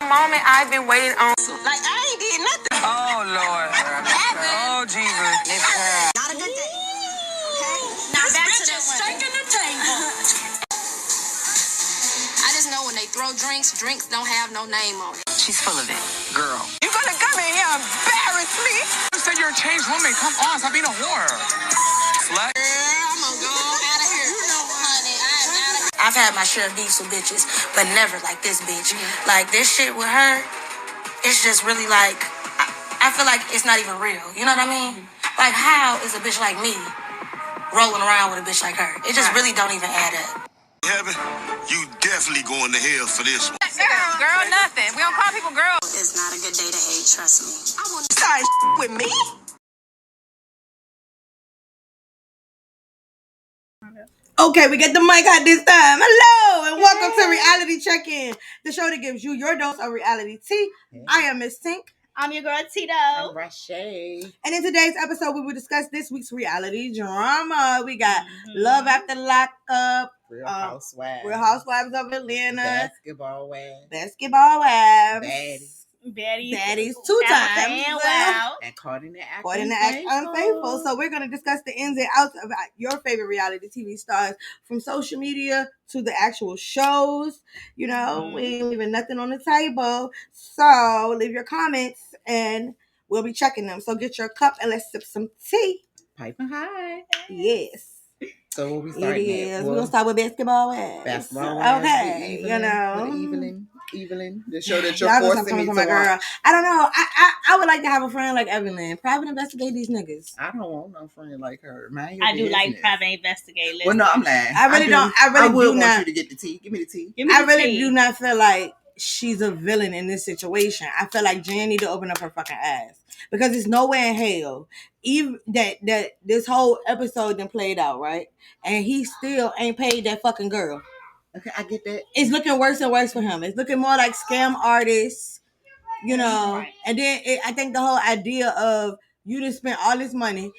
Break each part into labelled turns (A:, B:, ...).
A: Moment I've been waiting on.
B: Like, I ain't did nothing.
A: Oh, Lord. Oh, Jesus.
B: This girl. Not a good day. Okay? Now back to that one. Shaking the table. I just know when they throw drinks don't have no name on it.
A: She's full of it. Girl.
B: You gonna come in here and embarrass me?
A: You said you're a changed woman. Come on, stop being a whore. Slut.
B: Girl, I'm gonna go out of here. You know what, honey? I am out of here.
C: I've had my share of beefs with bitches, but never like this bitch. Like, this shit with her, it's just really like, I feel like it's not even real. You know what I mean? Like, how is a bitch like me rolling around with a bitch like her? It just really don't even add up.
D: Heaven, you definitely going to hell for this one.
A: Girl, nothing. We don't call people girls.
C: It's not a good day to hate, trust me.
B: I want to start with me.
E: Okay, we get the mic out this time. Hello, and welcome to Reality Check-In, the show that gives you your dose of reality tea. I am Miss Tink.
F: I'm your girl, Tito.
G: I'm Rashay.
E: And in today's episode, we will discuss this week's reality drama. We got Love After Lockup,
G: Real Housewives.
E: Real Housewives of Atlanta,
G: Basketball Wives.
E: Basketball Wives,
F: Baddies
E: 2 times,
F: and wow.
G: And Caught in the Act
E: Caught in the Act Unfaithful. So we're going to discuss the ins and outs of your favorite reality TV stars, from social media to the actual shows. You know, we ain't leaving nothing on the table. So leave your comments and we'll be checking them. So get your cup and let's sip some tea.
G: Piping high.
E: Yes.
G: So what we
E: It
G: starting
E: is.
G: at?
E: We're going to start with Basketball Wives.
G: Basketball Wives.
E: Okay. You know.
G: Evelyn. The show that you're
E: Y'all gonna
G: forcing me to
E: my
G: watch.
E: girl. I don't know. I would like to have a friend like Evelyn. Private investigate these niggas.
G: I don't want no friend like her.
F: I do like private investigate.
G: Well, no, I'm lying.
E: I really don't. I really
G: would
E: do not
G: want you to get the tea. Give me the tea.
E: I really do not feel like she's a villain in this situation. I feel like Jen need to open up her fucking ass, because there's nowhere in hell, even that this whole episode then played out, right? And he still ain't paid that fucking girl.
G: Okay, I get that.
E: It's looking worse and worse for him. It's looking more like scam artists, you know. Right. And then I think the whole idea of you just spent all this money,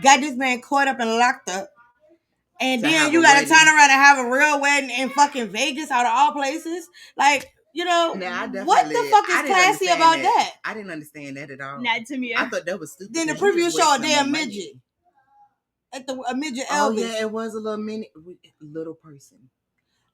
E: got this man caught up and locked up, and then you got to turn around and have a real wedding in fucking Vegas, out of all places. Like, you know, what the fuck is classy about that?
G: I didn't understand that at all.
F: Not to me.
G: I thought that was stupid.
E: Then the preview show a damn midget. A midget Elvis.
G: Oh yeah, it was a little person.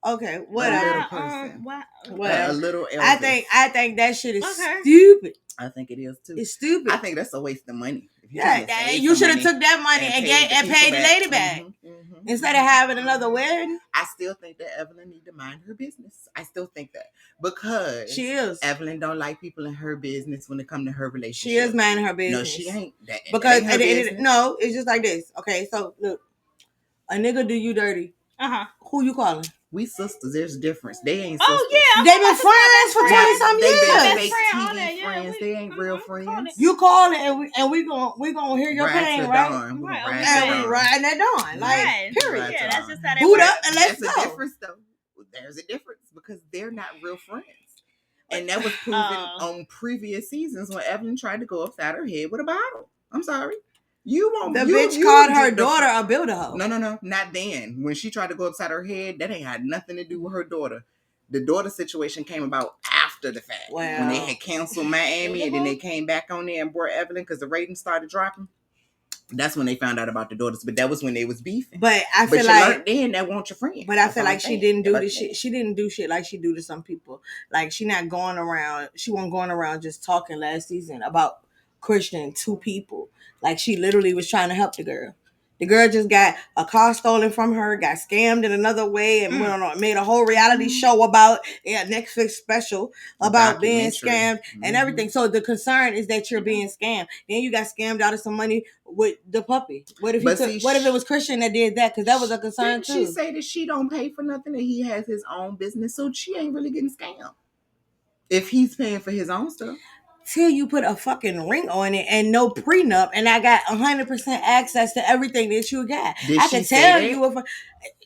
E: Okay, whatever.
G: A little Elvis.
E: I think that shit is stupid.
G: I think it is too.
E: It's stupid.
G: I think that's a waste of money.
E: Yeah, you should have took that money and paid the lady back instead of having another wedding.
G: I still think that Evelyn need to mind her business. I still think that, because
E: she is.
G: Evelyn don't like people in her business when it comes to her relationship.
E: She is minding her business.
G: No, she ain't.
E: Because no, it's just like this. Okay, so look, a nigga do you dirty. Who you calling?
G: We sisters. There's a difference. They ain't sisters.
F: Oh yeah,
E: they been friends for 20-some years.
G: They been fake TV friends. They ain't real friends.
E: You call it, and we gonna hear your pain, right?
G: And we
E: riding that dawn, like period.
F: Yeah, that's just how that
E: boot
F: works.
E: up and let's go.
G: That's a difference, though. There's a difference, because they're not real friends, and that was proven on previous seasons when Evelyn tried to go upside her head with a bottle. I'm sorry.
E: Bitch called her daughter a builder hoe.
G: No, not then. When she tried to go upside her head, that ain't had nothing to do with her daughter. The daughter situation came about after the fact.
E: Wow.
G: When they had canceled Miami and then they came back on there and brought Evelyn because the ratings started dropping. That's when they found out about the daughters, but that was when they was beefing.
E: But I feel like
G: then that won't your friend.
E: But I feel like she didn't do this shit. She didn't do shit like she do to some people. Like, she not going around. She wasn't going around just talking last season about Christian to people. Like, she literally was trying to help the girl. The girl just got a car stolen from her, got scammed in another way, and made a whole reality show about Netflix special about being scammed and everything. So the concern is that you're being scammed. Then you got scammed out of some money with the puppy. What if it was Christian that did that? Because that was a concern too.
G: She say that she don't pay for nothing, and he has his own business, so she ain't really getting scammed if he's paying for his own stuff.
E: Till you put a fucking ring on it and no prenup, and I got 100% access to everything that you got. I can tell you if.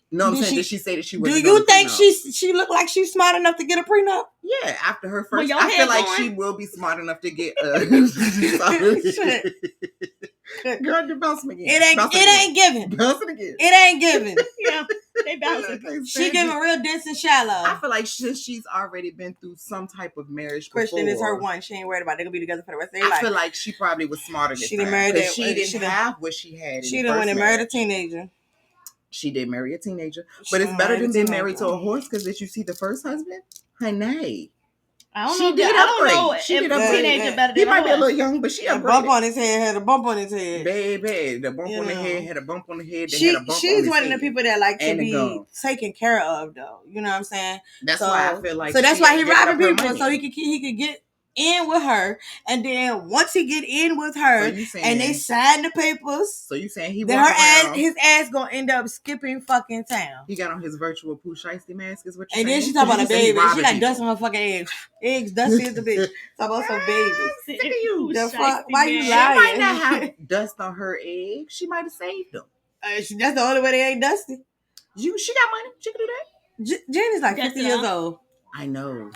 G: No, I'm saying, did she say that she was?
E: Do you think she looked like she's smart enough to get a prenup?
G: Yeah, after her first, I feel like she will be smart enough to get Girl, bounce him again.
E: It ain't giving.
G: Bounce it again.
E: It ain't giving.
F: Yeah, they bouncing.
E: She giving real dense and shallow.
G: I feel like she's already been through some type of marriage
E: Christian
G: before.
E: is her one. She ain't worried about it. They're gonna be together for the rest of their
G: I
E: life.
G: feel like she probably was smarter this
E: She
G: time.
E: done married
G: Because
E: that-
G: she didn't have what she had in
E: She
G: the
E: done
G: first
E: went and married a
G: marriage.
E: teenager.
G: She did marry a teenager.
E: She
G: But it's
E: done
G: better
E: married
G: than
E: a
G: being
E: teenager.
G: married to a horse, because did you see the first husband? Honey.
F: I don't
G: She
F: know.
G: did
F: I don't
G: upgrade.
F: know
G: She
F: if
G: did
F: a
G: upgrade.
F: teenager better
G: He
F: than
G: might be a
F: horse.
G: little young, but she
E: A bump
G: upgraded.
E: on his head, had a bump on his head.
G: Baby, the bump
E: You
G: on the
E: know.
G: head had a bump on the head. They
E: She
G: had a bump on
E: she's
G: his
E: one of
G: head.
E: the people that like to
G: And a
E: be
G: gun.
E: taken care of, though. You know what I'm saying?
G: That's
E: So-
G: why I feel like
E: so that's
G: she
E: why he
G: ain't giving
E: robbing
G: up her
E: people,
G: money.
E: so he could get in with her, and then once he get in with her,
G: So you saying,
E: and they sign the papers,
G: so you saying he
E: then
G: walk
E: her ass,
G: around,
E: his ass gonna end up skipping fucking town.
G: he got on his virtual Pooh Shiesty mask is what you're
E: And
G: saying?
E: then she talk about a
G: You say he
E: baby. She
G: robbing
E: like
G: people.
E: dusting her fucking eggs. Eggs dusty as the bitch. Talk about some babies.
G: Sick of you.
E: The fuck? Why you
G: She
E: lying?
G: might not have dust on her eggs. She might have saved them.
E: That's the only way they ain't dusty.
G: She got money. She can do that.
E: Jen is like
F: Dust
E: 50
F: it
E: years
F: off.
E: old.
G: I know.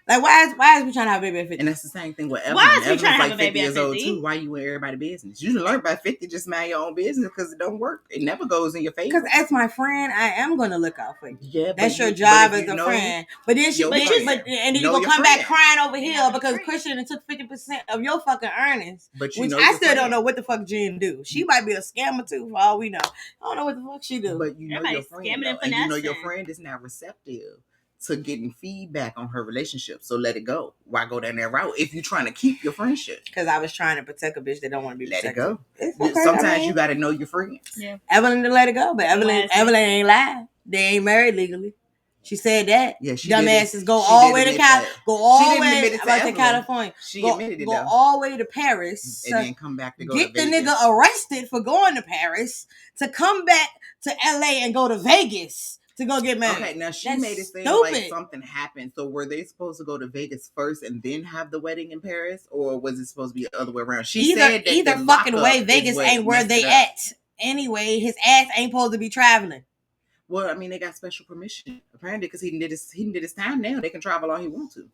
E: Like why is we trying to have a baby at 50?
G: And that's the same thing with Evelyn.
F: Why is we
G: Evelyn's
F: trying to have
G: like
F: a baby
G: 50
F: at
G: years old
F: 50?
G: too. Why you in everybody's business? You learn by 50, just mind your own business because it don't work. It never goes in your favor.
E: Because as my friend, I am gonna look out for you.
G: Yeah, but
E: That's your
G: you-
E: job
G: but if
E: as
G: you
E: a
G: know-
E: friend. But then she,
G: your
E: but
G: friend.
E: and then you
G: Know
E: gonna
G: your
E: come back
G: friend.
E: crying over here
F: your
E: because
F: friend.
E: Christian done took 50% of your fucking earnings.
G: But you
E: Which
G: know
E: I
G: your
E: still don't
G: friend.
E: know what the fuck Jen do. She might be a scammer too, for all we know. I don't know what the fuck she do.
G: But you know your
F: Everybody's
G: friend,
F: scamming and
G: though, and you know your
F: finessing.
G: friend is not receptive to getting feedback on her relationship. So let it go. Why go down that route if you're trying to keep your friendship?
E: Because I was trying to protect a bitch that don't want to be
G: Let it
E: protected.
G: go.
E: It's okay,
G: Sometimes
E: I mean,
G: you got to know your friends.
E: Evelyn didn't let it go, but
F: Last
E: Evelyn ain't lied. They ain't married legally. She said that.
G: Yeah, she did.
E: Dumbasses go
G: She
E: all
G: did
E: the way to
G: admit
E: Cal,
G: that.
E: go all
G: She
E: the
G: didn't
E: way
G: admit it to
E: about to
G: Evelyn.
E: California.
G: She
E: Go
G: admitted it
E: go
G: though.
E: all the way to Paris.
G: And then come back to go
E: Get
G: to
E: the
G: Vegas.
E: nigga arrested for going to Paris to come back to LA and go to Vegas to go get married.
G: Okay, now she
E: That's
G: made it seem like
E: stupid.
G: something happened. So were they supposed to go to Vegas first and then have the wedding in Paris, or was it supposed to be the other way around? She said that
E: either
G: the
E: fucking
G: lockup
E: way,
G: is
E: Vegas
G: what
E: ain't where
G: messed
E: they
G: it up.
E: at. Anyway, his ass ain't supposed to be traveling.
G: Well, I mean, they got special permission apparently because he did his time. Now they can travel all he wants to.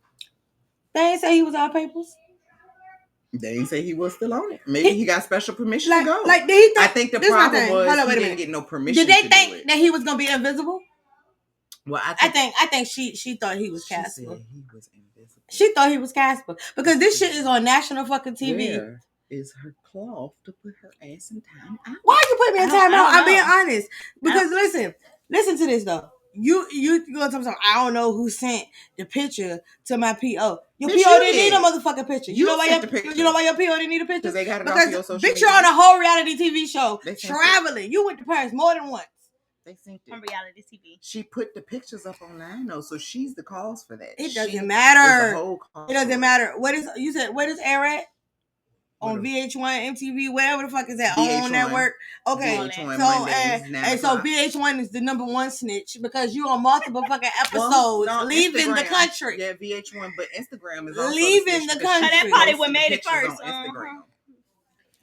E: They ain't say he was out papers.
G: They didn't say he was still on it. Maybe he got special permission
E: Like,
G: to go.
E: like did he think,
G: I think the
E: this my
G: problem
E: thing.
G: was
E: Hold on,
G: he
E: wait a
G: didn't
E: minute.
G: get no permission.
E: Did they
G: to do
E: think
G: it.
E: that he was gonna be invisible?
G: Well,
E: I think she thought he was
G: she
E: Casper.
G: said he was invisible.
E: She thought he was Casper because this shit is on national fucking TV.
G: Where is her cloth to put her ass in time out?
E: Why you put me in
F: I don't-
E: time
F: I
E: out?
F: don't
E: I'm being
F: know.
E: honest. Because listen to this though. You gonna tell me something? I don't know who sent the picture to my PO. Your
G: Bitch,
E: PO
G: you
E: didn't need
G: did.
E: a motherfucking picture.
G: You
E: You know why
G: sent
E: your
G: the picture.
E: you know why your PO didn't need a picture?
G: Because they got it off
E: Because
G: your social
E: bitch,
G: media.
E: you're on a whole reality TV show
G: They sent
E: traveling. You went to Paris more than once.
G: They sent
F: On
G: it.
F: reality TV.
G: She put the pictures up online though, so she's the cause for that.
E: It
G: She
E: doesn't
G: is
E: matter.
G: the whole cause
E: It
G: for
E: doesn't matter. What is you said? What is air at? On
G: What
E: VH1, MTV, whatever the fuck is that
G: VH1.
E: on network. Okay,
G: VH1
E: so
G: Mondays, 9
E: and so
G: o'clock.
E: VH1 is the number one snitch because you on multiple fucking episodes
G: Well, no,
E: leaving the
G: Instagram.
E: country.
G: Yeah, VH1, but Instagram is also
E: Leaving
G: snitch
E: the
G: because she
E: country.
F: That probably
G: posted
F: what made it
G: pictures
F: first.
G: on Instagram.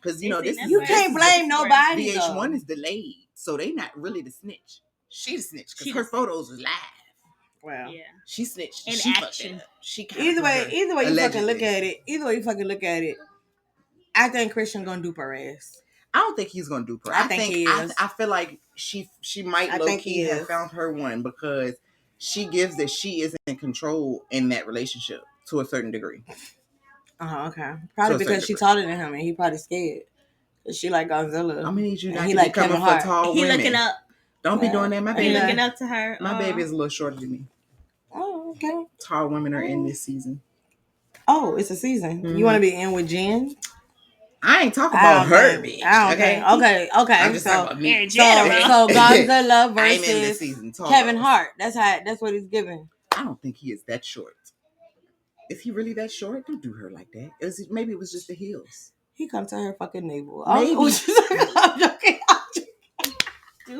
G: Because you know
F: They
G: this
F: seen
G: is
E: You
F: that
G: this
E: can't
G: is
E: blame
G: the-
E: nobody.
G: VH1
E: though.
G: is delayed, so they not really the snitch. She the snitch
F: She
G: because her
F: the
G: photos was live.
E: Well,
F: Yeah.
G: She snitched.
F: In
G: She fucked
F: action.
G: it up. She kinda
E: either
G: put
E: way
G: her-
E: you fucking
G: allegedly.
E: look at it. Either way you fucking look at it. I think Christian gonna dupe her ass.
G: I don't think he's gonna do her.
E: I think he is.
G: I feel like she might
E: I
G: low
E: think
G: key
E: he
G: have
E: is.
G: found her one because she gives that she is in control in that relationship to a certain degree.
E: Okay.
G: To a
E: Probably because
G: certain
E: she
G: degree.
E: taller than him and he probably scared. 'Cause she like Godzilla.
G: I'm gonna need you
E: And
G: not
E: he
G: to
E: like
G: be coming
E: Kevin
G: for
E: Hart.
G: tall
F: He
G: women.
F: looking up.
G: Don't be doing that. My
E: He
F: He
G: baby,
F: looking up to her.
G: my baby is a little shorter than me.
E: Oh, okay.
G: Tall women are in this season.
E: Oh, it's a season.
G: Mhm.
E: You want to be in with Jen?
G: I ain't talking about her, bitch.
E: Okay.
G: I'm just
E: So,
G: talking about me.
F: Aaron Jed
E: so Godzilla
G: I'm in this
E: versus
G: season. Tall
E: Kevin
G: girls.
E: Hart. That's what he's giving.
G: I don't think he is that short. Is he really that short? Don't do her like that. Maybe it was just the heels.
E: He come to her fucking navel.
G: Maybe.
E: I'm joking.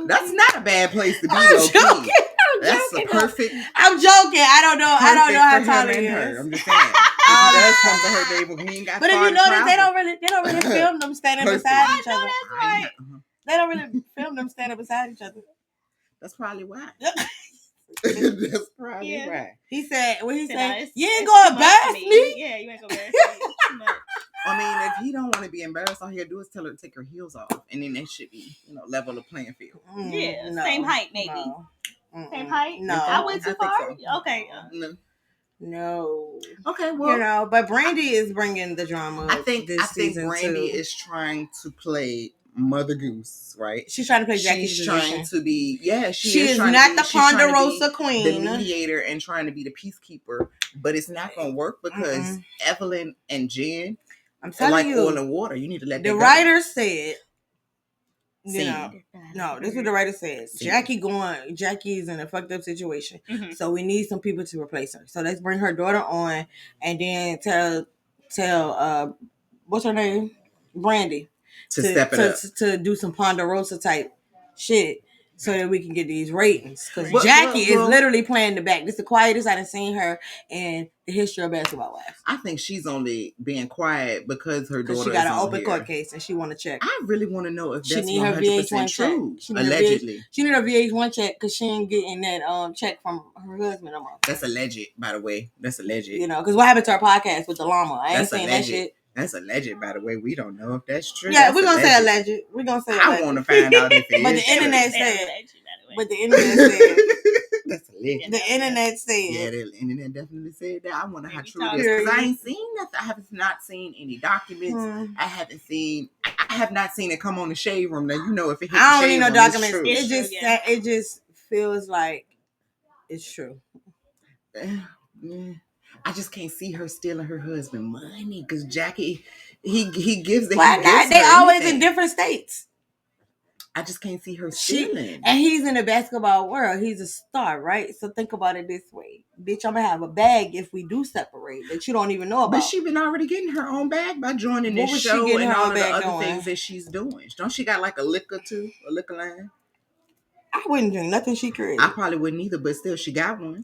G: That's not a bad place to be,
E: I'm
G: though.
E: joking.
G: That's a perfect.
E: I'm joking. I don't know how
G: perfect for
E: tall
G: him
E: he
G: and her.
E: is.
G: I'm just saying. If he does come to her navel, he ain't got
E: But if
G: far
E: you
G: to
E: notice, they
G: travel.
E: don't really film them standing
G: Perfect.
E: beside each other.
G: I know. Uh-huh.
E: They don't really film them standing beside each other.
G: That's probably why. That's probably
F: Yeah.
G: why.
E: He said, "What he
F: Said,
E: said?
F: "No, it's-
E: You ain't
F: it's
E: gonna
F: too much for
E: embarrass me."
F: Yeah, you ain't gonna embarrass me. It's too much.
G: I mean, if he don't want to be embarrassed, all he'll do is tell her to take her heels off, and then they should be, level the playing field.
F: Yeah,
E: No,
F: same height maybe.
E: No.
F: Same height?
E: No.
F: I went too
G: think
F: far?
G: so.
F: Okay.
E: No.
G: Okay, well,
E: but Brandy is bringing the drama.
G: I think
E: season
G: Brandy
E: too.
G: is trying to play Mother Goose, right?
E: She's trying to play Jackie's
G: She's
E: position.
G: trying to be,
E: She
G: is
E: is
G: trying
E: not
G: to be,
E: the
G: she's trying to be
E: Ponderosa queen.
G: the mediator and trying to be the peacekeeper, but it's not going to work because Evelyn and Jen
E: I'm
G: are
E: telling
G: like
E: you,
G: oil and water. You need to let
E: the
G: that go.
E: writer said,
G: Scene.
E: no, this is what the writer said.
G: Scene.
E: Jackie's in a fucked up situation,
F: Mm-hmm.
E: so we need some people to replace her. So let's bring her daughter on, and then tell what's her name, Brandy,
G: to step it up.
E: to do some Ponderosa type shit. So that we can get these ratings. Because
G: Well,
E: Jackie is
G: well,
E: literally playing the back. This is the quietest I've seen her in the history of Basketball Wives.
G: I think she's only being quiet because her daughter
E: Because she got
G: is
E: an
G: on
E: open
G: here.
E: court case and she want to check.
G: I really want to know if
E: She
G: that's
E: need her
G: 100%
E: VH1
G: true.
E: check. She need her
G: Allegedly.
E: She need her VH1 check because she ain't getting that check from her husband no more.
G: That's alleged, by the way. That's alleged.
E: Because what happened to our podcast with the llama? I ain't
G: That's
E: saying
G: alleged.
E: that shit.
G: That's alleged, by the way. We don't know if that's true.
E: Yeah,
G: That's
E: we're going to say
G: alleged.
E: alleged. We're going to say
G: I
E: alleged.
G: want to find out if it
E: But
G: is
E: the internet
G: true.
E: said. But the internet said.
G: That's alleged.
E: The internet said.
G: Yeah, the internet definitely said that. I wonder how
F: Maybe
G: true it
F: talk-
G: is. Because I ain't seen nothing. I have not seen any documents. I have not seen it come on the shade room. Now, if it hit
E: I
G: the
E: don't
G: shade
E: need no
G: room, it's
E: documents.
G: true.
E: It just feels like it's true.
G: I just can't see her stealing her husband money because Jackie, he gives it.
E: Why
G: he
E: not?
G: gives
E: They
G: her
E: always
G: anything.
E: in different states.
G: I just can't see her stealing.
E: And he's in the basketball world. He's a star, right? So think about it this way. Bitch, I'm going to have a bag if we do separate that you don't even know about.
G: But she been already getting her own bag by joining
E: What
G: this
E: was she
G: show
E: getting
G: and
E: her
G: all
E: own
G: of the
E: bag
G: other
E: doing?
G: things that she's doing. Don't she got like a liquor line?
E: I wouldn't drink nothing she created.
G: I probably wouldn't either, but still she got one.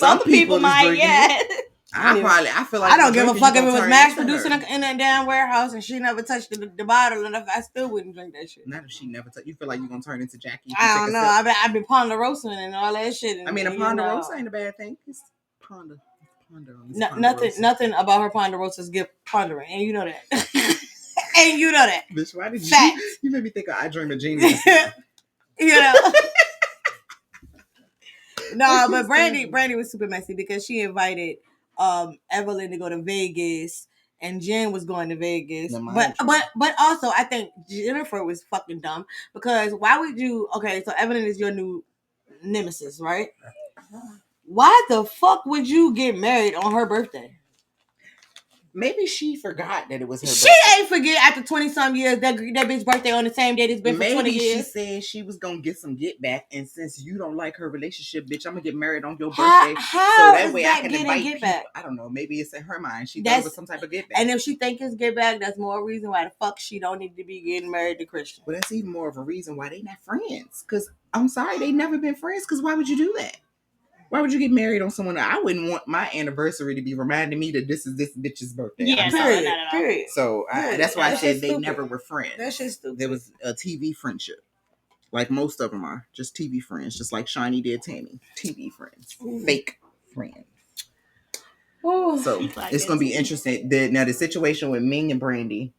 F: Some people
G: is
F: might,
G: drinking
F: yeah.
G: it. I feel like
E: I don't give a
G: drinking,
E: fuck
G: you
E: if it
G: gonna
E: was
G: turn
E: mass
G: into
E: producing
G: her.
E: in that damn warehouse and she never touched the bottle enough. I still wouldn't drink that shit.
G: Not if she never touched. You feel like you're gonna turn into Jackie? if you
E: I
G: take
E: don't
G: a
E: know.
G: sip?
E: I've been Ponderosa and all that shit.
G: I mean, a Ponderosa ain't a bad thing. It's Ponder.
E: Nothing about her Ponderosas get pondering, and you know that. And you know that.
G: Bitch, why did
E: Facts.
G: you made me think of I Dream of Genius?
E: You know. No, but Brandy was super messy because she invited Evelyn to go to Vegas and Jen was going to Vegas. But also I think Jennifer was fucking dumb because why would you so Evelyn is your new nemesis, right? Why the fuck would you get married on her birthday?
G: Maybe she forgot that it was her
E: She
G: birthday.
E: ain't forget after 20-some years that bitch birthday on the same day it's been for 20
G: Maybe
E: years.
G: she said she was gonna get some get back, and since you don't like her relationship, bitch, I'm gonna get married on your birthday.
E: How
G: so that
E: is
G: way
E: that
G: I can
E: getting
G: invite
E: get
G: people.
E: back?
G: I don't know. Maybe it's in her mind. She thought it was some type of get back.
E: And if she think it's get back, that's more reason why the fuck she don't need to be getting married to Christian.
G: Well, that's even more of a reason why they not friends. Because I'm sorry, they never been friends. Because why would you do that? Why would you get married on someone that I wouldn't want my anniversary to be reminding me that this is this bitch's birthday?
F: Yeah,
E: Period.
G: So that's why I
E: That
G: said
E: shit's
G: they
E: stupid.
G: never were friends.
E: That shit's stupid.
G: There was a TV friendship. Like most of them are. Just TV friends. Just like Shiny did Tammy. TV friends. Fake friends.
E: Ooh.
G: So it's going to be interesting. Now the situation with Ming and Brandy.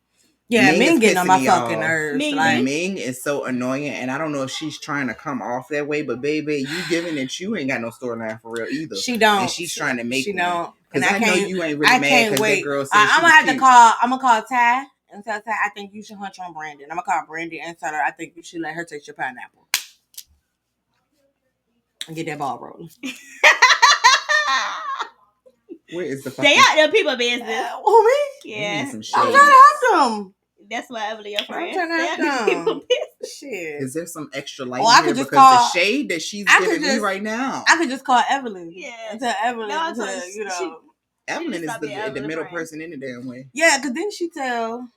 E: Yeah,
G: Ming
E: Ming
G: is
E: getting on my
G: pissing me
E: fucking
G: off.
E: nerves.
F: Ming,
E: Like,
G: Ming is so annoying, and I don't know if she's trying to come off that way, but baby, you giving that you ain't got no storyline for real either.
E: she don't.
G: And she's trying to make
E: She
G: one.
E: don't.
G: Because
E: And
G: I know you ain't really
E: I
G: mad
E: can't
G: because
E: wait.
G: that girl said
E: I'm
G: she
E: gonna
G: was
E: I'm gonna call Ty and tell Ty I think you should hunch on Brandon. I'm gonna call Brandy and tell her I think you should let her taste your pineapple and get that ball rolling.
G: Where is the
F: They out there people business.
E: Who me?
F: Yeah.
G: some shade.
E: I'm trying to help them.
F: That's why Evelyn your friend.
E: trying to
F: They
E: help
F: out there
E: them.
F: people business.
E: Shit.
G: Is there some extra light
E: I
G: in here?
E: could just
G: Because
E: call-
G: the shade that she's
E: I could
G: giving me
E: just-
G: right now.
E: I could just call Evelyn.
F: Yeah.
E: And tell Evelyn
F: No,
E: to,
F: so
E: you know.
F: she-
G: Evelyn
F: just
G: is
F: stop being
G: the
F: Evelyn
G: middle
F: friend.
G: person in the damn way.
E: Yeah, because didn't she tell?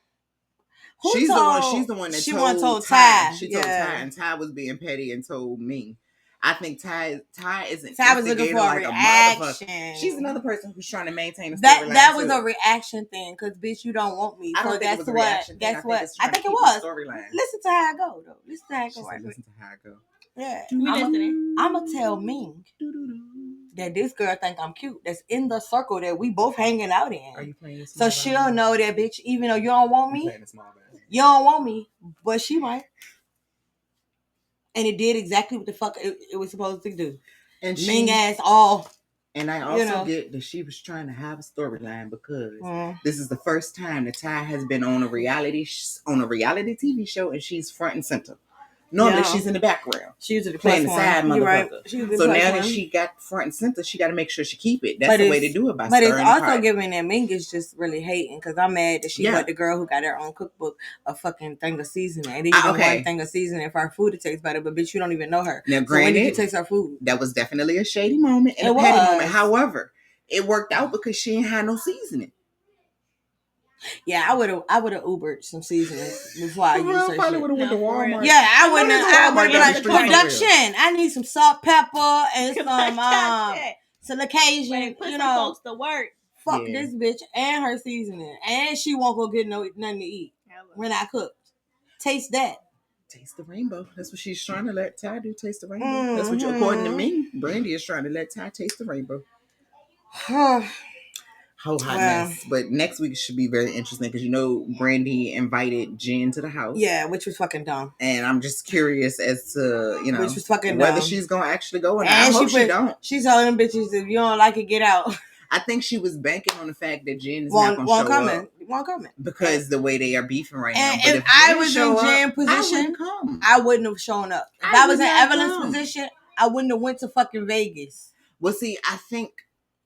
G: She's the one that
E: she
G: told
E: Ty.
G: Ty. She told
E: Yeah.
G: Ty, and Ty was being petty and told me. I think Ty is an
E: Ty was looking
G: instigator
E: for a
G: like a motherfucker.
E: reaction.
G: She's another person who's trying to maintain a
E: That
G: storyline,
E: was
G: too.
E: a reaction thing because bitch, you don't want me.
G: I don't
E: So
G: think it
E: that's
G: was a
E: what.
G: reaction thing.
E: That's what.
G: it's
E: I
G: trying
E: think
G: to
E: it
G: keep
E: was.
G: the storyline.
E: Listen to how I go though. Listen to how I
G: She
E: go.
G: said,
E: Right
G: listen to how I go.
E: Yeah.
F: We listening.
E: I'm gonna tell Ming that this girl think I'm cute. That's in the circle that we both hanging out in.
G: Are you playing this?
E: So she'll know that, bitch, even though you don't want me, you don't want me, but she might. And it did exactly what the fuck it was supposed to do.
G: And
E: Ming ass all.
G: And I also get that she was trying to have a storyline because this is the first time that Ty has been on a reality TV show and she's front and center. Normally she's in the background.
E: She was
G: playing the side motherfucker.
E: Right.
G: So now that she got front and center, she got to make sure she keep it. That's the way to do it.
E: But it's also giving that Ming is just really hating because I'm mad that she got the girl who got her own cookbook a fucking thing of seasoning. And even one thing of seasoning for her food, it tastes better. But bitch, you don't even know her.
G: Now,
E: so
G: granted,
E: when did you taste her food?
G: That was definitely a shady moment and a petty moment. However, it worked out because she ain't had no seasoning.
E: Yeah, I would have Ubered some seasoning before I used her
G: probably
E: shit.
G: would have went to Walmart.
E: Yeah, I wouldn't have been like,
G: production.
E: production. I need some salt, pepper, and some occasion,
F: put some folks to work.
E: Fuck this bitch and her seasoning. And she won't go get nothing to eat when I cook. Taste that.
G: Taste the rainbow. That's what she's trying to let Ty do. Taste the rainbow. That's what you, according to me, Brandy is trying to let Ty taste the rainbow. Whole hot mess. But next week should be very interesting because Brandy invited Jen to the house.
E: Yeah, which was fucking dumb.
G: And I'm just curious as to
E: which was fucking
G: whether
E: dumb.
G: She's gonna actually go or not. I hope she don't.
E: She's telling them bitches if you don't like it, get out.
G: I think she was banking on the fact that Jen is not gonna show up.
E: Won't come in because
G: the way they are beefing right
E: now.
G: But
E: if I was in Jen's position, I wouldn't have shown up. If I was in Evelyn's position, I wouldn't have went to fucking Vegas.
G: Well, see, I think.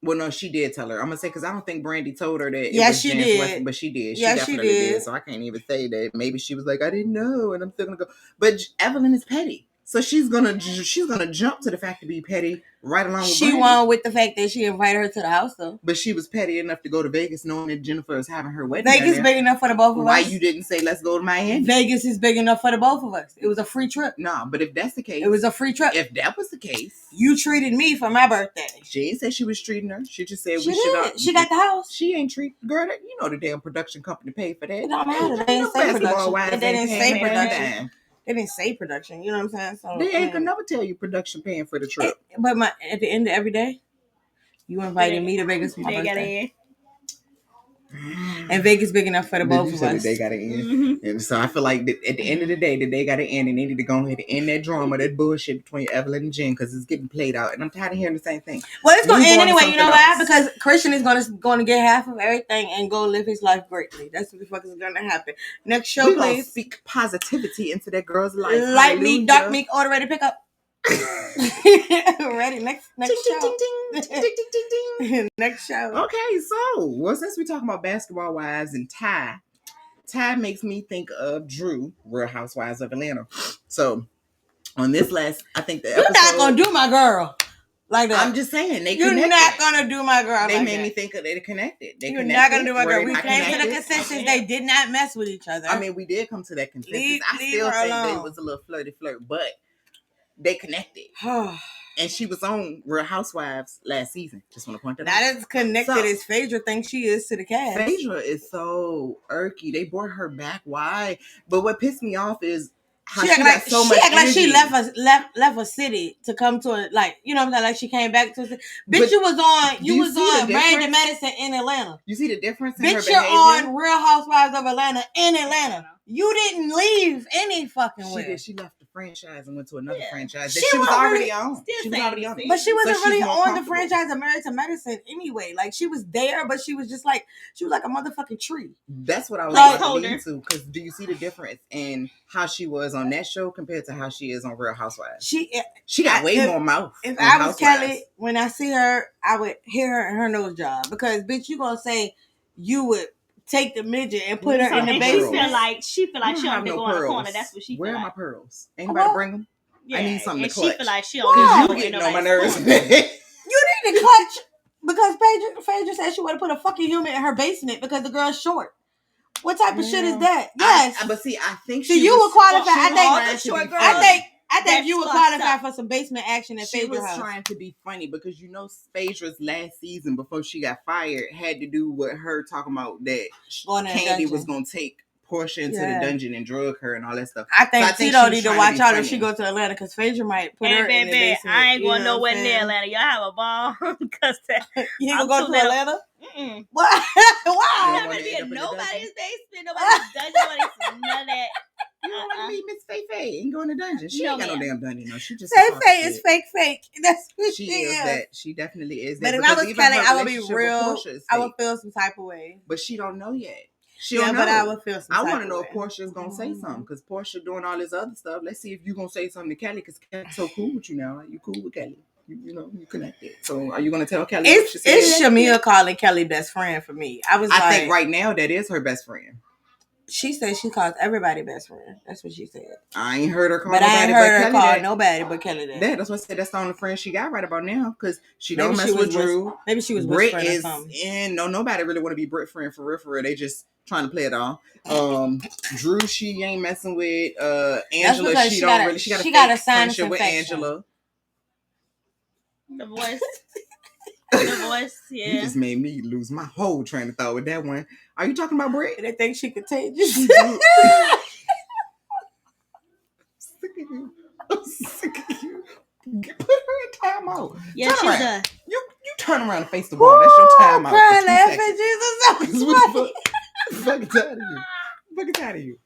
G: Well, no, she did tell her. I'm gonna say because I don't think Brandy told her that.
E: Yeah, she did.
G: Weapon, but she did. She definitely did. So I can't even say that. Maybe she was like, I didn't know, and I'm still gonna go. But Evelyn is petty, so she's gonna jump to the fact to be petty right along with.
E: She won with the fact that she invited her to the house, though.
G: But she was petty enough to go to Vegas, knowing that Jennifer is having her wedding.
E: Vegas big enough for the both of us.
G: Why you didn't say let's go to Miami?
E: Vegas is big enough for the both of us. It was a free trip.
G: No, but if that's the case,
E: it was a free trip.
G: If that was the case,
E: you treated me for my birthday.
G: She ain't said she was treating her. She just said
E: she did. She got the house.
G: She ain't treat girl. The damn production company paid for that.
E: It don't matter. They didn't say production. They didn't say production. They didn't say production. You know what I'm saying? So
G: they ain't gonna never tell you production paying for the trip.
E: But at the end of every day, you invited me to Vegas for my birthday. And Vegas big enough for the both of us.
G: They got to end. And so I feel like at the end of the day, that they got to end, and they need to go ahead and end that drama, that bullshit between Evelyn and Jen, because it's getting played out, and I'm tired of hearing the same thing.
E: Well, it's gonna end anyway. You know why? Because Christian is gonna get half of everything and go live his life greatly. That's what the fuck is gonna happen. Next show, please.
G: Speak positivity into that girl's life.
E: Light meat, dark meat, order ready to pick up. Ready, next show. Next show.
G: Okay, so since we're talking about Basketball Wives and Ty makes me think of Drew, Real Housewives of Atlanta. So on this last, I think the episode,
E: you're not gonna do my girl like that.
G: I'm just saying
E: you're not gonna do my girl.
G: They made me think of they connected.
E: You're not gonna do my girl. We came to the consensus they did not mess with each other.
G: I mean, we did come to that consensus. I still think they was a little flirty, but they connected. And she was on Real Housewives last season. Just want to point that out.
E: Not as connected as Phaedra thinks she is to the cast.
G: Phaedra is so irky. They brought her back. Why? But what pissed me off is how she got so much energy.
E: Like she left a city to come to it. Like, you know what I'm saying? Like she came back to it. Bitch, you was on Brandon Madison in Atlanta.
G: You see the difference in her behavior?
E: Bitch, you're on Real Housewives of Atlanta in Atlanta. You didn't leave any fucking way.
G: She did. She left the franchise and went to another franchise that she was already on. She was already on it.
E: But she wasn't really on the franchise of Married to Medicine anyway. Like, she was there, but she was just like, she was like a motherfucking tree.
G: That's what I was like to. Because do you see the difference in how she was on that show compared to how she is on Real Housewives? She got way more mouth.
E: If I was Kelly, when I see her, I would hit her in her nose job. Because, bitch, you gonna say you would take the midget and put her in the basement.
F: She feel like she don't go in the corner. That's what she feel.
G: Where are my pearls? Anybody bring them?
F: Yeah,
G: I need something to clutch.
F: She feel like she don't
G: you getting on my nerves.
E: You need to clutch because Phaedra said she would have put a fucking human in her basement because the girl's short. What type of shit is that? Yes.
G: But see, I think
E: so you would qualify. I think
F: That's
E: you would qualify for some basement action at Phaedra's house.
G: She was trying to be funny because Phaedra's last season before she got fired had to do with her talking about that Candy was going to take Portia into the dungeon and drug her and all that stuff.
E: I think Tito need to watch out if she
G: goes
E: go to Atlanta because Phaedra might put her in the basement.
F: I ain't going nowhere near Atlanta. Y'all have a ball. Cause
E: you ain't gonna go to Atlanta?
F: Mm-mm.
E: Why?
F: I'm not gonna be in nobody's basement. Nobody's dungeon. None of that.
G: You don't want to meet Miss Faye Faye and go in the dungeon. She ain't got no damn dungeon. No, she just
E: Faye is fake. That's what
G: she is. That she definitely is.
E: But
G: that.
E: if I was Kelly, I would be
G: real.
E: I would feel some type of way.
G: But she don't know yet. She
E: don't know.
G: But
E: I would feel some.
G: I want to know if Portia's gonna say something because Portia doing all this other stuff. Let's see if you gonna say something to Kelly because Kelly's so cool with you now. Like, you cool with Kelly. You know, you connected. So are you gonna tell Kelly?
E: It's Shamia calling Kelly best friend for me. I
G: think right now that is her best friend.
E: She said she calls everybody best friend. That's what she said.
G: I ain't heard her call
E: nobody. But I ain't heard her call
G: nobody
E: but Kelly.
G: That's what I said. That's the only friend she got right about now because she don't mess with Drew.
E: Maybe she was
G: Britt
E: with
G: is in. No, nobody really want to be Britt friend for real. They just trying to play it all. Drew, she ain't messing with. Angela, she don't really. She got a friendship with Angela.
F: The voice. The voice, yeah.
G: You just made me lose my whole train of thought with that one. Are you talking about Britt?
E: They think she contagious.
G: Sick of you. I'm sick of you. Put her in timeout.
F: Yeah, she's done.
G: You turn around and face the wall. That's your timeout.
E: Crying laughing, Jesus.
G: Fucking tired of you. Fucking tired of you.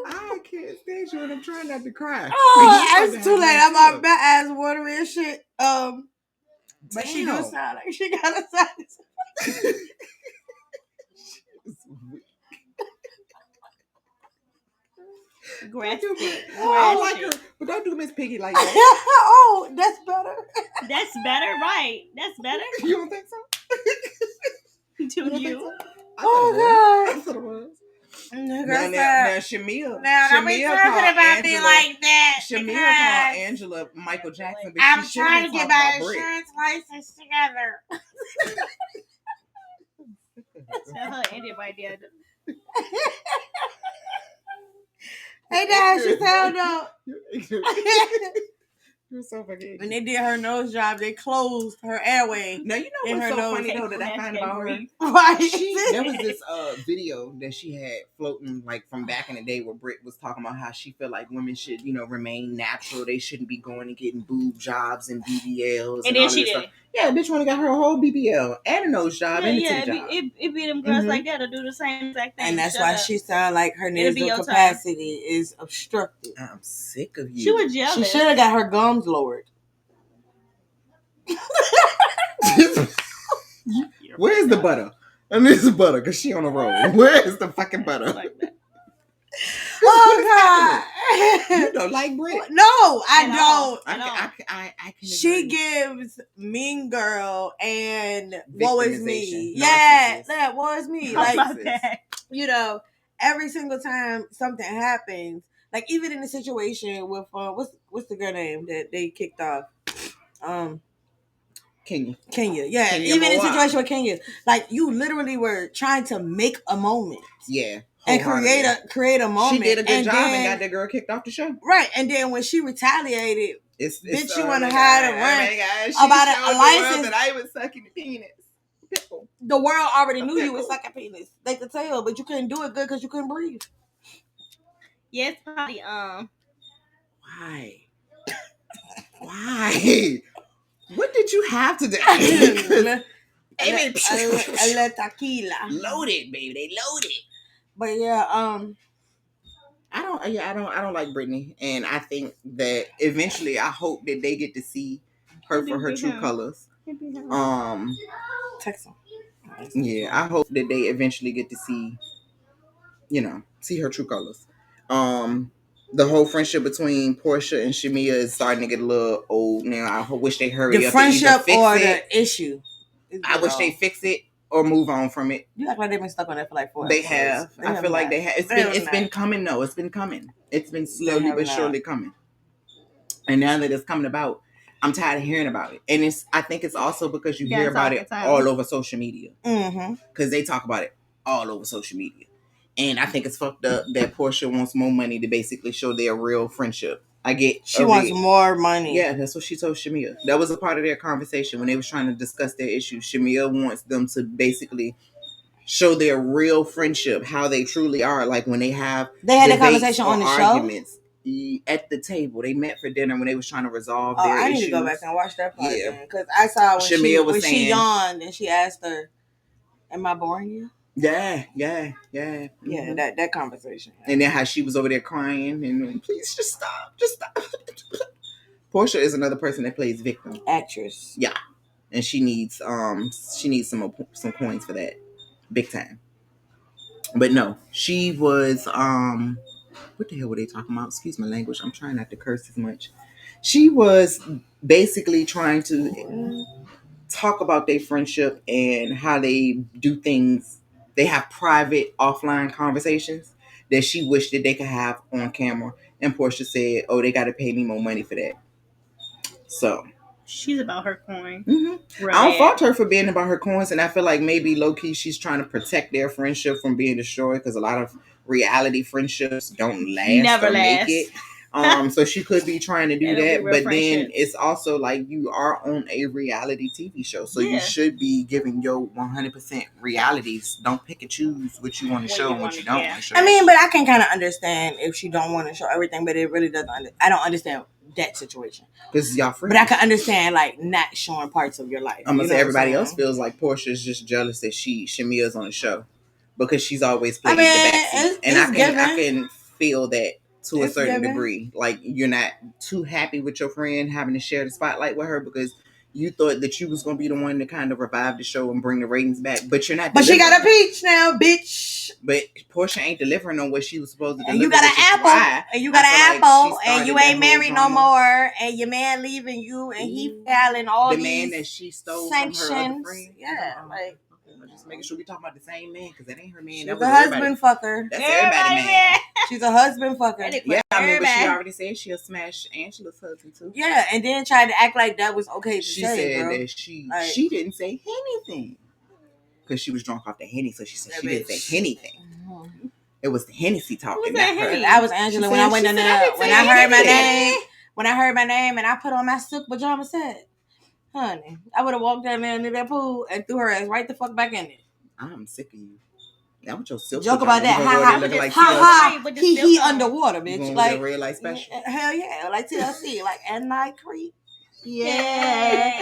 G: I can't stand you and I'm trying not to cry.
E: It's too late. I'm on my ass watering and shit. But she do sound like she got a sinus.
F: Grasping.
G: I like her, but don't do Miss Piggy like that.
E: Oh, that's better.
F: That's better, right? That's better.
G: You don't think so?
F: Do you?
E: Oh God.
G: That's what it was.
E: Now,
G: Shamia.
E: Now, don't be talking about me like that.
G: Shamia called Angela Michael Jackson, but
E: I'm
G: she
E: trying to get my insurance license together.
F: Tell her Andy right there.
E: Hey, Dad, she found out.
G: You're so fucking.
E: When they did her nose job, they closed her airway.
G: Now you know what's so funny though that I found about her.
E: Right.
G: There was this video that she had floating like from back in the day where Britt was talking about how she felt like women should, remain natural. They shouldn't be going and getting boob jobs and BBLs. And then she did. Yeah, bitch, wanna got her whole BBL and a nose job and a titty job.
F: It be them girls like that to do the same exact thing.
E: And that's why she sound like her nasal capacity is obstructed.
G: I'm sick of you.
F: She was jealous.
E: She should have got her gums lowered.
G: Where's the butter? I need some butter because she on the road. Where is the fucking butter?
E: Oh God!
G: You don't like Britt?
E: No, I don't.
G: I can
E: she gives Mean Girl and Woe Is Me.
G: Narcissist.
E: Yeah, Woe Is Me. Like, every single time something happens, like even in the situation with what's the girl name that they kicked off? Kenya. Yeah, Kenya even in the situation with Kenya, like you literally were trying to make a moment.
G: Yeah.
E: And create a moment.
G: She did a good job and got that girl kicked off the show.
E: Right. And then when she retaliated, bitch, you want to hide a run
G: about a license that I was sucking the penis.
E: The world already knew you was sucking penis. They could tell, but you couldn't do it good because you couldn't breathe.
F: Yes, probably.
G: Why? Why? What did you have to do?
E: A tequila.
G: Loaded, baby. They loaded.
E: But yeah,
G: I don't like Brittany, and I think that eventually, I hope that they get to see her for her true colors.
E: Text them.
G: Yeah, I hope that they eventually get to see her true colors. The whole friendship between Portia and Shamia is starting to get a little old now. I wish they hurry up.
E: The friendship or the issue?
G: I wish they fix it or move on from it.
E: You act like they've been stuck on that for like 4
G: They have. I feel like they have. It's been coming though. It's been coming. It's been slowly but surely coming. And now that it's coming about, I'm tired of hearing about it. And I think it's also because you hear about it all over social media. Because they talk about it all over social media. And I think it's fucked up that Portia wants more money to basically show their real friendship. I get
E: She wants more money.
G: Yeah, that's what she told Shamia. That was a part of their conversation when they was trying to discuss their issues. Shamia wants them to basically show their real friendship, how they truly are. Like when they had a conversation on the arguments at the table. They met for dinner when they was trying to resolve their issues. I need to go back and watch that part again because I saw when she yawned and she asked her, "Am I boring you?" Yeah. Mm-hmm. That conversation. And then how she was over there crying and please just stop. Portia is another person that plays victim. Actress. Yeah. And she needs some coins for that. Big time. But no, she was what the hell were they talking about? Excuse my language. I'm trying not to curse as much. She was basically trying to talk about their friendship and how they do things. They have private offline conversations that she wished that they could have on camera. And Portia said, "Oh, they got to pay me more money for that." So
F: she's about her coin.
G: Mm-hmm. Right. I don't fault her for being about her coins, and I feel like maybe low key she's trying to protect their friendship from being destroyed because a lot of reality friendships don't last. Never last. Make it. So she could be trying to do that, but then it's also like you are on a reality TV show, so you should be giving your 100% realities. Don't pick and choose what you want to show and what you don't want to show. I mean, but I can kind of understand if she don't want to show everything, but it really doesn't. I don't understand that situation because y'all friends. But I can understand like not showing parts of your life. I'm gonna say everybody else feels like Portia's just jealous that Shamia's on the show because she's always playing the backseat, and I can feel that. To a certain degree, like you're not too happy with your friend having to share the spotlight with her because you thought that you was gonna be the one to kind of revive the show and bring the ratings back, but you're not. But she got a peach now, bitch. But Portia ain't delivering on what she was supposed to deliver. And you got an apple, and you got an apple, and you ain't married no more, and your man leaving you, and he filing all the man that she stole sanctions. From her other friend. Yeah, like. Just making sure we talking about the same man because that ain't her man. She's a husband fucker. That's everybody man. She's a husband fucker. Yeah, I mean, but she already said she'll smash Angela's husband too. Yeah, and then tried to act like that was okay to she say. She said bro. That she didn't say anything because she was drunk off the Henny, so she said she didn't say anything. Mm-hmm. It was the Hennessy talking. That was Angela when I went in there. When I heard my name. When I heard my name and I put on my silk pajama set. Honey, I would have walked down there into that pool and threw her ass right the fuck back in it. I'm sick of you. That was your silk. Joke about that. Ha. He underwater, bitch. Like red light special. Hell yeah, like TLC, like at night creep. Yeah.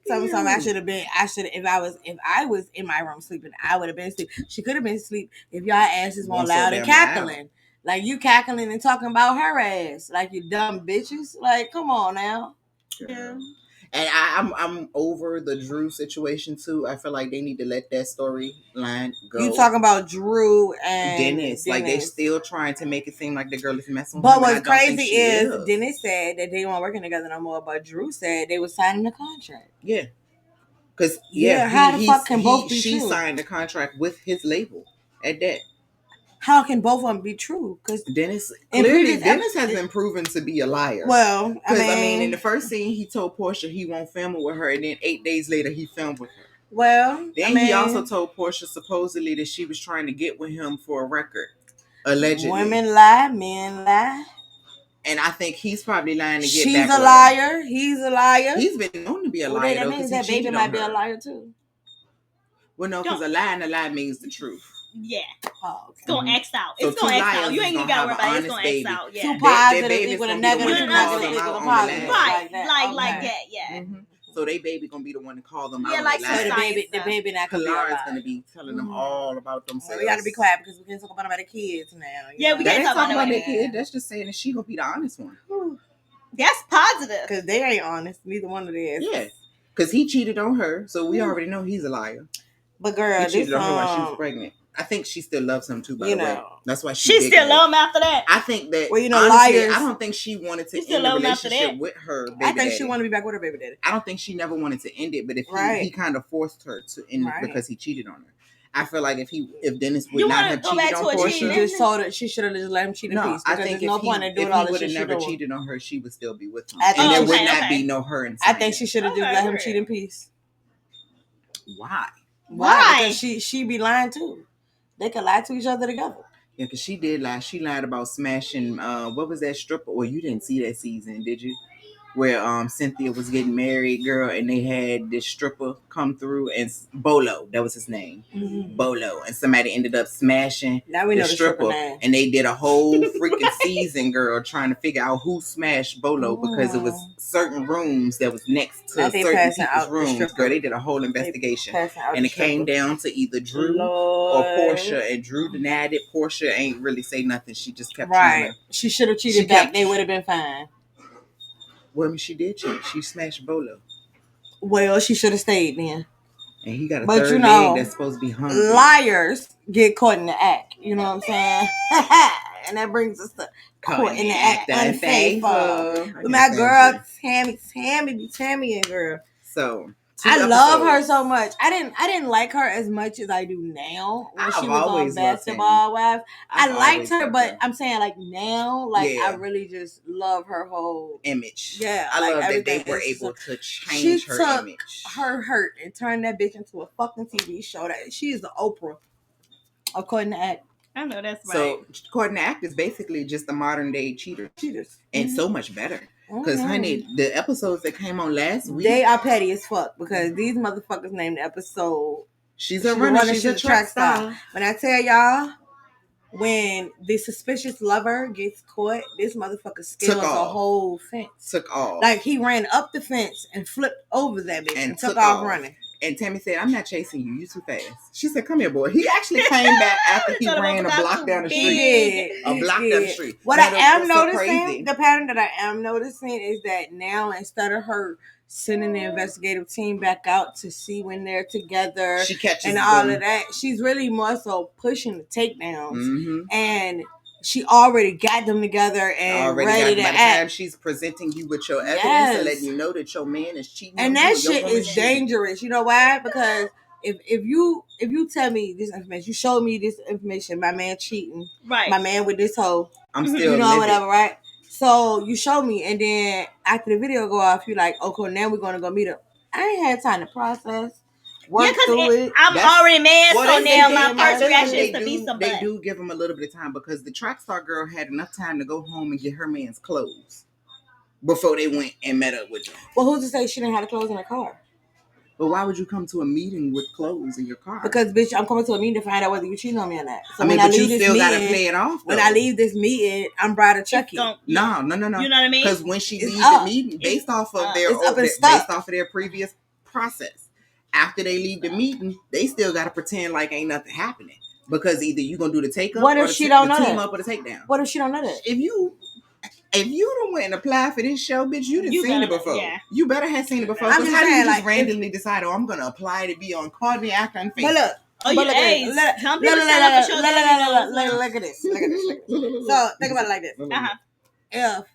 G: Something I should have been. If I was in my room sleeping, I would have been asleep. She could have been asleep if y'all asses weren't loud and cackling. Like you cackling and talking about her ass, like you dumb bitches. Like come on now. Yeah. And I'm over the Drew situation too. I feel like they need to let that storyline go. You talking about Drew and Dennis. Like they still trying to make it seem like the girl is messing with him. But what's crazy is Dennis said that they weren't working together no more, but Drew said they were signing a contract. Yeah. Because how the fuck can both be true? She signed the contract with his label at that. How can both of them be true? Because Dennis has been proven to be a liar. Well, I mean, in the first scene, he told Portia he won't film it with her, and then 8 days later, he filmed with her. Well, then he also told Portia supposedly that she was trying to get with him for a record. Allegedly, women lie, men lie, and I think he's probably lying to get back. She's a liar. He's a liar. He's been known to be a liar. That means that baby might be a liar too. Well, no, because a lie means the truth. Yeah. Oh, okay. It's going to X out. So it's going to X out. You ain't even got to worry about it. It's going to X out. Yeah. Two positive equal a negative. Right. Like that. Yeah. Mm-hmm. So they baby going to be the one to call them out. Yeah, like so the baby not going to be alive. Is going to be telling them all about themselves. We got to be quiet because we can't talk about the kids now. Yeah, we can't talk about their kids. That's just saying that she going to be the honest one. That's positive. Because they ain't honest. Neither one of theirs. Yeah. Because he cheated on her. So we already know he's a liar. But girl, he cheated on her while she was pregnant. I think she still loves him too, by the way. That's why she still love him after that. I think that, honestly, liars. I don't think she wanted to end the relationship with her baby daddy. I think she wanted to be back with her baby daddy. I don't think she never wanted to end it, but if he kind of forced her to end it because he cheated on her. I feel like if Dennis would not have cheated on Portia, she just told her she should have just let him cheat in peace. I think there's no point in doing all this shit. If he would have never cheated on her, she would still be with him, and there would not be no her inside. I think she should have just let him cheat in peace. Why? Because she be lying too. They could lie to each other together. Yeah, because she did lie. She lied about smashing, what was that stripper? Well, you didn't see that season, did you? Where Cynthia was getting married, girl, and they had this stripper come through, and Bolo, that was his name, Bolo, and somebody ended up smashing
E: Now we
G: the
E: know the stripper
G: stripper,
E: name.
G: and they did a whole freaking season, girl, trying to figure out who smashed Bolo because it was certain rooms that was next to
E: Now they
G: certain
E: passing
G: people's
E: out the
G: rooms.
E: stripper.
G: Girl, they did a whole investigation,
E: passing out
G: and
E: the
G: it came
E: stripper.
G: down to either Drew
E: Lord.
G: or Portia, and Drew denied it. Portia ain't really say nothing. She just kept
E: Right.
G: trying to.
E: She should have
G: She
E: cheated back.
G: kept-
E: They would have been fine.
G: Well, I mean, she did cheat. She smashed Bolo.
E: Well, she should have stayed then.
G: And he got a
E: But
G: third
E: you know,
G: leg that's supposed to be hungry.
E: liars get caught in the act. You know what I'm saying? And that brings us to caught in the act unfaithful. With my girl Tammy and girl.
G: So
E: I love her so much. I didn't like her as much as I do now when she was on Basketball Wives. I liked her, but I'm saying like now, like I really just love her whole
G: image.
E: Yeah,
G: I
E: like
G: love that they were able to change her image.
E: Her hurt and turned that bitch into a fucking TV show. That she is the Oprah, according to Act.
F: I know that's right.
G: So according to Act is basically just the modern day cheaters, and so much better. Because, honey, the episodes that came on last week...
E: They are petty as fuck. Because these motherfuckers named the episode...
G: She's a runner. She's a track star.
E: When I tell y'all, when the suspicious lover gets caught, this motherfucker scales a whole fence.
G: Took off.
E: Like, he ran up the fence and flipped over that bitch and took off running.
G: And Tammy said, I'm not chasing you. You too fast. She said, come here, boy. He actually came back after he ran a block down the street. A block down the street.
E: What I am noticing, the pattern that I am noticing is that now instead of her sending the investigative team back out to see when they're together
G: she catches
E: and all of that, she's really more so pushing the takedowns.
G: Mm-hmm.
E: And she already got them together and ready to act. By the time
G: she's presenting you with your evidence and letting you know that your man is cheating
E: and
G: on you.
E: That shit is dangerous. You know why? Because if you tell me this information, you show me this information, my man cheating,
F: right?
E: My man with this hoe,
G: I'm still,
E: you know, whatever, right? So you show me, and then after the video go off, you're like, okay, now we're gonna go meet up. I ain't had time to process. Work through it.
F: I'm already mad, so now my first reaction is to be somebody.
G: They do give them a little bit of time because the track star girl had enough time to go home and get her man's clothes before they went and met up with him.
E: Well, who's to say she didn't have the clothes in her car?
G: But why would you come to a meeting with clothes in your car?
E: Because, bitch, I'm coming to a meeting to find out whether you cheating on me or not. So
G: I mean, but you still gotta play it off.
E: When I leave this meeting, I'm Bride of Chucky.
G: No.
F: You know what I mean?
G: Because when she leaves the meeting, based off of their previous process. After they leave the meeting, they still got to pretend like ain't nothing happening because either you gonna do the take up,
E: what if she don't know
G: team
E: that?
G: Up or the takedown.
E: What if she don't know that?
G: If you don't went and apply for this show, bitch, you done seen it before. Yeah. You better have seen it before.
E: I'm just
G: how do you
E: just
G: randomly decide? Oh, I'm gonna apply to be on Cardi Actor and Facebook.
E: But look. Look at this. So think about it like this. If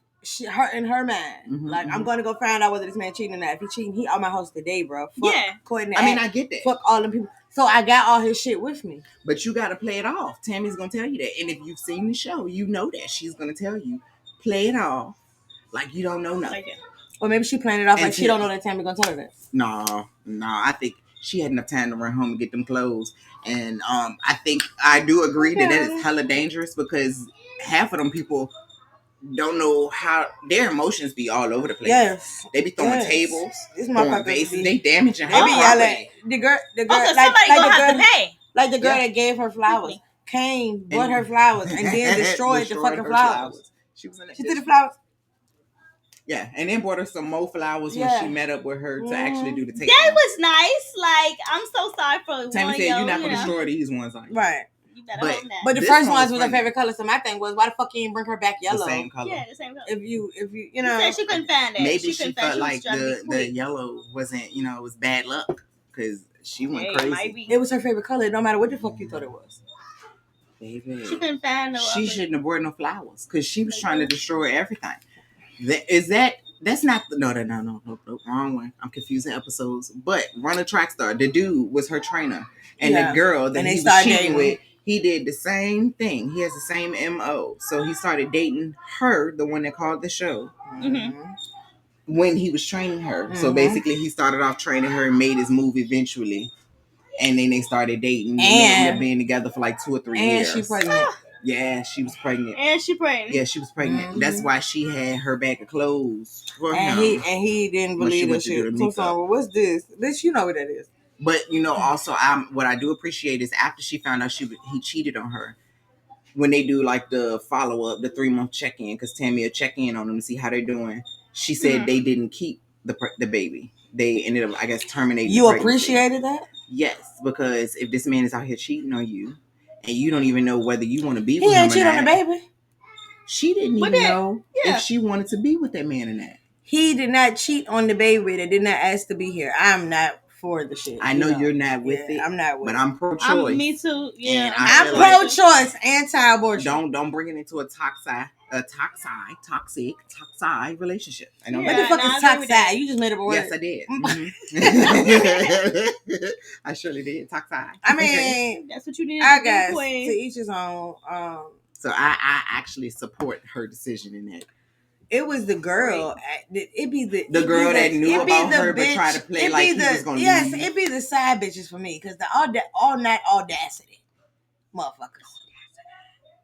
E: her in her mind, I'm gonna go find out whether this man cheating or not. If he cheating, he on my house today, bro. Fuck Courtney.
G: I mean, I get that.
E: Fuck all them people. So I got all his shit with me.
G: But you gotta play it off. Tammy's gonna tell you that, and if you've seen the show, you know that she's gonna tell you, play it off like you don't know nothing.
E: Or maybe she playing it off like she don't know that Tammy gonna tell her that.
G: No. I think she had enough time to run home and get them clothes, and I think I do agree that is hella dangerous because half of them people don't know how their emotions be all over the place.
E: Yes,
G: they be throwing tables,
E: throwing
G: vases, they damaging her.
E: They be yelling. The girl,
F: somebody gonna have to pay.
E: Like the girl that gave her flowers, came, bought her flowers, and then destroyed the fucking flowers.
G: She was in that.
E: She did the flowers.
G: Yeah, and then bought her some more flowers when she met up with her to actually do the takedown.
F: That was nice. Like, I'm so sorry for
G: Tammy said you're not gonna destroy these ones, like
E: right.
F: But
E: the first ones was her favorite color. So my thing was, why the fuck you didn't bring her back yellow?
G: The same color.
F: Yeah, the same color.
E: If you know,
F: she said she couldn't find it.
G: Maybe she felt like the yellow wasn't, it was bad luck because she went crazy.
E: It was her favorite color, no matter what the fuck you thought it was.
G: Baby,
F: she couldn't find no.
G: She shouldn't have worn no flowers because she was trying to destroy everything. That's not the no, wrong one. I'm confusing episodes. But Runner Track Star, the dude was her trainer, and the girl that he was cheating with. He did the same thing. He has the same MO. So he started dating her, the one that called the show, when he was training her. Mm-hmm. So basically, he started off training her and made his move eventually. And then they started dating. And they ended up being together for like 2 or 3 years.
E: And she pregnant.
G: Yeah, she was pregnant.
F: And she pregnant.
G: Yeah, she was pregnant.
E: Mm-hmm.
G: That's why she had her bag of clothes for
E: and
G: him.
E: he didn't
G: when she
E: believe
G: went
E: that
G: to do
E: shit.
G: the
E: So,
G: makeup.
E: well, what's this? Bitch, you know what that is.
G: But also, what I do appreciate is after she found out he cheated on her, when they do like the follow up, the 3-month check in, because Tammy will check in on them to see how they're doing. She said they didn't keep the baby. They ended up, I guess, terminating.
E: You appreciated that?
G: Yes, because if this man is out here cheating on you, and you don't even know whether you want to be with him,
E: he ain't cheat on the baby.
G: She didn't even know if she wanted to be with that man or not.
E: He did not cheat on the baby. They did not ask to be here. I'm not for the shit.
G: I know you're not with it.
E: I'm not with it.
G: But I'm pro-choice.
F: Me too. Yeah,
G: I'm
E: pro-choice, anti-abortion.
G: Don't bring it into a toxic relationship. I know.
E: What the fuck is toxic? You just made up a word.
G: Yes, I did. Mm-hmm. I surely did. Toxic.
E: I mean,
F: that's what you need.
E: I guess to each his own.
G: So I actually support her decision in that.
E: It was the girl. It be the
G: girl that knew about her but tried to play like he was going to leave.
E: It be the side bitches for me because the all night audacity, motherfuckers.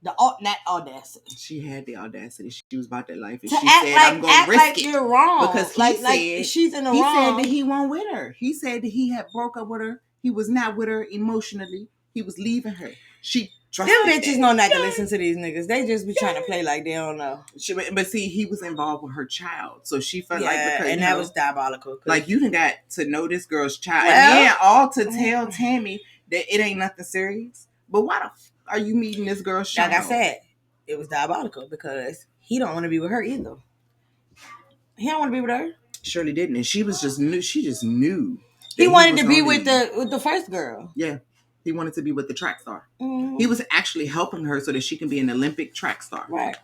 E: The not audacity.
G: She had the audacity. She was about that life, and
E: to
G: she said, "I'm going to risk it."
E: You're wrong
G: because
E: he said she's in the wrong.
G: He said that he won't with her. He said that he had broke up with her. He was not with her emotionally. He was leaving her. Them
E: bitches know not to listen to these niggas. They just be trying to play like they don't know.
G: But see, he was involved with her child, so she felt like because
E: that was diabolical.
G: Like you done got to know this girl's child, and then all to tell Tammy that it ain't nothing serious. But why the f are you meeting this girl's child?
E: Like I said, it was diabolical because he don't want to be with her either. He don't want to be with her.
G: Shirley didn't, and she was just knew. She just knew.
E: He wanted to be with the first girl.
G: Yeah. He wanted to be with the track star.
E: Mm-hmm.
G: He was actually helping her so that she can be an Olympic track star.
E: Right.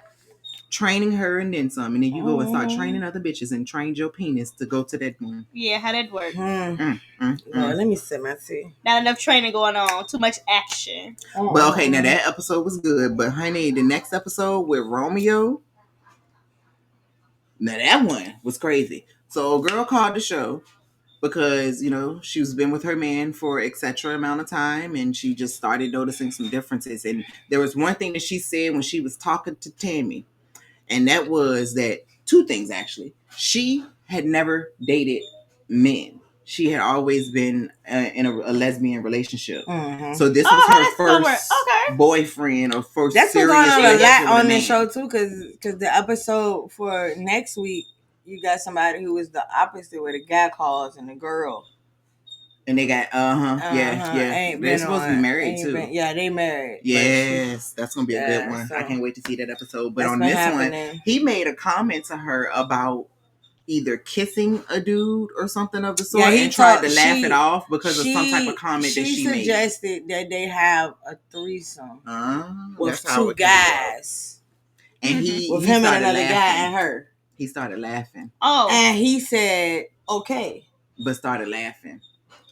G: Training her and then some. And then you go and start training other bitches and train your penis to go to that one.
F: Yeah, how that work?
E: Well, let me sip my tea.
F: Not enough training going on. Too much action.
G: Well, okay, now that episode was good. But honey, the next episode with Romeo, now that one was crazy. So a girl called the show. Because, she was been with her man for etc. amount of time. And she just started noticing some differences. And there was one thing that she said when she was talking to Tammy. And that was that, two things actually. She had never dated men. She had always been in a lesbian relationship. Mm-hmm. So this was her first boyfriend or first
E: that's
G: serious
E: relationship. That's going on a lot on
G: this
E: show too. Because the episode for next week, you got somebody who is the opposite, where the guy calls and the girl.
G: And they got, yeah. They're supposed to be married, too.
E: They married.
G: Yes, that's going to be a good one. So I can't wait to see that episode. But on this one, he made a comment to her about either kissing a dude or something of the sort and tried to laugh it off because of some type of comment that she made. She
E: suggested that they have a threesome with two guys.
G: And he
E: with him and another guy and her.
G: He started laughing.
F: Oh.
E: And he said, okay.
G: But started laughing.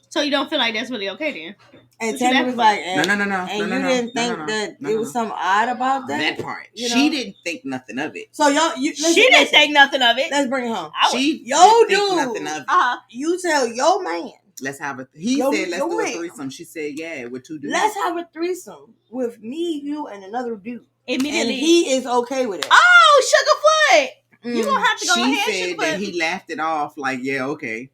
F: So you don't feel like that's really okay then?
E: And Tammy was like,
G: no.
E: And you didn't think that it was something odd about that?
G: That part. She didn't think nothing of it.
E: So
F: she didn't think nothing of it.
E: Let's bring it home.
G: She
E: didn't
G: think nothing of it.
E: You tell your man.
G: Let's have a... He said, let's do a threesome. She said, yeah, with two dudes.
E: Let's have a threesome with me, you, and another dude.
F: Immediately.
E: And he is okay with it.
F: Oh, Sugarfoot! You gonna have to go ahead.
G: She said that he laughed it off like, yeah, okay.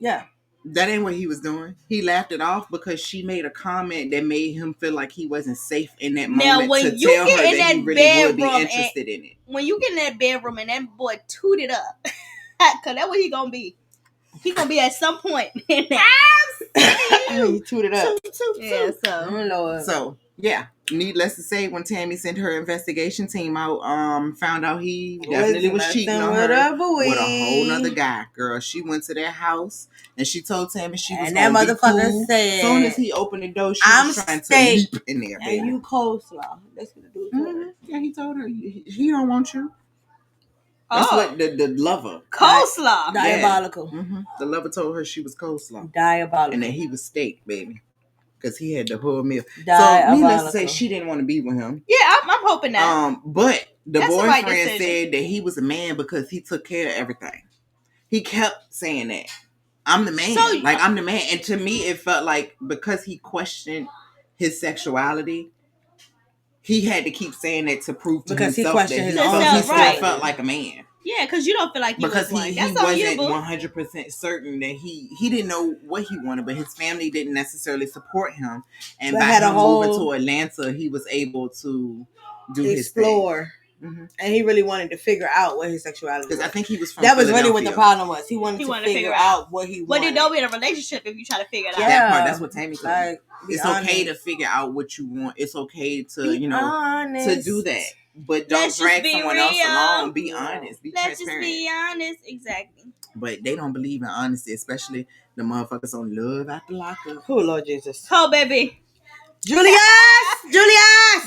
E: Yeah.
G: That ain't what he was doing. He laughed it off because she made a comment that made him feel like he wasn't safe in that moment.
F: Now, when
G: to
F: you
G: tell
F: get
G: her
F: in
G: that
F: that
G: he really
F: bedroom,
G: would be interested in it.
F: When you get in that bedroom and that boy tooted up, cause that's what he gonna be. He gonna be at some point in that.
E: He tooted up.
F: Yeah.
G: So yeah. Needless to say, when Tammy sent her investigation team out, found out he definitely was cheating on her with a whole nother guy. Girl, she went to their house and she told Tammy she was
E: that motherfucker
G: cool.
E: said,
G: as soon as he opened the door, she was trying to leap in there.
E: And you coleslaw. That's what the dude told her.
G: Yeah, he told her he don't want you. That's what the lover.
F: Coleslaw.
E: Diabolical.
G: Yeah. The lover told her she was coleslaw.
E: Diabolical.
G: And that he was steak, baby. Because he had the whole meal.
E: Diabolical.
G: So needless to say, she didn't want to be with him.
F: Yeah, I'm hoping that.
G: But the boyfriend said that he was a man because he took care of everything. He kept saying that. I'm the man. I'm the man. And to me, it felt like because he questioned his sexuality, he had to keep saying that to prove to
E: Because he
G: himself that
E: questioned
G: he
E: his own
G: still
F: right.
G: felt like a man.
F: Yeah, because you don't feel like you
G: Because
F: was one.
G: he
F: That's on you,
G: wasn't
F: boo.
G: 100% certain that he didn't know what he wanted, but his family didn't necessarily support him. And
E: But
G: by
E: had a
G: him
E: whole-
G: moving to Atlanta, he was able to do
E: explore.
G: his thing.
E: And he really wanted to figure out what his sexuality was.
G: Because I think he was from
E: That was really what
G: Philadelphia.
E: the problem was. He wanted
F: He
E: to
F: wanted to
E: figure
F: figure
E: out what he
F: But
E: wanted.
F: it don't be in a relationship if you try to figure it out.
E: Yeah.
G: That part, that's what Tammy told me.
E: Like, be
G: It's
E: honest.
G: okay to figure out what you want. It's okay to,
E: Be
G: you know,
E: honest.
G: to do that. But don't
F: Let's just
G: drag
F: be
G: someone else
F: real.
G: along. Be honest. Be
F: Let's just
G: transparent.
F: be honest. Exactly.
G: But they don't believe in honesty, especially the motherfuckers on Love After Lockup.
E: Oh, Lord Jesus.
F: Oh, baby.
E: Julius!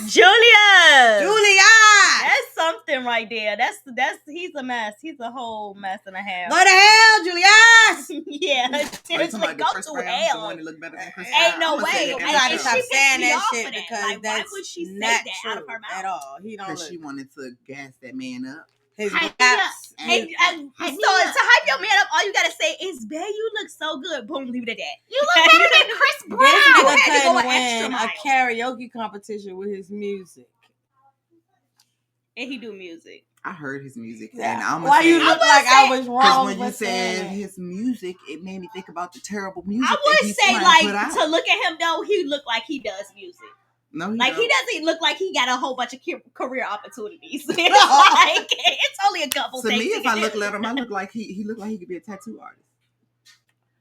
F: Julia.
E: Julius!
F: That's something right there. That's he's a mess. He's a whole mess and a half.
E: Go to hell, Julius!
F: Yeah.
G: Are you talking about the
F: Go
G: Chris
F: to
G: Brown, the
F: hell.
G: one that looked better than Chris
F: Ain't
G: Brown?
F: no
G: I'ma say
F: way.
G: that
E: You
F: And
E: gotta
F: she
E: stop
F: pissed
E: saying
F: me
E: that
F: off
E: shit
F: for that.
E: because
F: Like, why
E: that's
F: would she say
E: not
F: that
E: true
F: out of her mouth?
E: at all. He don't
G: Because
E: look.
G: she wanted to gas that man up.
E: His
F: Hype
E: gaps.
F: me up. And so to hype your man up, all you gotta say is, "Babe, you look so good." Boom, leave it at that. You look better than Chris Brown.
E: This
F: You
E: nigga
F: had to go
E: couldn't
F: an extra
E: win
F: mile.
E: a karaoke competition with his music.
F: And he do music.
G: I heard his music. And
E: Yeah.
G: I'm
E: Why you look like I was
G: Because
E: wrong?
G: when you
E: for saying
G: said
E: it?
G: his music, it made me think about the terrible music.
F: I
G: that
F: would
G: he's
F: say,
G: trying
F: like,
G: to put out.
F: to look at him though, he look like he does music.
G: No, he
F: Like,
G: don't.
F: he doesn't look like he got a whole bunch of career opportunities. It's like, it's only a couple
G: To
F: things.
G: me,
F: he
G: if
F: can
G: I look
F: do.
G: at him, I look like he looked like he could be a tattoo artist.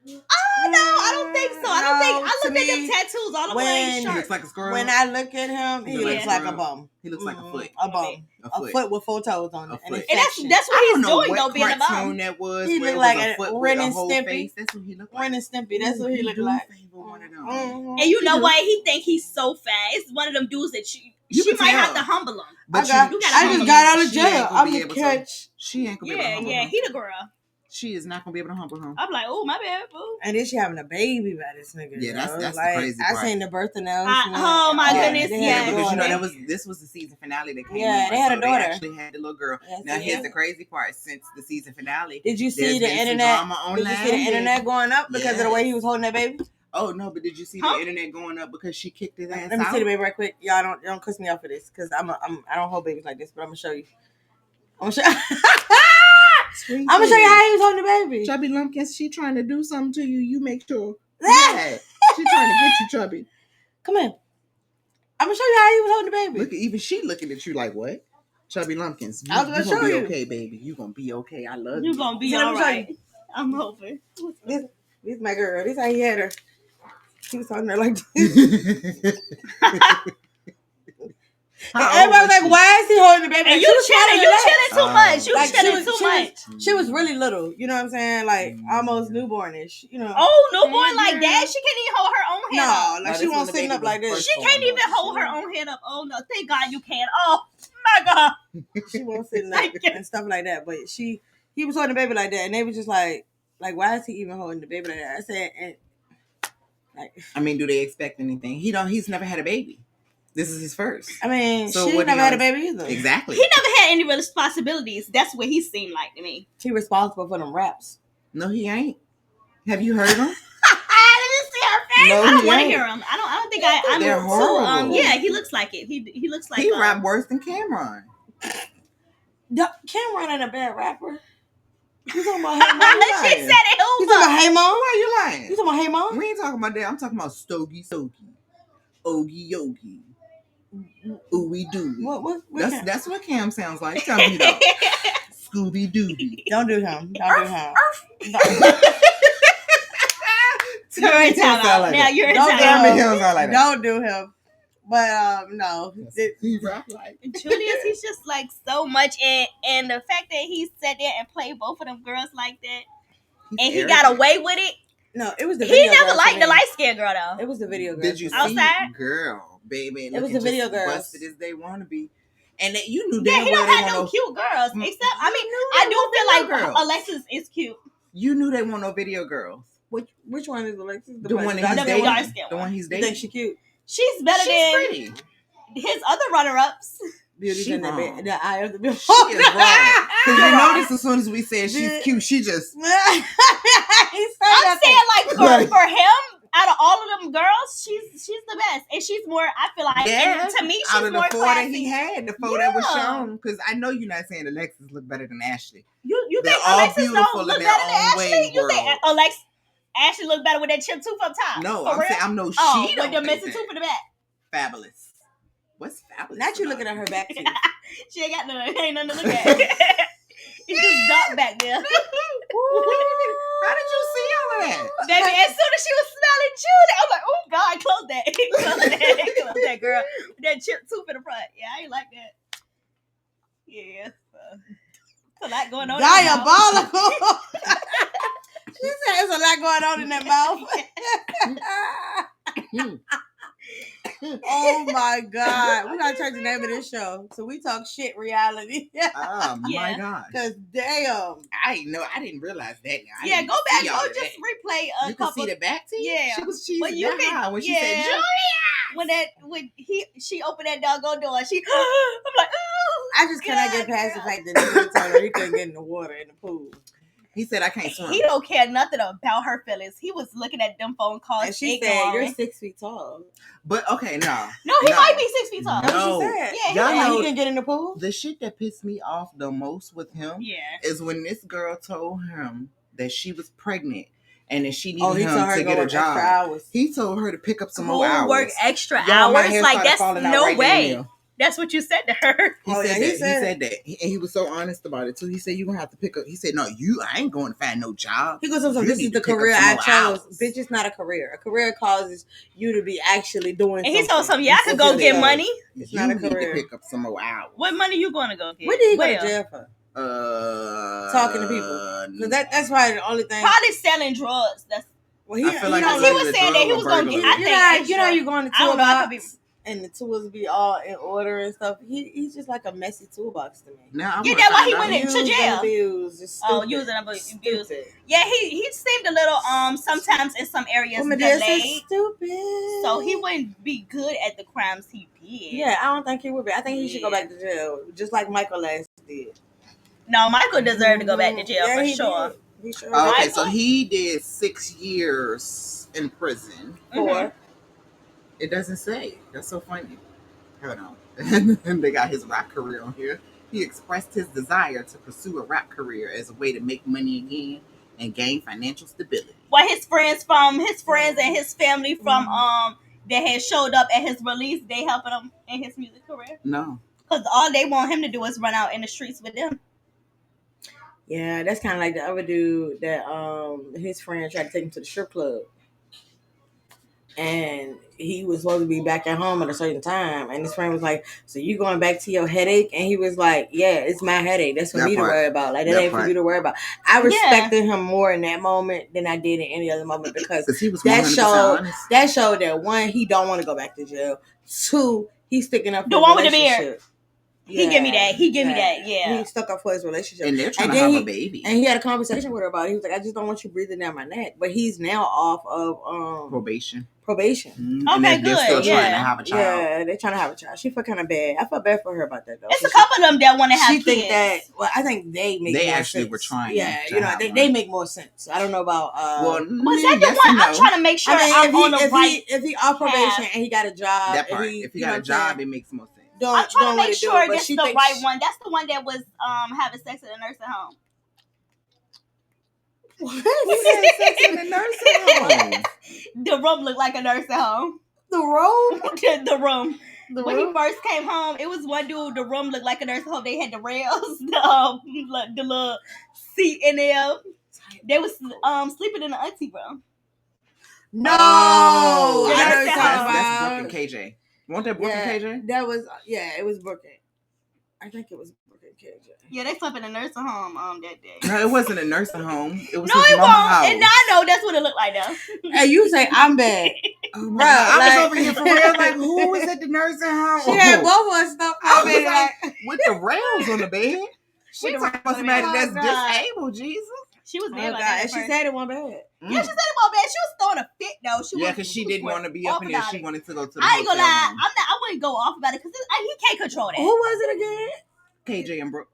F: Oh, no, I don't think so. I
E: to
F: look at them
E: me,
F: tattoos all the
E: when-
F: way
G: He
F: sharp.
G: looks like a squirrel.
E: When I look at him, he
G: He
E: looks
G: looks
E: like
G: like
E: a bum.
G: He looks like a foot.
E: A bum. A foot with 4 toes on
G: A
E: it.
G: foot.
F: And that's what
G: I
F: he's
G: don't know
F: doing, though,
G: what
F: being a
G: cartoon
F: bum.
G: that was.
E: He
G: where
E: looked
G: it
E: like
G: was
E: a
G: a foot
E: Ren
G: with a
E: and
G: whole
E: Stimpy.
G: face. That's what he looked like.
E: Ren and Stimpy. That's what he
G: do
E: looked like.
G: favor one of them.
E: Mhm.
F: And you know what? He think he's so fast. It's one of them dudes that she
G: can
F: might have
G: tell.
F: to humble him.
G: But
E: I
F: you gotta
E: just
F: humble
E: got out of
G: She ain't
E: jail.
G: gonna
E: I'm
G: be
E: gonna
G: able to.
E: catch.
G: She ain't gonna be able to
F: Yeah,
G: humble
F: yeah,
G: him.
F: he the girl.
G: She is not gonna be able to humble him.
F: I'm like, oh, my bad, boo.
E: And then she having a baby by this nigga.
G: Yeah, that's
E: yo.
G: the
E: like,
G: crazy
E: I
G: part.
E: seen the birth announcement.
F: Oh, my
G: Yeah,
F: goodness,
E: they
F: yes.
E: had a
G: because you know
E: daughter.
G: this was the season finale that came.
E: Yeah,
G: on,
E: they had a
G: so
E: daughter.
G: They actually had the little girl.
E: Yes,
G: Now
E: they
G: here's
E: did.
G: the crazy part: since the season finale,
E: Did you see
G: there's
E: the
G: been some
E: internet?
G: drama online.
E: Did you see the internet going up because of the way he was holding that baby?
G: Oh no, but did you see
F: Huh?
G: the internet going up because she kicked his ass
E: Let me
G: out?
E: see the baby right quick. Y'all don't cuss me off for this because I don't hold babies like this, but I'm gonna show you. I'm gonna show. I'm gonna show you how he was holding the baby.
G: Chubby Lumpkins, she trying to do something to you. You make sure. Yeah, she trying to get you, Chubby.
E: Come here. I'm gonna show you how he was holding the baby.
G: Look, even she looking at you like what? Chubby Lumpkins,
E: I was gonna show
G: be
E: you.
G: okay, baby. You gonna be okay. I love
F: You
G: you.
F: gonna be
E: See, let
F: all
E: me show
F: right.
E: you.
F: I'm hoping.
E: This is my girl. This is how he had her. He was holding her like this. And everybody was like, why is he holding the baby?
F: And
E: Like,
F: you
E: she was
F: chilling too much. You
E: Like,
F: chilling too much.
E: She was really little. You know what I'm saying? Like almost newbornish. You know.
F: Oh, newborn like that? She can't even hold her own head up.
E: No, like
G: No,
E: she
G: this
E: won't
G: when the
E: sitting
G: baby
E: up like
G: was
E: this.
G: first
F: She can't even hold her own head up. Oh no, thank God you can. Oh my God.
E: She won't sitting up and stuff like that. But he was holding the baby like that, and they was just like, why is he even holding the baby like that? I said, and like,
G: I mean, do they expect anything? He's never had a baby. This is his first.
E: I mean,
G: So
E: she
G: what do
E: never
G: y'all-
E: had a baby either.
G: Exactly.
F: He never had any responsibilities. That's what he seemed like to me.
E: She responsible for them raps.
G: No, he ain't. Have you heard him?
F: Let me see her face.
G: No,
F: I don't
G: he
F: want to
G: ain't.
F: hear him. I don't think I'm
G: They're
F: too,
G: horrible.
F: yeah, he looks like it. He looks like
G: He rap worse than Cameron.
E: Cameron ain't a bad rapper. You talking about Hey Mom?
F: she said it.
E: You talking about Hey Mom?
G: Why you lying?
E: You talking about Hey Mom?
G: We ain't talking about that. I'm talking about Stogie Sogie. Ogie Yogi. Ooey Dooey.
E: What Cam?
G: That's what Cam sounds like. Tell me though. Scooby Dooby.
E: Don't do him. Don't do him.
F: You're in timeout. Now you're in
E: Don't
G: Tell me he
F: timeout.
G: don't sound like that.
E: Don't do him. But no.
G: He rap like.
F: Julius, he's just like so much, and the fact that he sat there and played both of them girls like that, and he got away with it.
E: No, it was the
F: He
E: video
F: never
E: girls
F: liked
E: for
F: the
E: me.
F: light skinned girl though.
E: It was the video girl.
G: Did you see?
F: Outside?
G: Girl, baby.
E: It was the video girls.
G: Busted as they want to be. And that, you knew
F: Yeah,
G: damn
F: he
G: well
F: don't
G: they
F: have no
G: want
F: cute girls. Except, I mean,
G: knew
F: I
G: they
F: do
G: want
F: feel
G: video
F: like
G: girls.
F: Alexis is cute.
G: You knew they want no video girls.
E: Which one is Alexis?
G: The one that he's
F: the
G: dating.
F: dark skin
G: The one he's
E: You
G: dating.
E: think she cute?
F: She's better
G: She's
F: than
G: pretty.
F: his other runner-ups.
E: Beauty's
G: She
E: in the
G: wrong.
E: bed. The eye of the beholder.
G: She is wrong. Because you
F: Wrong.
G: notice as soon as we said she's cute, she just.
F: I'm saying, like, for him, out of all of them girls, she's the best, and she's more. I feel like, and to me, she's
G: out of
F: more
G: the four
F: classy.
G: that he had, the four that was shown. Because I know you're not saying Alexis look better than Ashley.
F: You
G: They're
F: think
G: all
F: Alexis
G: beautiful
F: don't look
G: in
F: better
G: their
F: than
G: own way,
F: Ashley? You think Ashley look better with that chip tooth up top?
G: No,
F: For
G: I'm
F: real?
G: saying I'm no
F: with
G: she.
F: the missing tooth in the back.
G: Fabulous. What's fabulous?
E: Not you looking at her back too.
F: She ain't got ain't nothing to look at. It's just dark back there.
G: How did you see all of that?
F: Baby, as soon as she was smelling Judy, I'm like, oh God, close that. Close that, girl. With that chip tooth in the front. Yeah, I ain't like that. Yeah. It's a lot going on.
E: Diabolical. She said there's a lot going on in that mouth. Oh my God. We gotta change the name of this show. So we talk shit reality.
G: Oh my gosh.
E: Cause damn.
G: I didn't realize that.
F: Go back, go just replay a
G: you
F: couple.
G: Can see the back teeth?
F: Yeah.
G: She was cheesy
F: But you can,
G: when she said Julia.
F: She opened that doggone door, I'm like, ooh.
E: I just cannot get past the fact that he told her he couldn't get in the water in the pool.
G: He said I can't swim.
F: He don't care nothing about her feelings. He was looking at them phone calls.
E: And she said, "You're 6 feet tall."
G: But okay, no.
F: No, he might be 6 feet tall.
E: That's what she said.
F: Yeah,
G: y'all know
E: he can get in the pool.
G: The shit that pissed me off the most with him is when this girl told him that she was pregnant and that she needed him to get a job. He told her to pick up some more hours.
F: Work extra hours? Like, that's no way. That's what you said to her.
G: He said that. And he was so honest about it too. He said, "You're gonna have to pick up." He said, "No, I ain't going to find no job."
E: He goes, "This is the career I chose. Bitch, it's not a career. A career causes you to be actually doing."
F: And he told some, I could go get money.
E: It's not a career.
G: To pick up some more hours.
F: What money you gonna go get?
E: What did he go to jail for? Talking to people. Because that's probably the only thing.
F: Probably selling drugs. That's.
E: Well, he
F: was saying that he was gonna get.
E: You know, you going to toolbox and the tools be all in order and stuff. He's just like a messy toolbox to me.
F: That's why he went into jail.
E: Using
F: and abuse. Yeah, he seemed a little sometimes in some areas delayed.
E: Stupid.
F: So he wouldn't be good at the crimes he did.
E: Yeah, I don't think he would be. I think he should go back to jail, just like Michael last did.
F: No, Michael deserved to go back to jail for sure.
G: Okay, so he did 6 years in prison. It doesn't say. That's so funny. Hold on. And they got his rap career on here. He expressed his desire to pursue a rap career as a way to make money again and gain financial stability.
F: What his friends and his family from that had showed up at his release, they helping him in his music career?
G: No.
F: Because all they want him to do is run out in the streets with them.
E: Yeah, that's kind of like the other dude that his friend tried to take him to the strip club. And he was supposed to be back at home at a certain time. And his friend was like, "So you going back to your headache?" And he was like, "Yeah, it's my headache. That's for me to worry about. Like, that ain't for you to worry about." I respected him more in that moment than I did in any other moment because
G: he was
E: that showed that, one, he don't want to go back to jail. 2, he's sticking up for
F: the one with the beard.
E: Yeah,
F: he give me that. Yeah.
E: He stuck up for his relationship.
G: And they're trying to have a baby.
E: And he had a conversation with her about it. He was like, "I just don't want you breathing down my neck." But he's now off of
G: probation.
E: Mm-hmm.
F: Okay,
G: they're still trying to have a child.
E: Yeah, they're trying to have a child. She felt kind of bad. I felt bad for her about that though.
F: It's a couple of them that want to have kids.
E: Think that. Well, I think they make.
G: They
E: more
G: actually
E: sense.
G: were trying.
E: Yeah, they make more sense. I don't know about.
F: Was that the one? I'm trying to make sure I'm on the right.
E: If he off probation and he got a job,
G: that part. If he got a job, it makes more sense.
F: I'm trying to make sure that's the right one. That's the one that was having sex in a nursing home.
E: What? He had sex in a nursing home.
F: The room looked like a nursing home.
E: The room?
F: The room. When he first came home, it was one dude. The room looked like a nursing home. They had the rails, the little seat in there. They was sleeping in the auntie room.
E: No, I know you're talking
G: that's Brooke and KJ. Wasn't that Brooke and KJ?
E: That was it was Brooke. I think it was Brooke and KJ.
F: Yeah, they slept in a nursing home that day.
G: No, it wasn't a nursing home. It was
F: no,
G: his
F: it
G: mama
F: won't.
G: house.
F: And I know that's what it looked like now.
E: Hey, you say I'm bad.
G: Oh my God. I was over here for real. Like, who was at the nursing home?
E: She had both of us stuff.
G: I was like, with the rails on the bed. She talking about somebody that's disabled, Jesus.
F: She was
E: mad about that. And she said it wasn't bad.
F: Yeah, she said it wasn't bad. She was throwing a fit though.
G: Because she didn't want to be up in there. She wanted to go to the
F: I ain't gonna lie. I wouldn't go off about it because he can't control that.
E: Who was it again?
G: KJ and Brooke.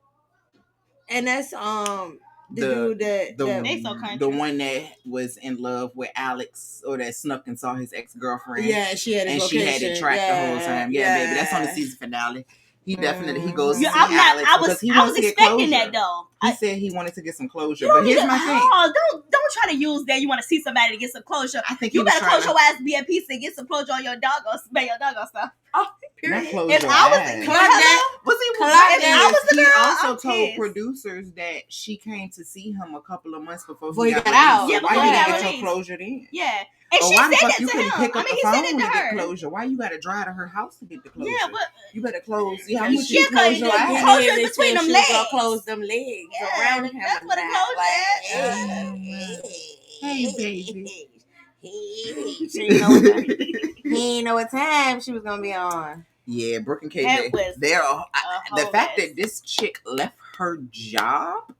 E: And that's dude that
F: They so country.
G: the one that was in love with Alex, or that snuck and saw his ex-girlfriend.
E: Yeah, she had his
G: and
E: location.
G: she had it tracked the whole time. Yeah, baby, that's on the season finale. He definitely he goes to see Alex because he wants to get
F: expecting
G: closure.
F: that though.
G: He said he wanted to get some closure, but here's my thing.
F: Oh, don't try to use that. You want to see somebody to get some closure.
G: I think
F: you better close your ass, be at peace, and get some closure on your dog or smell your dog or stuff. Oh, period.
G: Not close
F: If
G: your
F: I was
G: ass.
F: I was the
G: He
F: girl,
G: also
F: I'm
G: told
F: pissed.
G: producers that she came to see him a couple of months before
E: he
G: got
E: got out.
G: released.
F: Yeah,
G: So why
F: before
G: you
F: he
G: didn't
F: got
G: get your
F: released.
G: closure then?
F: Yeah. And
G: Or
F: she
G: why the
F: said
G: fuck
F: that
G: you
F: to
G: couldn't
F: him.
G: pick up
F: I mean,
G: the
F: he
G: phone
F: said it
G: to
F: to
G: get
F: her.
G: closure? Why you gotta drive to her house to get the closure?
F: Yeah, but
G: you better close. Yeah, how much
F: Yeah,
G: you close your
F: cause
G: eyes?
F: closure between them
E: She was
F: legs.
E: gonna close them legs around him.
F: That's what a closure
G: Hey, baby.
E: He didn't know what time she was gonna be on.
G: Yeah, Brooke and
F: That
G: KJ.
F: was
G: They're the
F: whole
G: fact
F: mess.
G: that this chick left her job.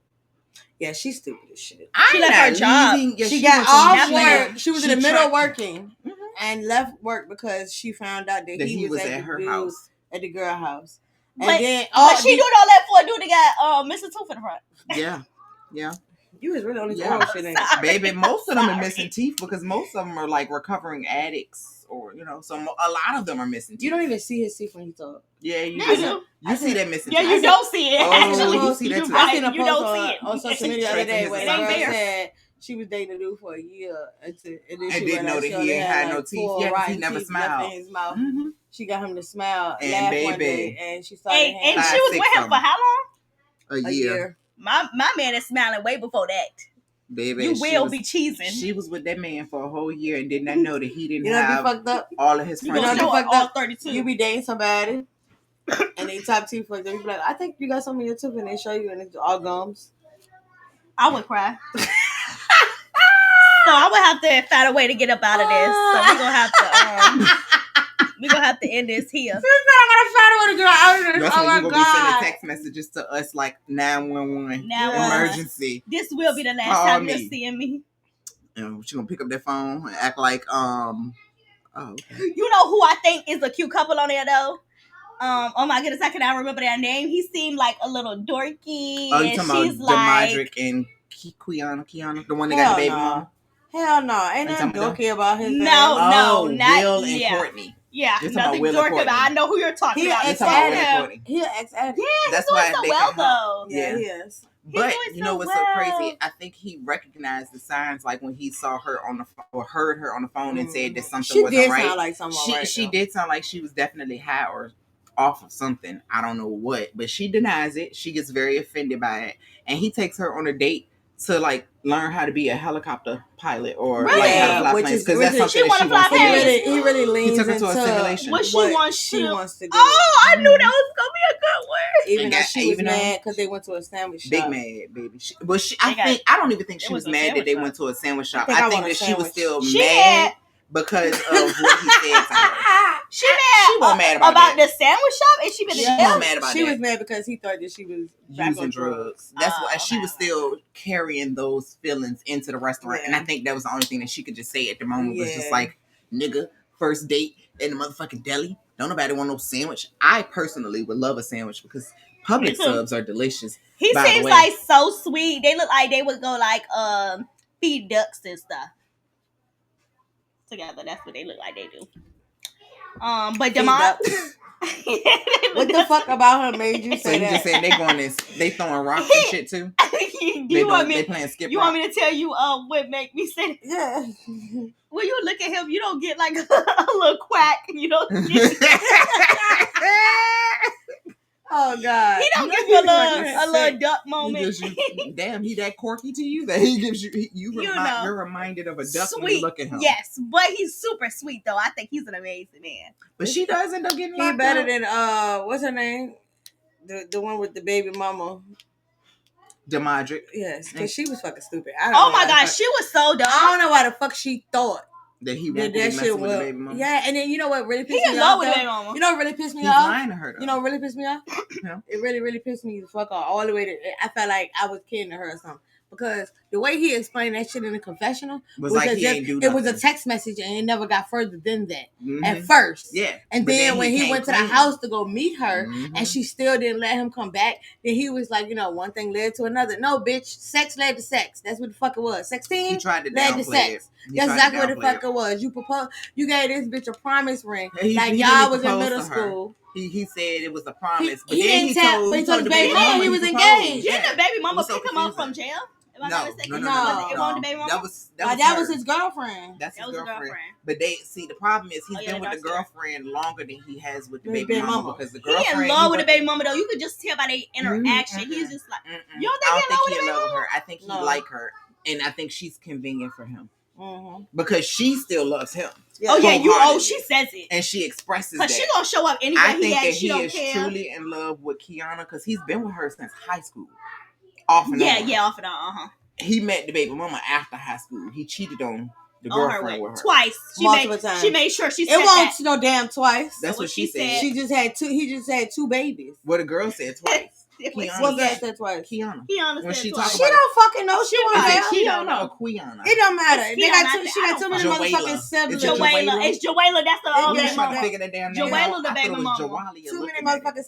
E: Yeah, she's stupid as shit.
F: She left her job.
G: Yeah,
E: she got off work. She was in the middle of
G: tracked-
E: working and left work because she found out that he was at
G: her
E: the
G: house.
E: at the girl house. And
F: But,
E: then
F: but she doing all that for a dude that got Mr. Tooth in the front.
G: Yeah.
E: You was really on this
G: Yeah.
E: oral shit, ain't you?
F: Sorry.
G: Baby, most of them are
F: Sorry.
G: missing teeth because most of them are like recovering addicts, or so a lot of them are missing teeth.
E: You don't even see his teeth when he talk.
G: Yeah, you
F: Yeah,
G: do. You see that missing
F: Yeah,
G: teeth.
F: you don't see it.
G: Oh,
F: actually.
G: you see that
F: You're
G: too.
E: I
F: right.
E: seen a
F: You
E: post
F: don't see it
E: on social media the other day where
G: It
E: the
G: ain't
E: girl
F: there.
E: said she was dating a dude for a year and then
G: I
E: she
G: didn't know
E: realized
G: that
E: she
G: he
E: only
G: had no
E: like
G: teeth.
E: four
G: Yeah, 'cause he
E: rotten
G: never
E: teeth left
G: smiled.
E: in his mouth.
G: Mm-hmm.
E: She got him to smile,
G: And
E: laugh
G: baby.
E: one day, and she started
F: And
E: hanging
F: she was
G: 5,
F: with
G: 6
F: him for how long?
G: A year.
F: My man is smiling way before that.
G: Baby,
F: You
G: she
F: will
G: was-
F: be cheesing.
G: She was with that man for a whole year and did not know that he didn't
E: You know, be
G: have
E: fucked up.
G: all of his
F: You
G: friends.
F: gonna
E: know,
F: show
E: fucked
F: up all
E: up.
F: 32.
E: You be dating somebody, and they top teeth fucked up. You be like, I think you got something in your tooth, and they show you, and it's all gums.
F: I would cry. So I would have to find a way to get up out of this. So we're gonna have to end this here.
E: I gotta find out what a girl out of this.
G: That's
E: Oh
G: when
E: my
G: you gonna be sending
E: god!
G: text messages to us like 911
F: 911.
G: emergency.
F: This will be the last
G: Call
F: time
G: me.
F: you're seeing me.
G: And she gonna pick up that phone and act like oh, okay.
F: You know who I think is a cute couple on there though? Oh my goodness, I cannot remember their name. He seemed like a little dorky.
G: Oh, you
F: and
G: talking
F: she's
G: about
F: like,
G: Demadric and Kiana, the one that got the baby mama?
E: Hell no, ain't
G: Are you
E: nothing
G: talking about
E: dorky about his
F: No,
E: ass.
F: no, not
G: Will and
F: yeah.
G: Courtney.
F: Yeah,
G: You're talking about
F: nothing
G: Will and
F: dorky
G: Courtney.
F: about. I know who you're talking
E: He
F: about.
G: You're
E: ex
G: talking about Will
F: Yeah,
G: and Courtney.
E: He an ex-addict.
F: he's
G: That's
F: doing
G: why
F: so
G: they
F: well
G: can help.
F: though.
E: Yeah,
G: Yeah.
E: he is.
G: But
F: doing
G: you know
F: so
G: what's so
F: well.
G: crazy? I think he recognized the signs, like when he saw her on the phone or heard her on the phone and said that something
E: She
G: wasn't
E: did
G: right.
E: sound like someone right.
G: She
E: though.
G: did sound like she was definitely high or off of something. I don't know what, but she denies it. She gets very offended by it, and he takes her on a date to like learn how to be a helicopter pilot or
F: Really?
G: like how to fly
E: Which
G: planes
E: is-
G: because
E: which
G: that's
E: is-
G: something
F: She
G: that
F: wanna
G: she
F: fly
G: wants to
F: planes.
G: do.
E: He really leans
G: took her to a
E: into
G: simulation.
F: What she
E: what
F: wants
E: she
F: to-
E: wants to do.
F: Oh, I knew that was gonna be a good word.
E: Even
G: And
E: though
G: got-
E: she was
G: even though-
E: mad because they went to a sandwich shop.
G: Big mad, baby.
F: They
G: I don't even think
F: it
G: she was
F: was a
G: mad that
F: sandwich
G: they
F: shop.
G: went to a sandwich shop.
E: think I
G: I think
E: want a
G: that she was
E: sandwich.
G: still
F: She
G: mad
F: had-
G: because of what he said to her.
F: She mad.
G: She wasn't mad about that.
F: the sandwich shop, and she been
G: She
F: in
G: wasn't
F: jail.
G: mad about
E: She
G: that.
E: was mad because he thought that she was back
G: Using
E: on
G: drugs. That's why she
F: okay.
G: was still carrying those feelings into the restaurant.
E: Yeah.
G: And I think that was the only thing that she could just say at the moment was just
E: Yeah.
G: like, nigga, first date in the motherfucking deli. Don't nobody want no sandwich. I personally would love a sandwich because Publix
F: Me too.
G: subs are delicious.
F: He
G: By the
F: seems
G: way.
F: like so sweet. They look like they would go like feed ducks and stuff together. That's what they look like they do. But
E: Feed
F: Demont.
E: What the fuck about her made you
G: So
E: say
G: you
E: that?
G: just saying they going this, they throwing rocks and shit too?
F: you want me?
G: They playing skip
F: You
G: rock.
F: want me to tell you what make me say?
E: Yeah.
F: When you look at him, you don't get like a little quack. You don't. Get,
E: Oh God.
F: he don't
E: You
F: give
E: know
F: you
E: he
F: a
E: fucking
F: little
E: sick.
F: duck
G: He
F: moment.
G: gives you, damn, he that quirky to you that he gives you.
F: You know.
G: You're reminded of a duck when
F: Sweet,
G: you look at him.
F: yes, but he's super sweet though. I think he's an amazing man.
G: But she does end up getting
E: He
G: locked
E: better
G: up.
E: than what's her name? The one with the baby mama.
G: Demadric.
E: Yes, because she was fucking stupid. I don't
F: Oh
E: know
F: my
E: why the
F: gosh,
E: fuck-
F: she was so dumb.
E: I don't know why the fuck she thought
G: That he
E: that
G: won't be
E: that shit
G: messing with the
E: was.
G: baby mama.
E: Yeah, and then you know what really
F: He
E: pissed
F: in
E: me
F: love
E: off?
F: with
E: though?
F: baby mama.
E: You know what really pissed me
G: He's
E: off?
G: lying to her though.
E: You know what really pissed me off?
G: Yeah.
E: It really pissed me the fuck off all the way to. I felt like I was kidding to her or something. because the way he explained that shit in the confessional
G: was like he ain't do nothing.
E: It was a text message and it never got further than that at
G: Mhm.
E: first.
G: Yeah.
E: And
G: But
E: then when he
G: came
E: went to
G: clean.
E: the house to go meet her
G: Mhm.
E: and she still didn't let him come back, then he was like, one thing led to another. No, bitch, sex led to sex. That's what the fuck it was. 16
G: He tried to
E: led to
G: downplay
E: sex.
G: it.
E: That's exactly what the fuck it was. You proposed, you gave this bitch a promise ring.
G: He
E: like
G: didn't
E: y'all was in
G: propose
E: middle
G: to her.
E: school.
G: He said it was a promise, but
E: He
G: then
E: didn't tell- but he told the baby mama he was
G: proposed.
E: engaged.
F: Didn't the baby mama
G: It was so
F: pick him up from
G: confusing.
F: jail? Am I
G: No,
F: not mistaken?
G: no.
F: It wasn't the baby mama?
G: That was
E: That was
G: her.
E: his girlfriend.
G: That's
F: That
G: his
F: was a
G: girlfriend.
F: girlfriend.
G: But the problem is he's
F: Oh, yeah,
G: been with the
F: that's her.
G: girlfriend longer than he has with the
E: With
G: baby
E: baby
G: mama
E: mama.
G: because the
F: He
G: girlfriend.
F: in love with the baby mama though. You could just tell by their interaction.
G: Mm-mm.
F: He's just like,
G: Mm-mm.
F: you don't
G: I
F: think he in love with the baby mama?
G: her. I think he
E: No.
G: like her, and I think she's convenient for him
E: Mm-hmm.
G: because she still loves him.
F: Oh yeah,
G: wholeheartedly.
F: she says it.
G: And she expresses
F: Cause
G: that.
F: she gonna show up anywhere
G: I think
F: he
G: that
F: at. She
G: he
F: don't
G: is
F: care.
G: truly in love with Kiana because he's been with her since high school, off and on.
F: Yeah, off and on.
G: He met the baby mama after high school. He cheated on the
F: On her
G: girlfriend with her
F: twice.
E: Multiple times.
F: She made sure she said
E: It won't
F: that.
E: no damn twice.
G: That's what she said.
E: She just had two. He just had two babies.
G: What the girl said twice.
E: What girl said twice?
G: Kiana.
F: Kiana
G: When
F: said
G: she
F: twice.
G: talk
E: She
G: about
E: don't fucking know. She
F: She
E: won't
F: don't
E: have.
F: know.
G: She don't know Kiana.
E: It don't matter.
F: It's
E: They got
F: Kiana.
E: too. She got too many
G: Joella.
E: motherfucking
G: Is
E: siblings.
G: it
F: Joella. It's Joella. That's the
G: You
E: Yeah,
G: trying to
E: but-
G: figure that damn name
F: Joella
G: out?
F: the
G: I
F: baby
G: thought it was
F: mama.
G: Joella
E: Too many
G: looking at it.
E: motherfucking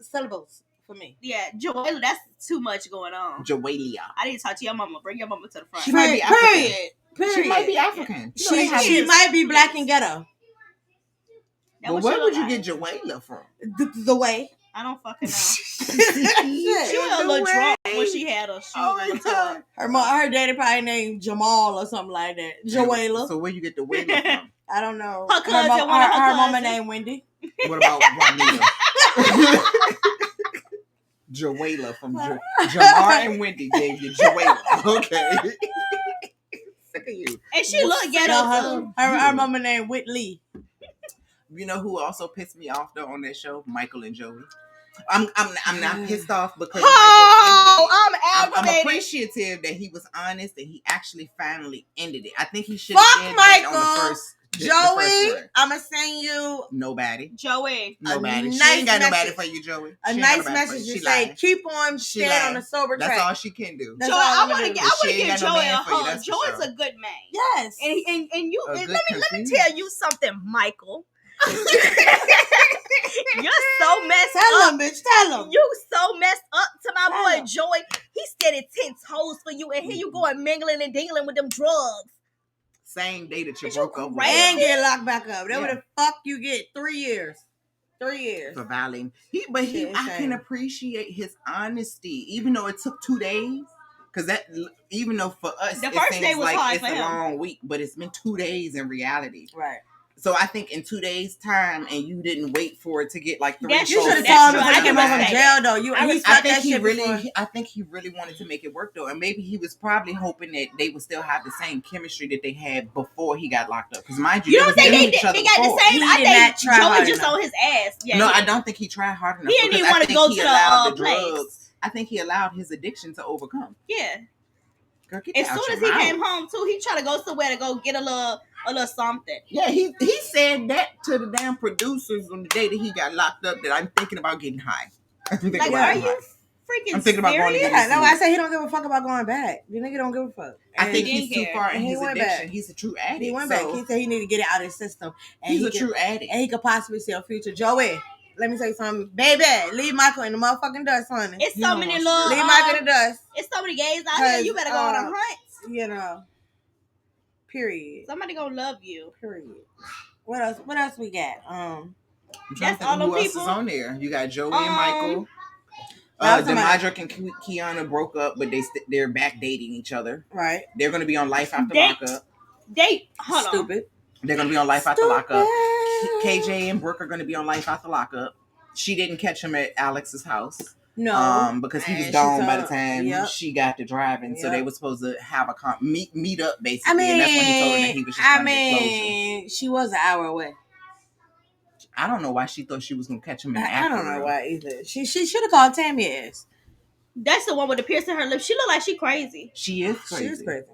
E: syllables for me.
F: Yeah, Joella. That's too much going on.
G: Joelia.
F: I need to talk to your mama. Bring your mama to the front.
G: She might be African.
E: Period.
G: She might be African.
E: She might be black and ghetto.
F: That
G: But
F: what
G: where
F: she
G: would
F: look
G: you
F: like.
G: get Joella from?
E: The way.
F: I don't fucking know. She
E: Shit.
F: was a little drunk when she had her shoes
G: Oh
F: on
G: my
F: the floor.
G: God.
E: Her daddy probably named Jamal or something like that. Joella.
G: So where you get the Wayla from?
E: I don't know.
F: Her cousin, one of her
E: her mama
F: cousins.
E: named Wendy.
G: What about Juanita? Joella from Jamar and Wendy gave you Joella. Okay. Sick of you.
F: And she looked ghetto too.
E: Her mama named Whitley.
G: You know who also pissed me off though on that show? Michael and Joey. I'm not pissed off because
F: I'm
G: I'm
F: aggravated.
G: appreciative that he was honest and he actually finally ended it. I think he should have
E: Fuck
G: did that on
E: Michael.
G: the first
E: Joey,
G: one.
E: I'ma send you
G: Nobody.
F: Joey.
G: Nobody. She
E: nice
G: ain't got nobody
E: message.
G: for you, Joey.
E: a
G: She ain't
E: nice
G: got nobody for
E: message
G: you.
E: to
G: She
E: say,
G: lied.
E: keep on
G: She
E: staying
G: lied.
E: on the sober
G: That's
E: track.
G: all she can do.
E: That's
F: Joey,
E: all
F: I
E: I'ma
F: want to
E: do.
F: get.
G: But
F: I
G: she
F: want to
G: ain't
F: give
G: got no
F: Joey
G: man
F: a
G: for you,
F: hug.
G: that's for
F: Joey's
G: sure.
F: a good man.
E: Yes.
F: And you
G: A
F: let
G: good
F: me
G: confused.
F: tell you something, Michael. You're so messed
E: Tell
F: up.
E: him, bitch. Tell him.
F: You so messed up to my
E: Tell
F: boy
E: him.
F: Joey. He steady 10 toes for you, and here you going mingling and dingling with them drugs.
G: Same day that you
F: Is you
G: broke up with
F: crazy?
E: And
G: her
E: get locked back up. That
G: Yeah.
E: would have fuck you get 3 years. 3 years.
G: for violating. I
E: Shit,
G: can
E: insane.
G: appreciate his honesty, even though it took 2 days. Because even though for us,
F: The
G: it
F: first
G: seems
F: day was
G: like
F: hard
G: it's
F: for
G: a
F: him.
G: long week, but it's been 2 days in reality.
E: Right.
G: So I think in 2 days' time, and you didn't wait for it to get like 3
F: That's
E: You
F: true.
E: should have
F: That's
E: told him
F: true.
E: before
F: I
E: he came
F: can
E: home from
F: respect
E: jail, though. You,
F: I
E: he
F: respect
E: stopped
G: I think
E: that
G: he
E: shit
G: really,
E: before.
G: I think he really wanted to make it work though, and maybe he was probably hoping that they would still have the same chemistry that they had before he got locked up. Because mind you,
F: You
G: they
F: don't
G: was
F: think
G: dealing
F: they
G: with each other
F: they got
G: before.
F: the same?
E: He
F: I
E: did
F: think
E: not try hard
F: Joey just
E: enough.
F: on his ass. Yeah,
G: No,
F: he-
G: I don't think he tried hard enough.
F: He didn't
G: because
F: even
G: I
F: wanna
G: think
F: go
G: he
F: to the,
G: allowed the
F: place.
G: drugs. I think he allowed his addiction to overcome.
F: Yeah.
G: Girl, get
F: As
G: that out
F: soon as
G: your
F: he
G: mouth.
F: came home too, he tried to go somewhere to go get a little something.
G: Yeah, he said that to the damn producers on the day that he got locked up that I'm thinking about getting high. I'm thinking
F: Like,
G: about
F: are
G: getting
F: you
G: high.
F: freaking
G: I'm thinking about going to
F: serious?
G: get
E: Yeah, no, I said he don't give a fuck about going back. The nigga don't give a fuck.
G: I think
F: He
G: he's
F: didn't
G: too
F: care.
G: far in
E: And he
G: his
E: went
G: addiction.
E: back.
G: He's a true addict.
E: He went
G: so
E: back. He said he need to get it out of his system. And
G: he's
E: he
G: a
E: could,
G: true addict.
E: and he could possibly see a future. Joey, let me say something. Baby, leave Michael in the motherfucking dust, honey.
F: It's
G: He
F: so
G: don't
F: many
G: want
F: little.
E: Leave Michael in the dust.
F: It's so many gays out here. You better go on a hunt.
E: You know. Period.
F: Somebody gonna love you.
E: Period. What else? What else we got?
G: I'm trying
F: That's
G: to think
F: all
G: who
F: them
G: else
F: people.
G: is on there. You got Joey and Michael.
E: I was talking about-
G: Demadrick and Kiana broke up, but they're back dating each other.
E: Right.
G: They're going to be on Life After
F: Date.
G: Lockup.
F: Hold on.
E: Stupid.
G: They're going to be on Life After Lockup. KJ and Brooke are going to be on Life After Lockup. She didn't catch him at Alex's house.
E: No.
G: Because he was
E: And
G: gone
E: she
G: by the
E: told-
G: time
E: yep.
G: she got to driving. So
E: Yep.
G: they were supposed to have a meet up basically.
E: I mean,
G: and that's when he told her that he was just trying to get closure.
E: she was an hour away.
G: I don't know why she thought she was going to catch him in the
E: I don't know
G: afternoon.
E: why either. She should have called Tammy ass.
F: That's the one with the piercing her lips. She look like she crazy.
G: She is crazy.
E: She was crazy.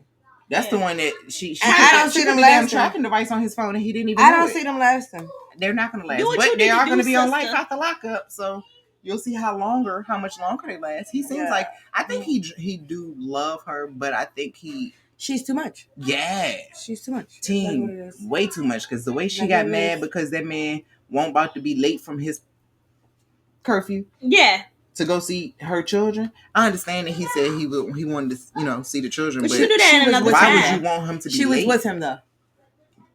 G: That's the one that she
E: I don't see
G: put
E: them
G: the damn
E: lasting.
G: tracking device on his phone and he didn't even
E: I
G: know
E: don't
G: it.
E: see them lasting.
G: They're not going to last.
F: Do what
G: But
F: you
G: they
F: need to
G: are
F: do,
G: going to be on
F: sister.
G: Life After Lockup. So You'll see how much longer they last. He seems like, I think he do love her, but I think
E: she's too much.
G: Yeah.
E: She's too much.
G: Team, way too much. Because the way she got mad because that man won't about to be late from his curfew.
F: Yeah.
G: To go see her children. I understand that he said he wanted to, see the children. But
F: you do that another time.
G: Why would you want him to be late?
E: She was with him though.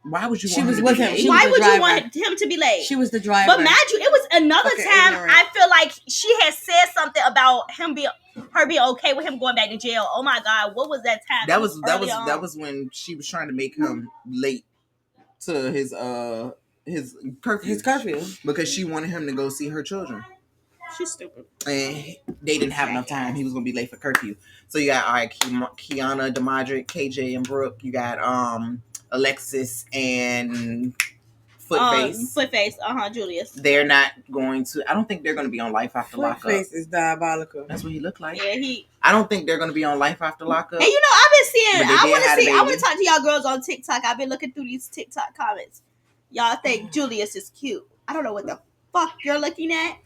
G: Why would you want
E: him to be late?
F: Why would you want him to be late?
E: She was the driver.
F: But mind you, it was another time I feel like she had said something about her being okay with him going back to jail. Oh my God, what was that time?
G: That was when she was trying to make him late to his curfew because she wanted him to go see her children.
F: She's stupid.
G: And they didn't have enough time. He was gonna be late for curfew. So you got Kiana, Demadrick, KJ, and Brooke. You got Alexis and Footface.
F: Julius.
G: They're not going to. I don't think they're going to be on life after lockup.
E: Footface is diabolical.
G: That's what he looked like.
F: Yeah,
G: I don't think they're going to be on life after lockup.
F: And I've been seeing. I want to talk to y'all girls on TikTok. I've been looking through these TikTok comments. Y'all think Julius is cute. I don't know what the fuck you're looking at.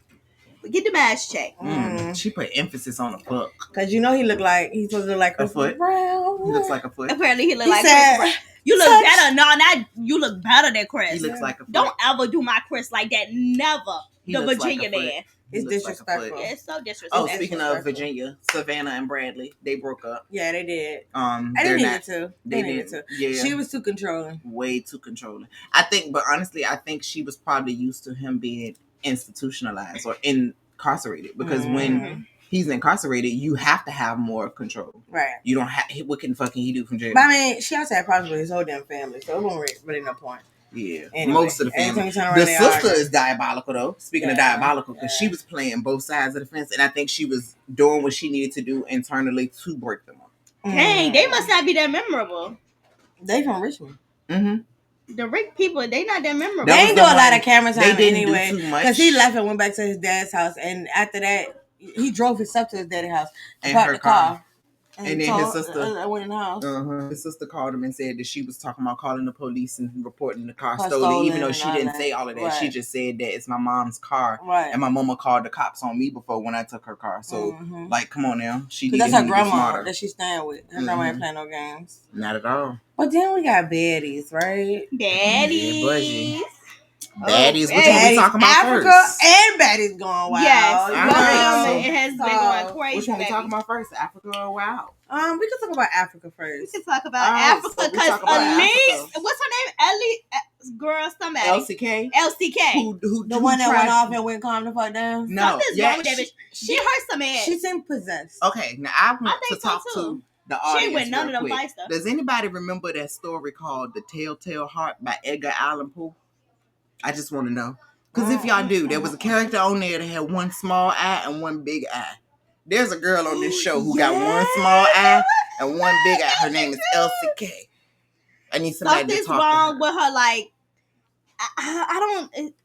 F: But get the mask checked.
G: She put emphasis on the foot.
E: Because he's supposed to look like
G: a foot.
E: Brown.
G: He looks like a foot.
F: Apparently he looks like Chris Brown. You look better. No, you look better than Chris.
G: He looks like a foot.
F: Don't ever do my Chris like that. Never. The Virginia man.
E: It's disrespectful.
F: Yeah, it's so disrespectful.
G: Oh, speaking of Virginia, Savannah and Bradley, they broke up.
E: Yeah, they did.
G: They
E: needed to. They needed to.
G: Yeah.
E: She was too controlling.
G: Way too controlling. I think she was probably used to him being institutionalized or incarcerated because when he's incarcerated, you have to have more control.
E: Right.
G: You don't have. What can fucking he do from jail?
E: But I mean, she also had problems with his whole damn family, so it wasn't really no point.
G: Yeah,
E: anyway,
G: most of the family. The sister is diabolical though. Speaking of diabolical, because she was playing both sides of the fence, and I think she was doing what she needed to do internally to break them up.
F: Dang, they must not be that memorable.
E: They from Richmond.
F: The Rick people, they not that memorable.
E: They ain't do a lot of camera time anyway, because he left and went back to his dad's house, and after that, he drove himself to his dad's house to park the car.
G: And then his sister
E: went in the house.
G: His sister called him and said that she was talking about calling the police and reporting the car stolen, even though she didn't say all of that. Right. She just said that it's my mom's car, and my mama called the cops on me before when I took her car. So, come on now,
E: that's her grandma that she's staying with. Her grandma ain't playing no games.
G: Not at all.
E: But then we got baddies, right?
F: Baddies.
G: Baddies, which one we talking about
E: Africa
G: first?
E: And baddies going wild.
F: Yes, it has been going crazy.
G: Which one we talking about first? Africa or wild?
E: We can talk about Africa first.
F: We can talk about Africa because Elise, what's her name? Ellie, girl, somebody.
G: LCK.
F: Who
E: the one that went off and went calm the fuck down.
F: No, something's wrong with that bitch. She hurt some ass.
E: She seemed possessed.
G: Okay, now I want to talk to the audience.
F: She went none of them fights though.
G: Does anybody remember that story called "The Telltale Heart" by Edgar Allan Poe? I just want to know. Because if y'all do, there was a character on there that had one small eye and one big eye. There's a girl on this show who got one small eye and one big eye. Her name is Elsie K. I need somebody to talk to her.
F: Something's wrong with her. Like,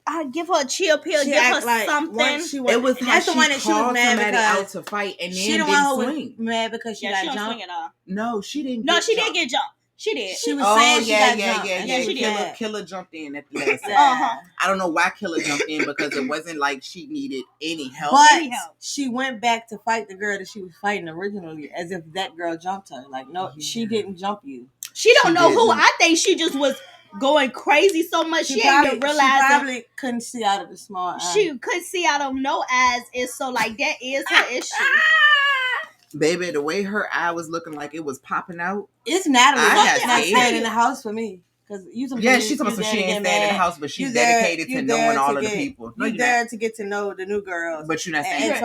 F: I give her a chill pill, give her like something.
G: It was that's the one that she was mad because out to fight and then she didn't swing.
E: Mad because she got jumped.
G: No, she didn't.
F: No, she didn't get jumped. She did.
E: She was saying she got jumped.
F: Yeah, she did.
G: Killer jumped in at the last time. I don't know why Killer jumped in because it wasn't like she needed any help.
E: But she went back to fight the girl that she was fighting originally as if that girl jumped her. Like, no, she didn't jump you.
F: She don't know who. I think she just was going crazy so much. She didn't realize.
E: She probably couldn't see out of the small eye.
F: She couldn't see out of no eyes. And so, like, that is her issue.
G: Baby, the way her eye was looking like it was popping out.
E: It's Natalie. She's not staying in the house for me.
G: She's talking about she ain't staying in the house, but she's dedicated to knowing all of the people.
E: No, you're there to get to know the new girls.
G: But you're not staying
E: You're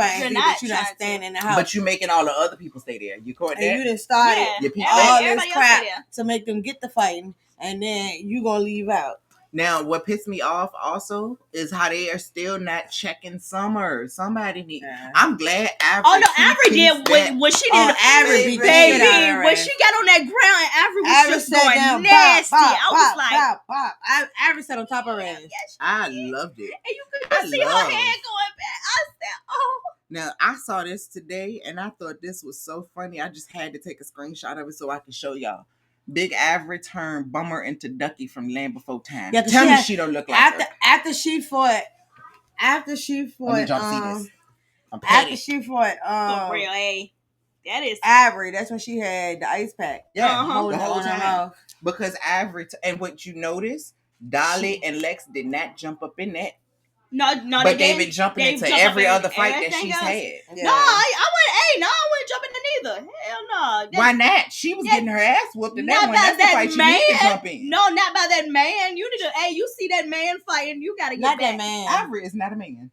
E: not staying in the house.
G: But you're making all the other people stay there. You caught that?
E: And you done started all this crap to make them get the fighting, and then you gonna leave out.
G: Now, what pissed me off also is how they are still not checking Summer. Somebody need. I'm glad Avery.
F: Oh no, Avery did what she did.
E: Avery beat
F: baby when she got on that ground, and Avery was just going
E: down,
F: nasty.
E: Pop,
F: I was like,
E: Avery sat on top of her ass.
G: I loved it.
F: And you could see her head going back. I said, oh.
G: Now, I saw this today, and I thought this was so funny. I just had to take a screenshot of it so I can show y'all. Big Avery turned Bummer into Ducky from Land Before Time. Yeah, tell me she don't look like her.
E: After she fought
G: I'm
E: After
G: petty.
E: she fought
F: For real, that is
E: Ivory, that's when she had the ice pack.
G: Yeah,
E: Holding
G: the
E: it
G: whole
E: on her
G: time.
E: mouth.
G: Because Ivory, and what you notice, Dolly and Lex did not jump up in that.
F: no,
G: But they've been jumping into every other fight that she's had.
E: Yeah.
F: No, I wouldn't jump in it neither. Hell no.
G: Why not? She was getting her ass whooped in that one. That's the fight
F: man.
G: you need to jump in.
F: No, not by that man. You need to. You see that man fighting, you gotta get
E: Not
F: back.
E: that man.
G: Ivory is not a man.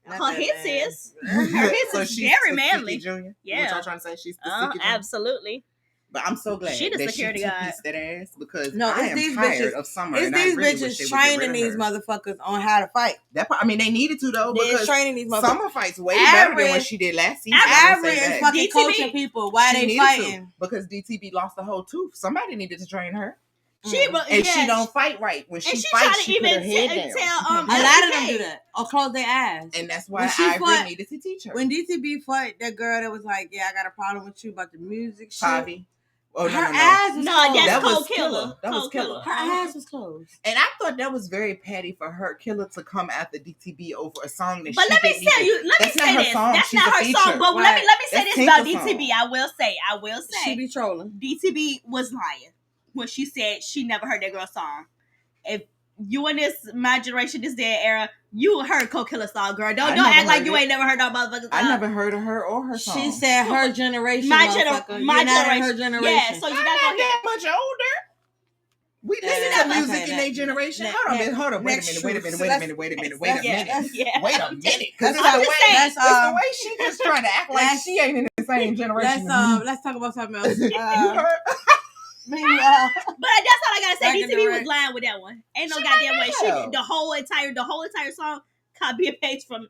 F: Her hits is. Her hits
G: So
F: is
G: she's
F: very
G: the
F: manly.
G: Sticky Junior?
F: Yeah.
G: What y'all trying to say? She's the Sticky Junior?
F: Absolutely.
G: But I'm so glad
F: She the
G: that
F: security
G: she
F: guard.
G: two-pieced that ass because
E: No,
G: I
E: it's
G: am
E: these
G: tired
E: bitches-
G: of Summer.
E: It's
G: and I
E: these
G: really wish
E: bitches
G: they would get
E: training
G: rid of
E: these
G: her.
E: motherfuckers on how to fight.
G: That part, I mean, they needed to though
E: They're
G: because
E: training these motherfuckers.
G: Summer fights way better than what
E: Average-
G: she did last season.
E: Ivory
G: I will say
E: is
G: that.
E: fucking
F: DTB.
E: coaching people while
G: She
E: they
G: needed
E: fighting.
G: to, because DTB lost the whole tooth. Somebody needed to train her,
F: She
G: she don't fight right. When she
F: and she
G: fights,
F: trying to
G: she put her
F: even
G: head
F: tell
G: down,
E: A lot of them do that or close their eyes.
G: and that's why
E: When she
G: Ivory
E: fought-
G: needed to teach her.
E: When DTB fought that girl that was like, "Yeah, I got a problem with you about the music shit."
G: Tavi. Oh,
E: Her
G: no.
E: eyes was
F: No,
E: closed.
F: that's
G: That was
F: Cold
G: Killer.
F: Killer.
G: That was
F: Cold
G: Killer.
E: Her eyes was closed.
G: And I thought that was very petty for her, Killer, to come after DTB over a song that
F: But
G: she
F: let me
G: didn't
F: tell
G: even-
F: you, let me
G: That's not
F: say
G: her
F: this.
G: song.
F: That's
G: She's
F: not
G: a
F: her
G: feature.
F: song. But let me say
G: That's
F: this about
G: Tinker's
F: DTB.
G: song.
F: I will
E: She
F: say
E: be trolling.
F: DTB was lying when she said she never heard that girl's song. If you in my generation, this day era, you heard Cold Killer song, girl. Don't
G: never
F: act like
G: heard
F: you
G: it.
F: ain't never heard that motherfucking song.
G: I never heard of her or her song.
E: She said her generation.
F: my
E: motherfucker.
F: generation.
E: You're not in her generation.
F: Yeah, so you're
G: I'm
F: not
G: not
F: gonna
G: that much older. We listen
E: Yeah,
G: to music
E: okay,
G: in their generation.
E: that-
G: Hold on,
E: that-
G: wait a
E: that's
G: minute,
E: true.
G: wait a minute,
E: So
G: wait a
E: that's-
G: minute, wait a minute,
E: that's-
G: wait a minute.
F: yeah.
G: Wait a minute, because
E: I'm
G: it's
F: just
G: the way
F: saying.
G: it's the way she just trying to act like
E: let's-
G: she ain't in the same generation.
E: Let's talk about something else.
G: You heard?
E: Meanwhile,
F: But that's all I gotta say.
E: Back in the
F: DTB was
E: rack.
F: lying with that one. Ain't no
G: She
F: goddamn way.
G: might
F: She
G: have.
F: the whole entire song copy and paste from.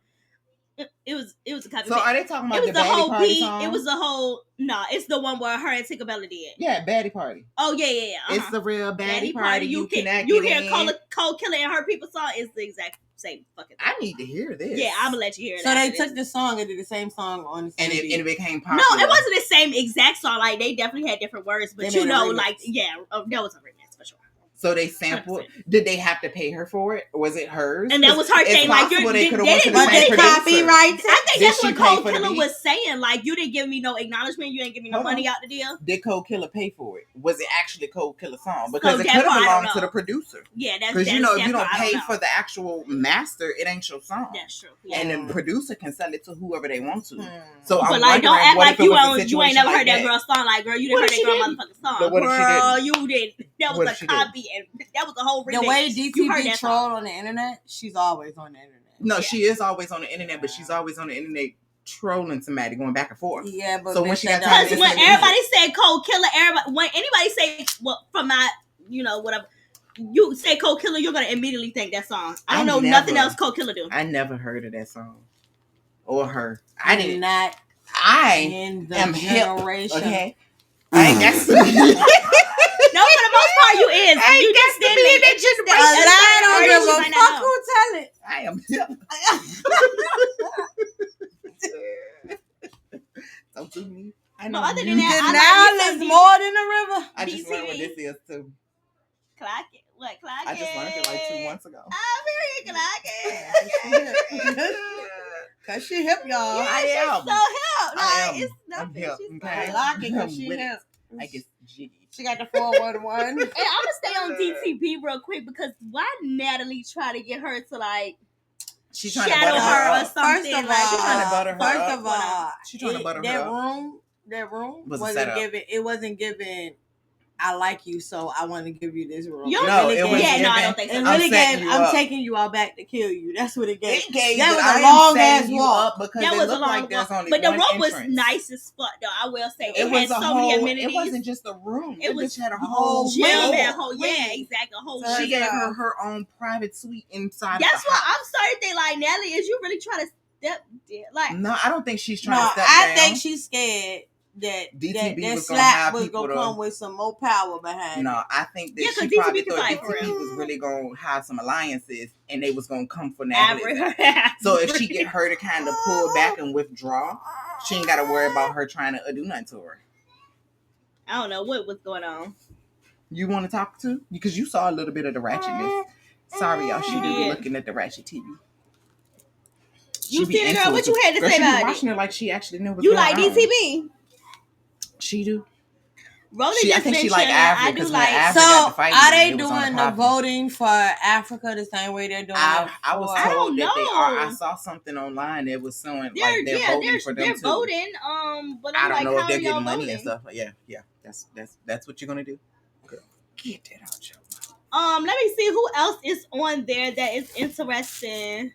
F: It was a copy.
G: So
F: and
G: are
F: paste.
G: they talking
F: It
G: about
F: was
G: the
F: the
G: Baddie
F: whole
G: Party
F: beat.
G: song?
F: It was the whole. No, it's the one where her and Tinkerbella did.
G: Yeah, Baddie Party.
F: Oh yeah.
G: It's the real Baddie
F: Baddie
G: Party. You cannot
F: you
G: get
F: hear
G: in.
F: Cold Killer and her people song is the exact same fucking thing.
G: I need to hear this.
F: Yeah, I'm gonna let you hear it.
E: so they
F: after
E: took
F: this.
E: the song and did the same song on the same
G: and it
E: beat.
G: became popular.
F: No, it wasn't the same exact song. Like they definitely had different words, but
E: They
F: you
E: made a
F: know,
E: remix.
F: like that was a remix for sure.
G: So they sampled. Did they have to pay her for it, or was it hers?
F: And that was her
G: It's
F: thing. Like
G: possible
F: they
G: could've
F: didn't
G: went to the
E: But
G: same
E: they
G: producer.
E: copyright.
F: I think
G: Did
F: that's
G: she
F: what
G: pay
F: Cold
G: for the
F: Killer
G: beat?
F: was saying. Like, you didn't give me no acknowledgement. You ain't give me no
G: Hold
F: money
G: on.
F: out the deal.
G: Did Cold Killer pay for it? Was it actually Cold Killer song? Because it
F: that
G: could have
F: part, I don't
G: belonged
F: know.
G: to the producer.
F: Yeah, that's
G: Because you know, if
F: that
G: you don't
F: part, I
G: pay
F: know.
G: for the actual master, it ain't your song.
F: That's true. Yeah.
G: And the producer can sell it to whoever they want to.
E: Hmm.
G: So I'm
F: But like, don't
G: wondering
F: act
G: what
F: like
G: if it
F: you
G: was a
F: ain't
G: situation
F: never
G: like
F: heard that girl's song. Like, girl, you didn't
G: What
F: heard
G: if
F: that girl
G: she didn't?
F: motherfucking song.
G: But what if she
F: Girl,
G: didn't?
F: you didn't. That
G: What
F: was
G: if
F: a
G: she didn't?
F: copy, and that was the whole remix.
E: The way
F: You heard
E: DTB
F: that
E: troll
F: song.
E: on the internet, she's always on the internet.
G: No,
F: Yeah.
G: she is always on the internet, but she's always on the internet trolling somebody, going back and forth.
E: Yeah, but
G: So when
E: bitch,
G: she
E: that
G: got time
E: don't
F: Because
G: to
F: when
G: listen to
F: everybody said Cold Killer, when anybody say, well, from my, whatever, you say Cold Killer, you're gonna immediately think that song. I don't know nothing else Cold Killer do.
G: I never heard of that song or her.
E: I did not
G: I
E: in the
G: am hip.
E: generation.
G: Okay, I ain't got to.
F: No, for the most part, you is.
G: I
F: You
G: ain't
F: just
G: got to
F: didn't.
G: be in that
F: It's just
E: A
F: that-
G: generation.
E: lie don't
F: certain
E: give
F: words you
E: a
F: might not
E: fuck
F: know.
E: who tell it.
G: I am hip. Don't do me. I know
F: But other
G: you
F: than that,
G: did
F: I
G: not.
F: like
E: Now
F: me
E: is
F: some
E: more than a river.
G: I just learned what
F: DTV.
G: this is too.
F: Clock it. What clock it?
G: I just learned it like 2 months ago.
F: I'm very clock it.
E: Cause she hip, y'all.
F: Yeah,
G: I
F: she's
G: am.
F: so hip. Like,
G: I am.
F: it's
G: I'm
F: nothing.
G: hip.
F: She's
G: Okay.
E: I like it cause she
G: With it.
E: hip.
G: I get jiggy.
E: She got the 411.
F: And I'm gonna stay on DTB real quick because why Natalie try to get her to like
G: She's trying to
F: shadow
G: butter
F: her
G: her
F: or
G: up.
F: something?
E: First of
F: like,
G: She trying to butter her
E: First
G: up.
E: of all,
G: She trying to butter her
E: that
G: up.
E: room
G: Was a
E: wasn't
G: setup.
E: giving. It wasn't giving. I like you, so I want to give you this room.
F: You
E: It
G: No,
E: really
G: it
E: gave-
G: was
F: yeah, no, I
G: giving-
F: don't think so.
E: It
G: I'm
E: really
G: setting
E: gave.
G: you
E: I'm
G: up.
E: taking you all back to kill you. That's what it gave.
G: It gave
E: That
G: you-
E: was
G: I
E: a
G: am
E: long ass
G: setting you
E: walk.
G: up because
F: That
G: it
F: was a
G: looked
F: long
G: like there's
F: walk.
G: only
F: But the
G: one
F: room was
G: entrance.
F: nice as fuck though. I will say
G: It
F: it,
G: was
F: had
G: a
F: so
G: whole.
F: many amenities.
G: It wasn't just a room.
F: It
G: It
F: was
G: bitch had a
E: whole
G: whole
F: gym,
E: wing.
F: that whole yeah,
E: Wing.
F: exactly. A whole
E: So
G: She
F: wing.
G: gave her own private suite inside.
F: That's
G: of the
F: why
G: house.
F: I'm starting to think like Natalie, is you really trying to step like
G: No, I don't think she's
E: No,
G: trying to step
E: I
G: down.
E: think she's scared that
G: DTB
E: that
G: was gonna
E: slap
G: have
E: was
G: people
E: gonna
G: to-
E: come with some more power behind
G: No,
E: it.
G: I think that
F: Yeah, 'cause
G: she
F: DTB
G: probably
F: can
G: thought
F: fight for
G: DTB
F: real.
G: was really gonna have some alliances, and they was gonna come for Natalie.
F: average.
G: So if she get her to kind of pull back and withdraw, she ain't got to worry about her trying to do nothing to her.
F: I don't know what was going on.
G: You want to talk to? Because you saw a little bit of the ratchetness. Sorry, y'all. She do be
F: Yeah.
G: looking at the ratchet TV.
F: You
G: be
F: see the
G: into
F: girl?
G: it,
F: What you had to
G: girl,
F: say
G: she be
F: about
G: watching
F: it?
G: it like she actually knew what's
F: You
G: going
F: like
G: on.
F: DTV?
G: She do.
F: Rhoda
G: I
F: just
G: think she
F: been
G: like
F: chilling.
G: Africa
F: I do
G: because when
F: like.
G: Africa
E: So
G: got the fight,
E: are they
G: it was on
E: doing the
G: popping.
E: voting for Africa the same way they're doing it
G: I was
E: for-
G: told that they are. I
F: know.
G: saw something online that was showing
F: They're
G: like they're voting for them
F: they're
G: too.
F: voting. But I'm
G: I don't
F: like,
G: know if
F: how
G: they're
F: are y'all
G: getting money
F: voting?
G: and stuff. But yeah. That's what you're gonna do. Get that out, your
F: Let me see who else is on there that is interesting.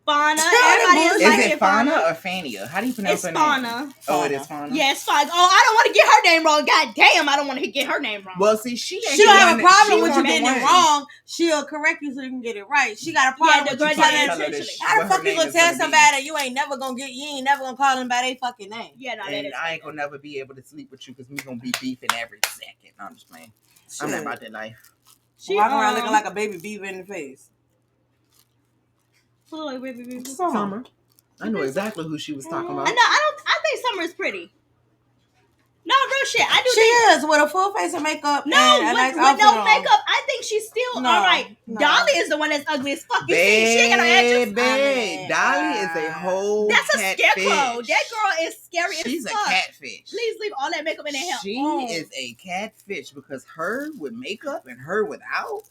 F: Fauna. Everybody is
G: Is
F: liking
G: it Fauna or Fania? How do you pronounce
F: It's
G: her
F: Fauna.
G: name? Oh, it is Fauna.
F: Yeah, it's fine. Oh, I don't want to get her name wrong. God damn, I don't want to get her name wrong.
G: Well, see, she
E: She don't have a problem with you
G: want
E: getting
G: the
E: it
G: one.
E: wrong. She'll correct you so you can get it right. She got a problem
F: the
E: with
F: girl
E: you
F: did it
E: telling
F: intentionally.
E: how the
G: what
E: fuck
G: her
E: you
G: name
E: gonna
G: is
E: tell
G: be.
E: somebody you ain't never gonna call them by their fucking name?
F: Yeah, no, that
G: And
F: is.
G: I ain't gonna never be able to sleep with you because we gonna be beefing every second. No, I'm just playing. I'm not about that life.
F: She
E: walking around looking like a baby beaver in the face.
G: Summer. I know exactly who she was talking about.
F: I think Summer is pretty. No, real shit. I do
E: She
F: think.
E: is with a full face of makeup.
F: No,
E: and a
F: with,
E: nice
F: with
E: outfit
F: no
E: on.
F: makeup, I think she's still
E: No,
F: all right.
E: no.
F: Dolly is the one that's ugly as fuck. You see, she ain't got no edges.
G: Baby, Dolly is a whole
F: That's a
G: catfish.
F: scarecrow. That girl is scary
G: She's
F: as
G: a
F: fuck.
G: catfish.
F: Please leave all that makeup in that hair.
G: She is a catfish because her with makeup and her without,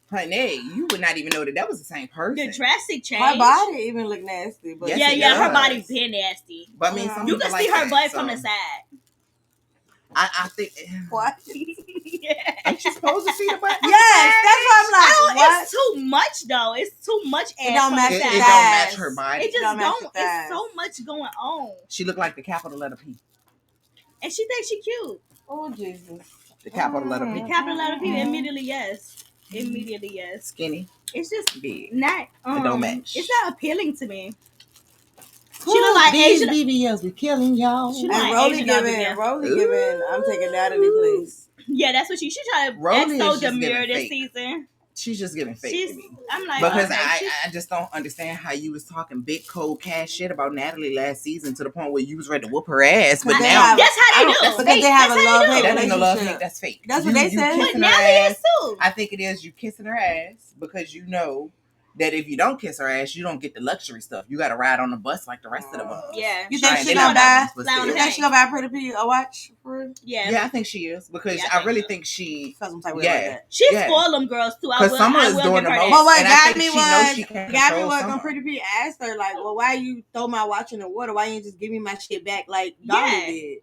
G: honey, you would not even know that was the same person.
F: The drastic change.
E: Her body even look nasty. But
G: Yes,
F: yeah, her
G: does.
F: body been nasty.
G: But I mean, some
F: You
G: people
F: can see
G: like
F: her
G: that,
F: butt
G: so
F: from the side.
G: I think.
E: what?
F: Yeah.
G: Ain't you supposed to see the butt?
E: Yes, that's what I'm like. What?
F: It's too much though. It's too much ass.
E: It don't
F: on
E: match
F: the
G: It
F: side.
G: don't
E: thighs.
G: match her body.
F: It just
E: don't match the
F: don't.
E: thighs.
F: It's so much going on,
G: She looked like the capital letter P.
F: and she thinks she cute.
E: Oh Jesus.
G: The capital letter
F: The
G: P.
F: capital letter P. Immediately yes. Immediately yes.
G: Skinny,
F: It's just
G: big.
F: not.
G: It don't match.
F: It's not appealing to me. She look like
G: These
F: Asian.
G: BBLs be killing y'all.
F: She
E: And
F: like
E: Rolly
F: Asian
E: giving,
F: Abigail.
E: I'm taking Natalie, please.
F: Yeah, that's what she try to
G: Rolly
F: act so
G: is just
F: demure
G: giving
F: this
G: fake.
F: season.
G: She's just giving fake
F: She's.
G: to me.
F: I'm like
G: Because
F: okay,
G: I just don't understand how you was talking big cold cash shit about Natalie last season to the point where you was ready to whoop her ass. But
E: They
G: now
E: have-
F: that's how they do.
G: that's
E: Because they have a
F: That's how
E: love
F: they
E: hate
F: do.
G: that ain't no love
E: relationship.
G: hate. That's fake.
E: That's what they said.
G: kissing
F: But
G: her
F: Natalie
G: ass.
F: is too.
G: I think it is you kissing her ass because you know that if you don't kiss her ass, you don't get the luxury stuff. You got to ride on the bus like the rest of the bus.
F: Yeah.
E: You think
G: Right,
E: she
G: they
E: gonna
G: not
E: buy?
G: buns, but
F: Fly on
G: still.
E: You
F: the
E: think she gonna buy Pretty P a watch? For real?
F: Yeah.
G: Yeah, I think she is because
F: Yeah, I
G: I
F: think
G: really
F: so.
G: think she.
E: Feel some type of way
G: Yeah.
E: like that.
F: She
G: Yeah.
F: spoiled them girls too. I
G: Because
F: will,
G: Summer
F: I
G: is
F: will
G: doing
F: give
G: the
F: her
G: most.
F: that.
E: But what
G: And I
E: got
G: think
E: me
G: she knows she
E: was
G: can't
E: got me
G: control
E: was
G: Summer.
E: when Pretty P asked her like, "Well, why you throw my watch in the water? Why you ain't just give me my shit back like Dolly
F: Yeah.
E: did?"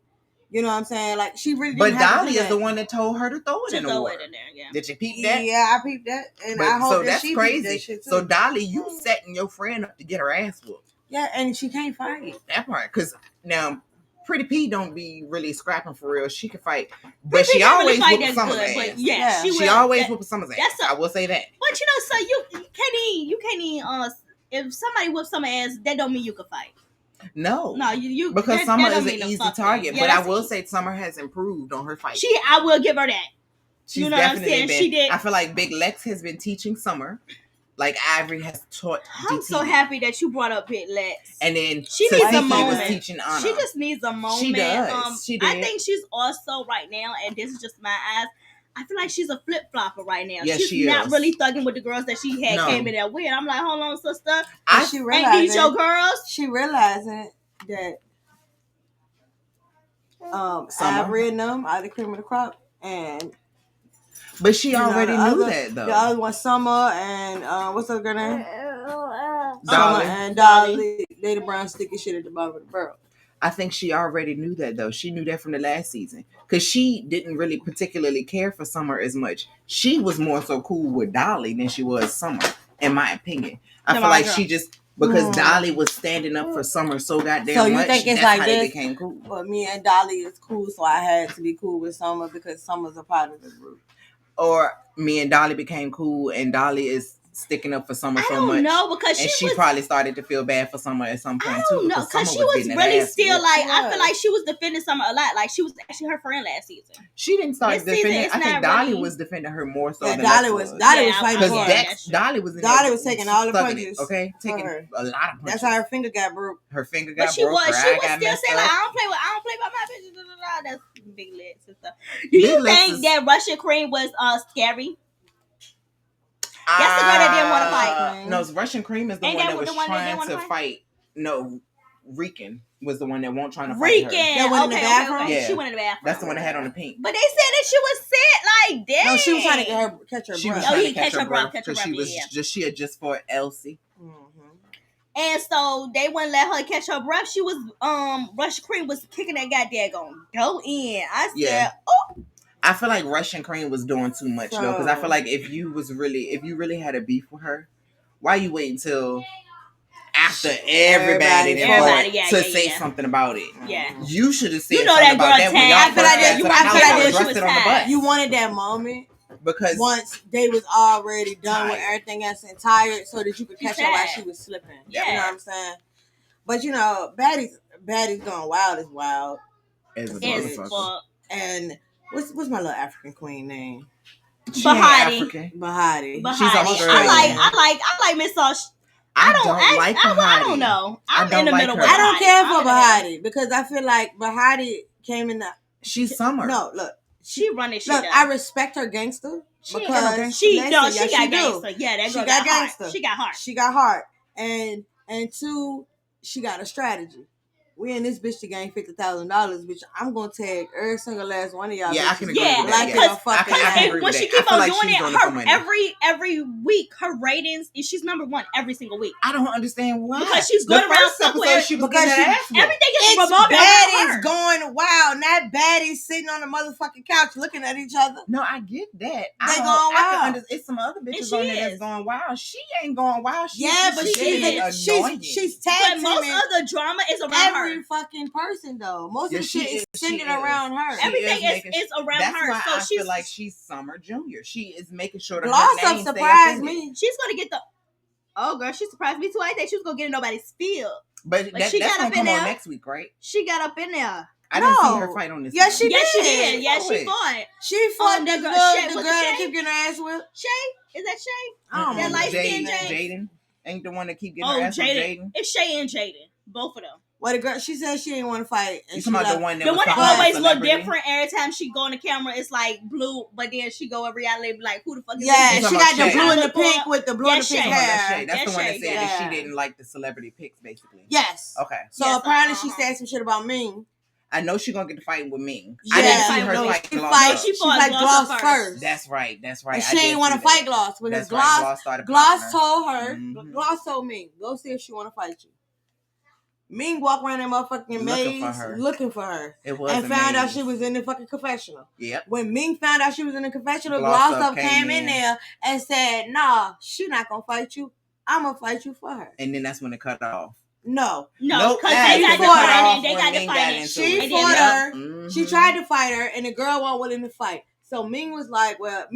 E: You know what I'm saying? Like she really.
G: But
E: Didn't have to
G: Dolly
E: do
G: is
E: that.
G: the one that told her to throw it
F: To
G: in the
F: throw
G: water.
F: it in there, yeah.
G: Did you peep that?
E: Yeah, I peeped that, and
G: But,
E: I hope
G: so
E: that
G: that's
E: she
G: crazy.
E: peeped that shit too.
G: So Dolly, you setting your friend up to get her ass whooped.
E: Yeah, and she can't fight.
G: That part, because now Pretty P don't be really scrapping for real. She can fight, but
F: Pretty
G: she
F: P don't
G: always
F: really fight
G: whooping
F: that
G: Summer's
F: good,
G: ass.
F: but yeah,
E: Yeah.
F: she
G: She
F: will.
G: always
F: That-
G: whooping Summer's ass.
F: that's a-
G: I will say that.
F: But you know, so you can't even if somebody whoops some ass, that don't mean you can fight.
G: No,
F: No, you
G: because
F: that,
G: Summer
F: that don't
G: is an
F: mean a
G: easy
F: fucking-
G: target.
F: Yeah,
G: but I
F: that's
G: will
F: easy.
G: say Summer has improved on her fight.
F: I will give her that.
G: She's
F: you know what I'm
G: definitely
F: saying?
G: been.
F: She did.
G: I feel like Big Lex has been teaching Summer, like Ivory has taught.
F: I'm
G: DT.
F: so happy that you brought up Big Lex.
G: And then
F: She needs a
G: Tasiki was
F: moment.
G: teaching Anna.
F: She just needs a moment.
G: She does. She
F: I
G: did.
F: think she's also right now, and this is just my eyes. I feel like she's a flip flopper right now.
G: Yes,
F: she's
G: she
F: not
G: is.
F: really thugging with the girls that she had
G: No.
F: came in there with. I'm like, hold on, sister.
G: I
E: she
F: Ain't
E: realizing
F: these your girls?
E: she realizing that
G: Summer.
E: Ivory and them are the cream of the crop, and
G: But she already
E: the
G: knew
E: other-
G: that though.
E: the other one, Summer, and what's the girl name?
G: Dolly.
E: Summer and Dolly. They the brown sticky shit at the bottom of the barrel.
G: I think she already knew that though. She knew that from the last season because she didn't really particularly care for Summer as much. She was more so cool with Dolly than she was Summer, in my opinion. I
F: No,
G: feel
F: my
G: like
F: girl.
G: she just because Dolly was standing up for Summer so goddamn
E: So you
G: much.
E: think it's
G: that's
E: like
G: how they
E: this?
G: became cool.
E: But me and Dolly is cool, so I had to be cool with Summer because Summer's a part of the group.
G: Or me and Dolly became cool, and Dolly is sticking up for Summer
F: I
G: so
F: don't
G: much.
F: know because
G: And she
F: was.
G: probably started to feel bad for Summer at some point
F: I
G: too.
F: don't know because
G: Summer
F: she was
G: getting that
F: really
G: ass
F: still
G: whooped.
F: like.
E: She
F: I
E: was.
F: feel like she was defending Summer a lot. Like she was actually her friend last season.
G: She didn't start
F: This season,
G: defending.
F: it's
G: I think
F: not
G: Dolly
F: really-
G: was defending her more so
E: Yeah,
G: than
E: Dolly
G: Lex
E: was fighting
F: Yeah,
E: for
G: Because
E: her.
F: Dex-
G: Dolly was in
E: Dolly
G: there
E: was taking all the
G: thugging
E: punches
G: it, okay,
E: for
G: taking
E: her.
G: a lot of punches.
E: That's how her finger got broke.
G: Her finger
F: But
G: got
F: she
G: broke.
F: was
G: Her
F: she
G: eye
F: was
G: got
F: still
G: messed
F: saying like
G: up.
F: I don't play by my bitches. Da, da, da. That's Big Lex and stuff. Do
G: Big
F: you
G: Lex
F: think
G: is-
F: that Russian Cream was scary? That's the girl that didn't want to fight.
G: No, Russian Cream is the
F: Ain't
G: one
F: that
G: that was
F: the one that
G: trying
F: didn't
G: to
F: wanna
G: fight. No, Rican was the one that won't trying to fight her.
F: Rican.
E: That went in the bathroom?
G: Yeah.
F: She went in the bathroom.
G: That's the one that had on the pink.
F: But they said that she was sick like that.
E: No, she was trying to catch her
G: She was
E: breath.
G: trying
F: he
G: to catch her breath
F: catch her
G: because she
F: breath,
G: was
F: yeah.
G: she had just fought Elsie.
F: And so they wouldn't let her catch her breath. She was Russian Cream was kicking that goddamn go in. I said,
G: Yeah.
F: oh,
G: I feel like Russian Cream was doing too much though, because I feel like if you really had a beef with her, why you wait until after everybody to say something about it?
F: Yeah.
G: You should have said
F: You know
G: something
F: that
G: about
F: girl
G: that when
F: Tam.
G: y'all
F: I
G: first
F: feel like
G: got
F: that-
G: to
F: you-
G: the
F: I
G: house
F: feel like
G: and
F: that she
G: dressed
F: was
G: it on the
F: tired.
G: bus.
E: You wanted that moment
G: Because
E: once they was already done with
G: Tired.
E: everything else and tired, so that you could catch her while
F: tired.
E: she was slipping.
F: Yeah.
E: You know what I'm saying? But you know, Baddie's going wild is wild.
G: as a
F: It's
G: motherfucker.
F: fuck.
E: And what's my little African queen name?
G: She ain't
F: Bahati.
G: African.
E: Bahati.
F: But
G: She's Australian.
F: I like Miss Sauce. I don't know. I'm
G: don't
F: in the
G: like
F: middle
G: her.
F: with
E: I don't
F: Bahati.
E: care
F: I'm
E: for
F: in the middle.
E: Bahati because I feel like Bahati came in the.
G: She's Summer.
E: No, look.
F: She running shit
E: Look,
F: up.
E: I respect her gangster
G: She ain't got no
E: because
G: gangster.
F: She
E: listen,
F: got
E: yes, she do.
F: gangster. Yeah, that
E: She
F: girl
E: got
F: got heart.
E: gangster.
F: She got heart.
E: She got heart, and two, she got a strategy. We in this bitch to gain $50,000, which I'm gonna tag every single last one of y'all.
G: Yeah, I
E: bitches.
G: can agree
F: Yeah,
G: with that.
E: like
G: yeah.
E: it or fuck it.
G: I can agree
F: When
G: with
F: she
G: that.
F: keep
G: I feel
F: on
G: like
F: doing
G: she's
F: it,
G: doing it for
F: her
G: money.
F: every week, her ratings, she's number one every single week.
G: I don't understand why.
F: Because she's
G: the
F: going around
G: first
F: somewhere-
G: episode she was
E: because
G: getting her
E: she-
G: ass whooped.
F: Everything is
E: It's
F: revolving around
E: baddies
F: her.
E: going wild, not baddies sitting on the motherfucking couch looking at each other.
G: No, I get that.
E: They going wild.
G: It's some other bitches
F: she
G: on there that's
F: is.
G: going wild. She ain't going wild.
E: Yeah, but
G: she's annoying.
E: she's
F: But
E: tag
F: most
E: teaming
F: of the drama is around
E: every
F: her.
E: fucking person though. Most
G: Yeah,
E: of the
G: she
E: shit is
G: is. She
E: centered
G: is.
E: around her.
G: She
F: Everything
G: is
F: is around
G: That's
F: her.
G: why
F: So
G: I
F: she's
G: feel like she's Summer Junior. She is making sure that
E: Gloss
G: her
E: up
G: name stay
E: surprised
G: up in it.
E: me.
F: she's gonna get the. Oh girl, she surprised me too. I didn't think she was gonna get in nobody's field.
G: But
F: But she
G: that's
F: got
G: gonna
F: up in
G: come on
F: there.
G: next week, right?
F: She got up in there.
G: I didn't see
E: No.
G: her fight on this.
E: Yes,
G: one.
E: she
F: Yes, she
E: did.
F: did. Yes,
G: Oh,
F: she
G: wait.
F: fought.
E: She fought
F: that
E: the
F: girl,
E: girl,
F: Shay.
E: the
F: Was
E: girl
F: it
E: that
F: Shay?
E: keep getting her ass whipped.
F: Shay? Is that Shay?
E: I don't
F: That
E: know.
F: light-skinned
G: Jaden ain't the one that keep getting
F: Oh,
G: her ass with
F: Jaden.
G: Jaden.
F: It's Shay and Jaden. Both of them.
E: Well, the girl, she said she didn't want to fight. And
G: You
E: she
G: talking about
E: like,
G: the one that
F: The
G: was
F: one that
G: talking about
F: always look
G: celebrity?
F: different every time she go on the camera. It's like blue, but then she go in reality be like, who the fuck is
E: yeah,
F: this?
E: she
G: You
E: got
G: talking
E: the
G: about
E: blue
G: Shay?
E: and the pink with the blue and the
F: Yes,
E: pink
F: Shay.
G: Oh, that's
E: hair.
G: Shay. That's the one that
F: Shay,
G: said that she
E: yeah.
G: didn't like the celebrity pics, basically.
E: Yes.
G: Okay.
E: So
F: Yes,
E: apparently she
F: uh-huh.
E: said some shit about Ming.
G: I know she gonna get the fight with Ming.
E: Yeah,
G: I didn't see her
E: no,
G: fight
E: she
G: Gloss.
E: fight-
G: up.
F: She
E: She
F: fought
E: fight
F: Gloss
E: Gloss
F: first.
E: first.
G: That's right. That's right.
E: And
G: I
E: she
G: did
E: didn't want to
G: see
E: fight
G: that.
E: Gloss because
G: That's right. Gloss started popping
E: Gloss
G: her.
E: told her,
G: Mhm.
E: Gloss told Ming, go see if she want to fight you. Ming walked around that motherfucking maze looking for her.
G: It was
E: And found out
G: amazing.
E: she was in the fucking confessional.
G: Yep.
E: When Ming found out she was in the confessional,
G: Gloss
E: Gloss
G: Up
E: Up came in
G: in.
E: there and said, nah, she not going to fight you. I'm going to fight you for her.
G: And then that's when it cut off.
E: No.
F: No,
G: Nope,
F: because
G: that
F: they got
E: fought
F: to
E: her
F: fight
G: off
F: it. They
G: when
F: got to
G: Ming
F: fight
G: got
F: it.
G: into
E: She
G: it.
F: And
E: fought
F: then-
E: her.
G: Mhm.
E: She tried to fight her, and the girl wasn't willing to fight. So Ming was like, well,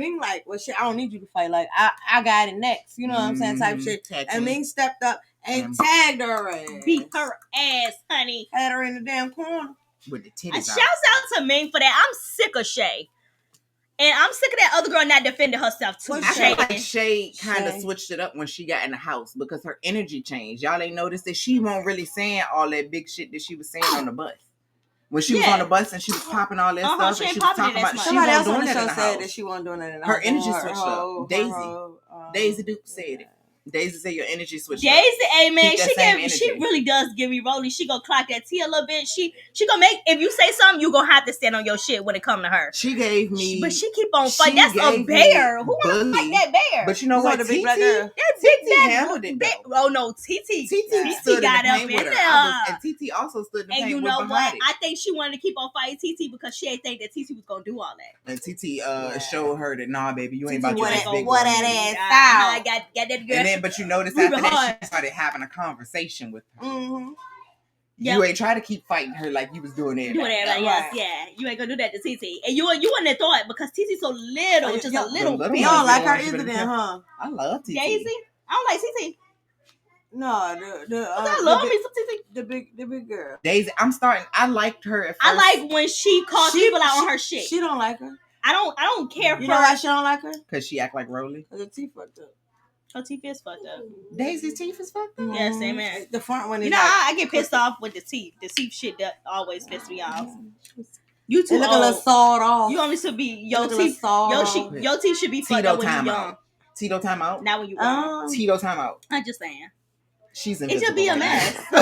E: shit, I don't need you to fight. Like, I got it next. You know what I'm saying? Type
G: Mhm.
E: shit.
G: Tag
E: And
G: team.
E: Ming stepped up and tagged her ass.
F: beat her ass, honey.
E: Had her in the damn corner.
G: with the
F: And
G: titties
F: shouts
G: out.
F: out to Ming for that. I'm sick of Shay. And I'm sick of that other girl not defending herself too.
E: What's
G: I
F: Shay.
G: feel like Shay kind of
E: Shay.
G: switched it up when she got in the house because her energy changed. Y'all ain't noticed that she won't really saying all that big shit that she was saying on the bus. When she was
F: Yeah.
G: on the bus and she was popping all that
F: Uh-huh,
G: stuff
F: she
G: and
F: ain't
G: she was
F: popping it
G: talking
F: as
G: about
F: much.
G: she
E: Somebody
G: wasn't
E: else on
G: doing
E: the
G: that in
E: show
G: the
E: said
G: house.
E: that she wasn't doing that in the
G: Her
E: house.
G: energy switched up. Daisy. Daisy Duke said it. Daisy said your energy switched up.
F: Daisy, hey man,
G: Keep that
F: she
G: same
F: she
G: energy.
F: really does give me rolling. She gonna clock that T a little bit. She gonna make, if you say something, you gonna have to stand on your shit when it come to her.
G: She gave me,
F: But she keep on fighting.
G: she
F: That's a
G: gave
F: bear.
G: me
F: Who wanna fight
G: bully.
F: that bear?
G: But you know
E: You
G: what?
E: know the big black
G: TT
E: girl?
F: that big bad
G: handled it,
F: big-
G: though.
F: Oh no, TT
G: stood
F: got
G: in the
F: up
G: paint
F: in
G: with her.
F: there.
G: And TT also stood in the
F: And
G: paint
F: you
G: with
F: know
G: Bahati.
F: what? I think she wanted to keep on fighting TT because she didn't think that TT was gonna do all that.
G: And TT showed her that, nah, baby, you ain't
E: TT
G: about to
E: what
G: get
E: that-
G: big
E: what
G: one.
E: that ass
F: I
E: out.
F: got that girl.
G: And then, but you notice
F: We
G: after
F: were
G: that,
F: hard.
G: she started having a conversation with her.
E: Mm-hmm.
F: Yep.
G: You ain't try to keep fighting her like you was doing it.
F: doing everybody
E: Right.
F: else, yeah. You ain't gonna do that to TT. And you wouldn't have thought because TT's so little,
E: Oh,
F: just
E: yeah.
F: a little
G: The
F: bit.
E: You
G: little
E: don't like her
G: She
E: either
G: been
E: then, huh?
G: I love TT.
F: Daisy? I don't like TT.
E: No,
F: I love
E: the
F: me some TT.
E: big, the big girl.
G: Daisy, I liked her at first.
F: I like when she calls people out on her shit.
E: She don't like her.
F: I don't care
E: You
F: for
E: know why she don't like her?
G: Because she act like Rolly.
E: Cause her teeth fucked up.
F: her teeth is fucked up.
G: Daisy's teeth is fucked up.
F: Yes, amen.
E: The front one is
F: You know,
E: like,
F: I get pissed off with the teeth. The teeth shit that always pisses me off. You
E: it
F: too
E: look a little
F: old.
E: sawed off.
F: You only should be your
E: Look a little
F: teeth.
E: sawed off.
F: Your teeth should be fucked
G: Tito
F: up when you
G: time
F: young.
G: out. Tito timeout.
F: Not when you are.
G: Tito timeout.
F: I'm just saying.
G: She's
F: It
G: invisible.
F: should be a
G: right
F: mess.
G: now.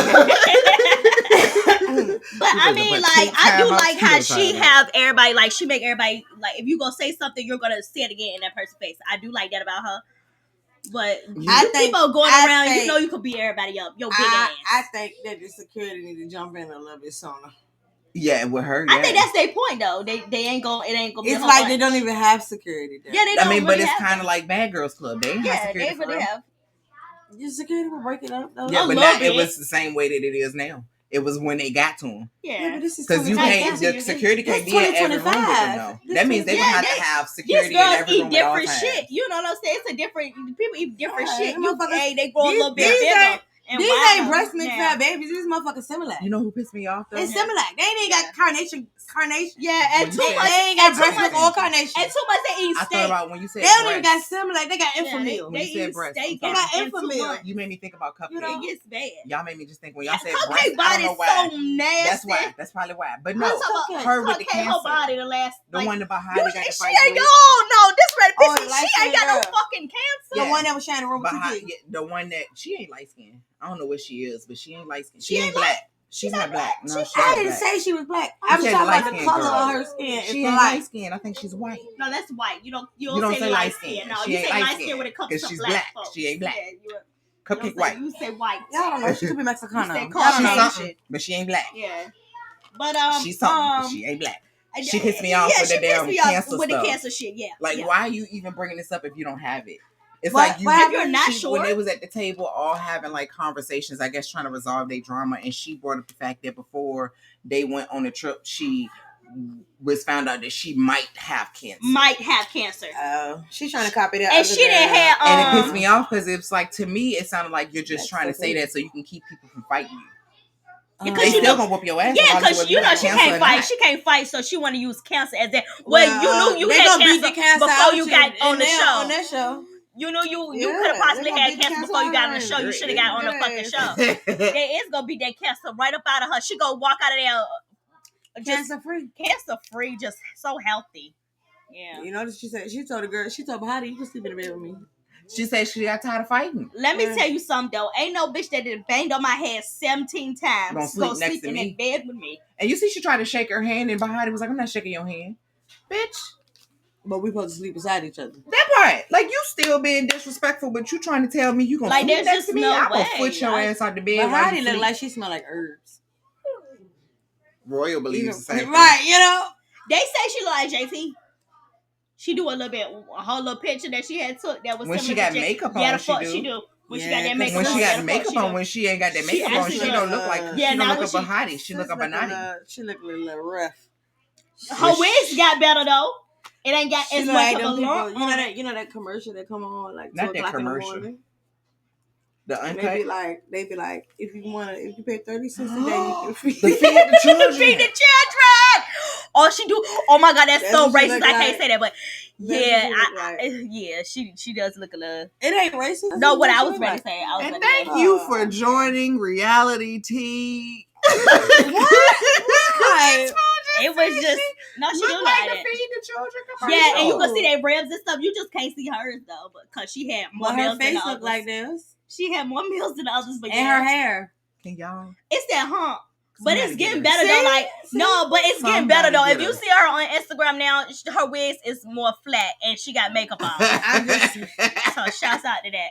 F: But I mean, like, I do like how she have everybody, like, she make everybody, like, if you gonna say something, you're gonna say it again in that person's face. I do like that about her. But
E: I think
F: people going around, you know, you could beat everybody up. Yo, big ass.
E: I think that the security need to jump in a little bit sooner.
G: Yeah, with her. Yeah.
F: I think that's their point though. They ain't gonna. It ain't gonna.
E: It's like they don't even have security there.
F: Yeah, they don't.
G: I mean,
F: really
G: but it's kind of like Bad Girls Club. They have security.
F: They really have.
E: Your security will break it up though.
G: Yeah, but now it was the same way that it is now. It was when they got to them.
F: Yeah,
E: but this is
G: because you can't. The security can't be in every room with them. No, that means they gonna have to have security in every room at all times.
F: Shit. You know what I'm saying? It's a different. People eat different shit. They grow a
E: these,
F: little bit bigger.
E: These ain't breast milk fat babies. These motherfuckers Similac.
G: You know who pissed me off though?
E: It's Similac. They ain't got carnation.
F: Yeah, and too much.
E: They ain't got breast milk or carnation.
F: And too much they eat steak.
G: I thought about when you said
E: they don't even got Similac. They got Enfamil.
G: When you said breast,
F: they
E: got Enfamil.
G: You made me think about Cupcake.
F: You know, it gets bad.
G: Y'all made me just think when y'all said
F: Cupcake
G: breast.
F: body
G: I don't know why.
F: so nasty.
G: That's why. That's probably why. But no,
F: about
G: her with the cancer.
F: Her body the last.
G: The one about how they got the fight.
F: She ain't no. This red pissy. She ain't got no fucking cancer.
E: The one that was shining room with
G: the one that she ain't light skinned. I don't know what she is, but she ain't light skinned. She ain't black. She's not black. No,
E: I didn't say she was black. I'm talking about the color of her skin.
G: She ain't light skinned. I think she's white.
F: No, that's white. You don't say light skin. No, you say light skin when it comes to black folks.
G: She ain't black. Cupcake white.
F: You say white.
E: Y'all don't know. She could be Mexicana.
G: She's something, but she ain't black.
F: Yeah. But
G: she's something, but she ain't black. She pissed me off with the damn cancer stuff.
F: With the cancer shit, yeah.
G: Like, why are you even bringing this up if you don't have it? It's
E: like
F: if you're not sure.
G: When they was at the table all having like conversations, I guess trying to resolve their drama, and she brought up the fact that before they went on the trip, she was found out that she might have cancer.
E: Oh, she's trying to copy that.
F: And she didn't have.
G: And it pissed me off because it's like, to me, it sounded like you're just trying to say that so you can keep people from fighting you. They still gonna whoop your ass.
F: Yeah, because you know she can't fight. She can't fight, so she want to use cancer as that. Well, you knew you had cancer before you got on the show.
E: On that show.
F: You know you could have possibly had cancer before you got on the show. You should have got on the fucking show. There is gonna be that cancer right up out of her. She gonna walk out of there cancer free, just so healthy. Yeah.
E: You know what she said? She told Bahati, you can sleep in the bed with me.
G: She said she got tired of fighting.
F: Let me tell you something though. Ain't no bitch that did banged on my head 17 times gonna sleep in that bed with me.
G: And you see, she tried to shake her hand, and Bahati was like, "I'm not shaking your hand, bitch."
E: But we supposed to sleep beside each other.
G: That part. Like, you still being disrespectful, but you trying to tell me you gonna
F: like,
G: sleep next to me?
F: No
G: I'm gonna foot your ass out the bed.
E: But how look like she smell like herbs?
G: Royal believes the same thing.
E: Right, you know?
F: They say she look like JT. She do a little bit, her little picture that she had took that was
G: when she got makeup on,
F: she do. When she got that makeup
G: on. When she got
F: makeup
G: on, when she ain't got that makeup on, she don't look like, she don't look up a hottie. She look up a naughty.
E: She look a little rough.
F: Her wigs got better though. It ain't got as much of a lump.
E: You know that commercial that come on like 2
G: not that
E: o'clock
G: commercial.
E: in the morning?
G: The uncut.
E: They be like, if you pay 30 cents a day, you can feed
G: the children.
F: Feed the children. Oh, she do. Oh my God, that's so racist. I can't say that, but yeah, she does look a little.
E: It ain't racist.
F: No, what I was ready to say.
G: And thank you for joining Reality Tea.
E: What?
F: It was just she do like that.
G: Feed the children.
F: Yeah, and you can see their ribs and stuff. You just can't see hers though, because she had more meals than the others.
E: Her face looked like this.
F: She had more meals than the others, but
E: and her hair.
G: Can y'all?
F: It's that hump. But it's getting better though. Like but it's getting better though. If you see her on Instagram now, her wigs is more flat and she got makeup on. So shouts out to that.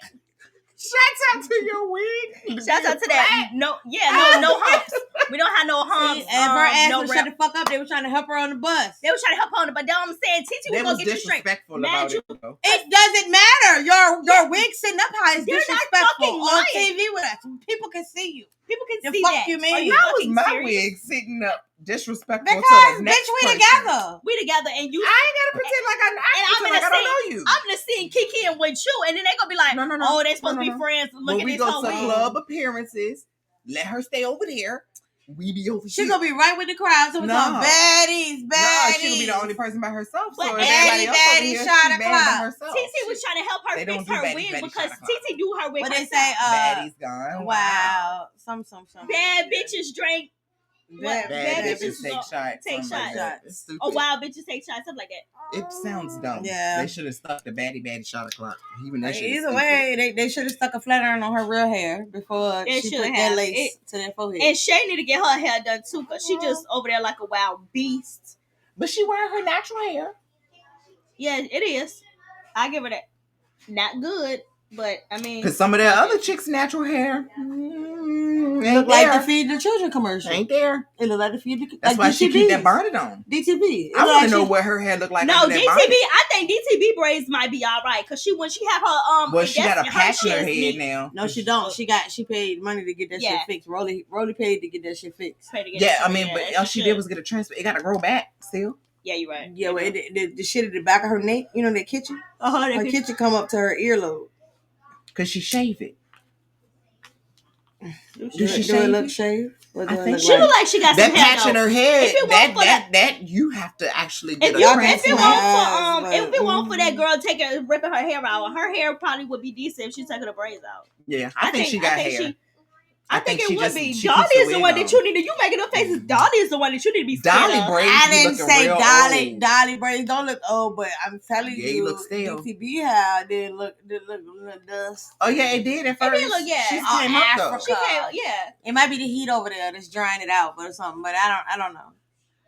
G: Shouts out to your wig.
F: Shouts out to that. No humps. We don't have no humps.
E: And her ass was shut the fuck up. They were trying to help her on the bus.
F: They were trying to help her on the bus. That's what I'm saying. TT was gonna get you straight.
G: About it,
E: it doesn't matter. Your wig sitting up high is disrespectful on TV with us. People can see you.
F: People can see
E: fuck
F: that.
E: You mean?
G: How was my wig sitting up disrespectful
E: because,
G: to the next
E: bitch, we
G: person?
E: together.
F: We together, and you.
G: I ain't gotta pretend like I don't know you.
F: I'm just seeing Kiki and with you, and then they gonna be like, no. Oh, they supposed to be friends. Look at this whole
G: we go to club appearances. Let her stay over there. We be over here.
E: She's gonna be right with the crowd. So we're talking baddies.
G: No, she gonna be the only person by herself.
F: But
G: so everybody else over here, she bad by herself.
F: TT was trying to help her fix her wig because TT do her wig.
E: But they say,
G: baddies gone.
E: Wow. Some.
F: Bad bitches drink Bad bitches
G: take shots.
F: Take
G: Like
F: shots.
G: it's stupid.
F: Oh, wild bitches take shots, something like that.
G: It sounds dumb.
E: Yeah.
G: They should have stuck the baddie shot clock. Even that shit.
E: Either way, they should have stuck a flat iron on her real hair before
F: They
E: she
F: shoulda
E: put
F: have.
E: that lace to that forehead.
F: And Shay need to get her hair done too, cause she just over there like a wild beast.
G: But she wearing her natural hair.
F: Yeah, it is. I give her that. Not good, but I mean,
G: Cause some of the other chicks' natural hair ain't
E: look like
G: there.
E: the Feed the Children commercial.
G: Ain't there.
E: It look like the Feed the
G: That's
E: like
G: why she keep that bonnet on.
E: DTB.
G: I want to know what her hair look like.
F: no,
G: under
F: DTB.
G: that bonnet.
F: I think DTB braids might be all right, cause when she have her
G: Well, she got a patch in her
F: shit's
G: head
F: neat.
G: now.
E: No, she don't. She paid money to get that shit fixed. Rolly paid to get that shit fixed.
G: Yeah, I mean, but all she did was get a transfer. It got to grow back still.
F: Yeah, you're right.
E: Yeah, well, the shit at the back of her neck, you know, that kitchen. Her kitchen come up to her earlobe.
G: Cause she shave it.
E: Do she
G: shave
E: look
G: it?
E: shaved?
G: I think
F: She look like she got
G: that
F: some hair,
G: patch in
F: though.
G: her head.
F: If it weren't for
G: That you have to actually get
F: If
G: a
F: it
G: transplant.
F: weren't for that girl ripping her hair out, her hair probably would be decent if she took her braids out.
G: Yeah, I think she got hair.
F: I think
G: she
F: it would
G: just-
F: be.
G: she
F: Dolly
G: keeps
F: is
G: the
F: the
G: wig
F: one
G: on.
F: that you need to. You making up faces. Dolly is the one that you need to be scared
G: Dolly
F: of.
G: braids.
E: I
G: be
E: didn't
G: looking
E: say
G: real
E: Dolly.
G: old.
E: Dolly braids don't look old, but I'm telling
G: Yeah, you
E: you,
G: look stale.
E: DTB hair didn't look dust.
G: Oh yeah, it did at
F: It
G: first.
F: did look, yeah.
G: She
E: Oh,
G: came up though.
E: Africa.
F: She came, yeah.
E: It might be the heat over there that's drying it out, or something. But I don't know.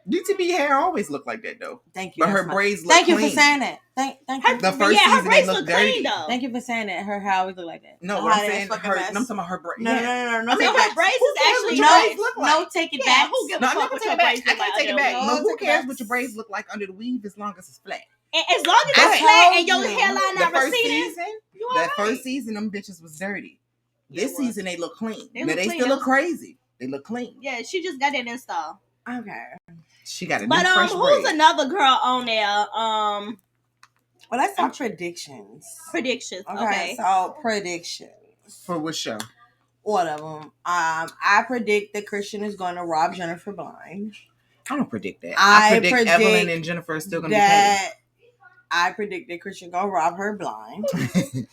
G: DTB hair always look like that though.
E: Thank you.
G: But her
E: That's my-
G: braids look
E: Thank you
G: clean.
E: for saying that. Thank you.
G: The first
F: her
G: season,
F: braids
G: they look
F: look
G: dirty.
F: clean though.
E: Thank you for saying that. Her hair always look like that.
G: No,
E: Oh,
G: what I'm
E: that
G: saying,
E: fucking
G: her.
E: mess.
G: I'm talking about her braids.
E: No,
G: Yeah.
E: no.
F: I mean,
E: take
F: her
E: that.
F: braids
G: Who
F: is
G: cares
F: actually
G: what your
F: nice.
G: braids look like?
E: No, take it
F: Yeah,
E: back.
F: who gives
G: No,
F: a
G: I'm
F: fuck
G: not
F: what
G: gonna
F: your
G: take it back.
F: braids
G: I
F: look
G: can't
F: like?
G: take it back.
E: No,
G: But who
E: take it
G: cares
E: back.
G: what your braids look like under the weave as long as it's flat?
F: As long as
E: I
F: it's flat
E: told
F: and your
E: you.
F: hairline
G: The
F: not
G: first
F: receding,
G: season,
F: you
G: that
F: alright.
G: first season, them bitches was dirty.
F: Yeah,
G: This
F: it was.
G: season they look clean.
F: They
G: Now
F: look
G: they
F: clean.
G: still
F: It
G: look
F: was-
G: crazy. They look clean.
F: Yeah, she just got that install.
E: Okay.
G: She got a new
F: But
G: fresh
F: who's
G: braid.
F: another girl on there?
E: Well, let's talk predictions.
F: Predictions.
E: Okay,
F: Okay.
E: so predictions.
G: For what show?
E: All of them. I predict that Christian is going to rob Jennifer blind.
G: I don't predict that.
E: I
G: predict
E: predict
G: Evelyn and Jennifer are still going to be
E: That I predict that Christian gonna rob her blind.
G: paid.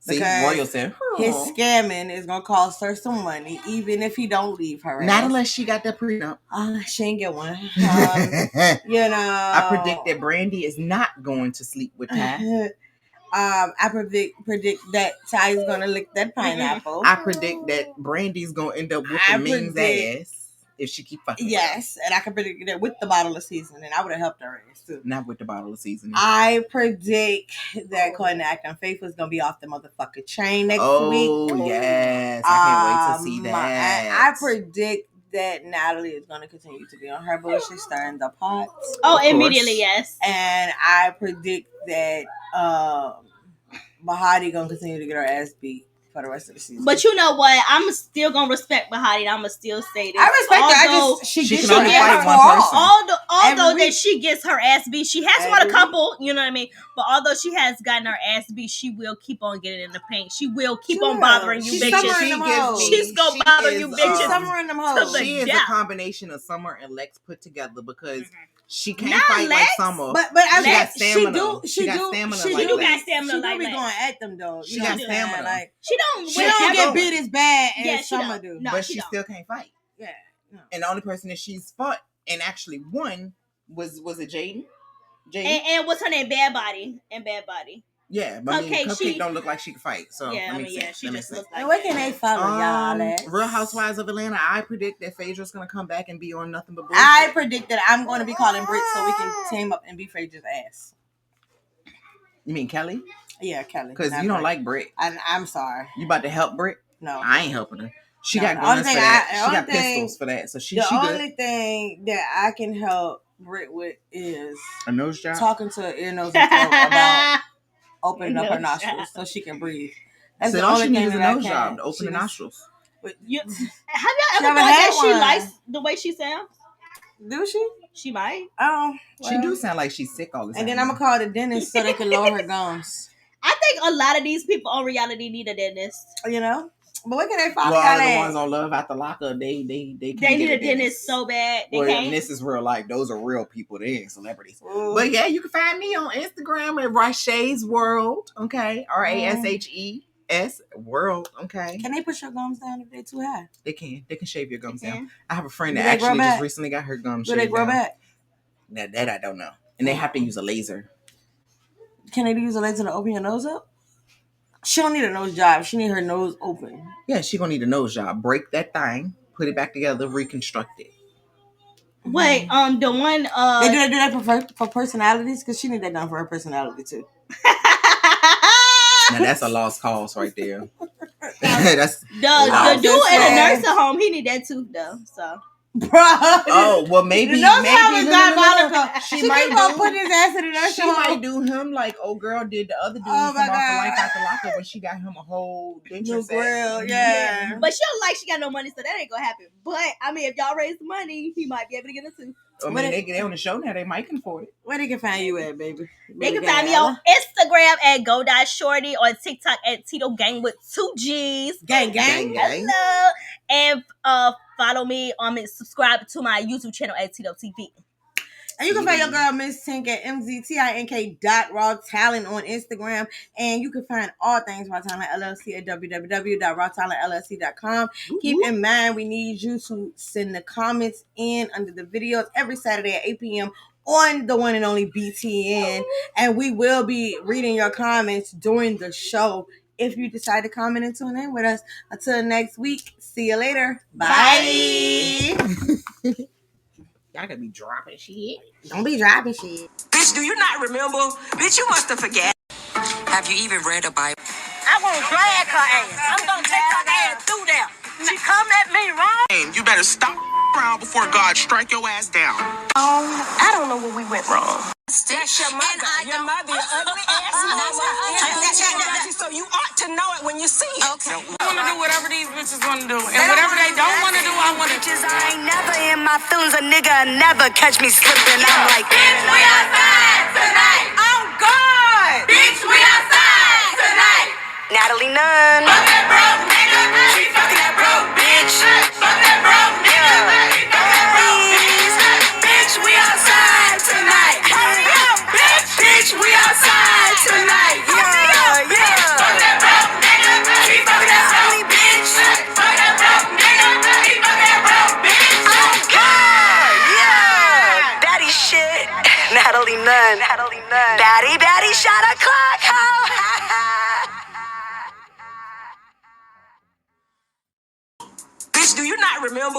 G: See,
E: Because
G: Royal said,
E: His scamming is gonna cost her some money, even if he don't leave her.
G: not
E: ass.
G: unless she got that prenup.
E: She ain't get one.
G: I
E: You know,
G: predict that Brandy is not going to sleep with Ty.
E: I predict that Ty's gonna lick that pineapple.
G: I predict that Brandy's going to end up
E: I
G: whooping Ming's
E: predict-
G: ass if she keep fucking.
E: Yes, and I can predict that with the bottle of seasoning, I would have helped her ass too.
G: Not with the bottle of seasoning.
E: I predict that Kodak and Faith is gonna be off the motherfucking chain next
G: Oh,
E: week.
G: yes. I can't wait to see that.
E: I predict that Natalie is gonna continue to be on her bullshit, stirring the pot.
F: Oh,
G: Of course.
F: immediately, yes.
E: And I predict that Bahati gonna continue to get her ass beat for the rest of the season.
F: But you know what? I'm still gonna respect Bahati. I'm gonna still say this.
E: I respect her.
F: Although-
E: She
G: She
E: gets
G: can only
E: her
G: fight
E: ass
G: one
E: raw.
G: person.
F: Although
E: Every
F: that she gets her ass beat, she has won a
E: Every
F: couple, you know what I mean? But although she has gotten her ass beat, she will keep on getting in the paint. She will keep on bothering you
E: She's
F: bitches.
E: summering them hoes.
F: She's gonna bother you
E: She's
F: bitches.
E: summering them
F: To
E: hoes.
F: the
G: She is
F: death.
G: a combination of Summer and Lex put together because she can't
F: Not
G: fight like
F: Lex,
G: Summer.
E: But
G: She got
E: I
G: stamina.
E: she
G: She got
E: do
G: stamina
E: she
G: like
E: do
G: Lex.
F: got stamina
E: she
F: like
E: do be
F: Lex.
E: going at them though.
G: She
E: You know
G: got
E: what I'm saying?
G: stamina.
E: Like
F: She don't.
E: she don't
G: have
E: get
G: going.
E: beat as bad
F: Yeah,
E: as
F: she
E: Summer
F: don't.
E: do.
F: No,
G: but
F: she
G: she
F: don't.
G: still can't fight.
E: Yeah. No.
G: And the only person that she's fought and actually won was it Jaden? Jaden?
F: And what's her name? Bad Body.
G: Yeah, but I mean,
F: Cupcake,
G: Cupcake
F: she-
G: don't look like she can fight. So
F: Yeah,
G: that
F: I
G: makes
F: mean, yeah,
G: sense.
F: she
G: That
F: just
G: makes
F: looks
G: sense.
E: And
F: like
E: where can they follow y'all at?
G: Real Housewives of Atlanta. I predict that Phaedra's gonna come back and be on Nothing But Bullshit.
E: I predict that I'm going to be calling Britt so we can team up and beat Phaedra's ass.
G: You mean Kelly?
E: Yeah, Kelly.
G: Because
E: not
G: you don't
E: Britt.
G: like Britt.
E: I'm sorry.
G: You about to help Britt?
E: No.
G: I ain't helping her. She
E: No,
G: got
E: the
G: guns
E: only
G: for
E: thing
G: that.
E: I-
G: She
E: the
G: got
E: only thing-
G: pistols for that. So she
E: The
G: good.
E: only thing that I can help Britt with is
G: A nose job?
E: talking to her ear, nose, and throat about opening up her
F: Nose
E: nostrils
F: job.
E: so she can breathe. That's
G: So
E: the
G: all
E: only
G: she needs
E: thing
G: is a
E: that I
G: nose
E: can.
G: job to open
E: She
G: the
E: just-
G: nostrils.
E: But
F: Have y'all
E: She
F: ever
E: never
F: thought
E: had
F: that she
E: one.
F: likes the way she sounds?
E: do she?
F: She might.
E: Oh,
G: She do sound like she's sick all the time.
E: And then I'm gonna call the dentist so they can lower her gums.
F: I think a lot of these people on reality need a dentist.
E: You know, but where can they find
G: Well, all
E: y'all
G: of the
E: at?
G: ones on Love After Lockup, they can't
F: They
G: get
F: need a dentist so bad. They
G: Well,
F: can't.
G: this is real life. Those are real people. They ain't celebrities.
E: Ooh.
G: But yeah, you can find me on Instagram at Rashe's World. Okay, RASHE. S World. Okay.
E: Can they push your gums down if they're too high?
G: They can. They can shave your gums
F: They can.
G: down. I have a friend
E: Do
G: that
E: they grow
G: actually
E: back?
G: just recently got her gums
E: Do
G: shaved
E: they grow
G: down.
E: back?
G: Now that I don't know. And they have to use a laser.
E: Can they use a laser to open your nose up? She don't need a nose job. She need her nose open.
G: Yeah, she gonna need a nose job. Break that thing, put it back together, reconstruct it.
F: Wait, the one
E: They do that for personalities? Because she need that done for her personality too.
G: Now that's a lost cause right there. That's
F: the dude at the nursing home, he need that tooth though. So
E: Bro.
G: oh well, maybe
E: The nose job is diabolical.
G: She might
E: keep on
G: do.
E: putting his ass in the nursing
G: She
E: home.
G: might do him like old girl did the other dude
E: Oh
G: from
E: my
G: Off of
E: God.
G: Life After Lockup when she got him a whole
E: New
G: denture set.
E: grill, yeah.
F: but she don't like she got no money, so that ain't gonna happen. But I mean, if y'all raise the money, he might be able to get a tooth.
G: I mean, they on the show now. They might can afford it.
E: Where they can find you at, baby?
F: They can find me on Instagram at Go.Shorty, on TikTok at Tito Gang with 2 G's.
E: Gang, gang.
F: Hello. And follow me subscribe to my YouTube channel at Tito TV.
E: And you can find your girl Miss Tink at mztink.rawtalent on Instagram. And you can find all things Raw Talent LLC at www.rawtalentllc.com. Keep in mind, we need you to send the comments in under the videos every Saturday at 8 p.m. on the one and only BTN. And we will be reading your comments during the show if you decide to comment and tune in with us. Until next week, see you later. Bye.
G: Y'all gonna be dropping shit.
E: Don't be dropping shit.
H: Bitch, do you not remember? Bitch, you must have forget. Have you even read a Bible? I won't drag her ass. I'm gonna take her ass through there. She come at me wrong.
A: You better stop around before God strike your ass down.
H: I don't know where we went wrong. That's your mother. Your mother, your ugly ass mother. So you ought to know it when you see it.
A: Okay. I want to do whatever these bitches want to do. And whatever they don't want to do, I want to do.
H: I ain't never in my feelings. A nigga never catch me slipping. I'm like, bitch, we outside tonight. Oh, God. Bitch, we outside tonight. Natalie Nunn. Fuck that broke nigga. She fucking that broke bitch. Fuck that broke nigga. Fuck that broke bitch. Bitch, we outside tonight. Hurry up, bitch. Bitch, we outside tonight. Yeah, yeah. Fuck that broke nigga. She fucking that ugly bitch. Fuck that broke nigga. He fucking that broke bitch. Oh, God. Yeah. Baddie shit. Natalie Nunn. Baddie shot a clock. Bitch, do you not remember?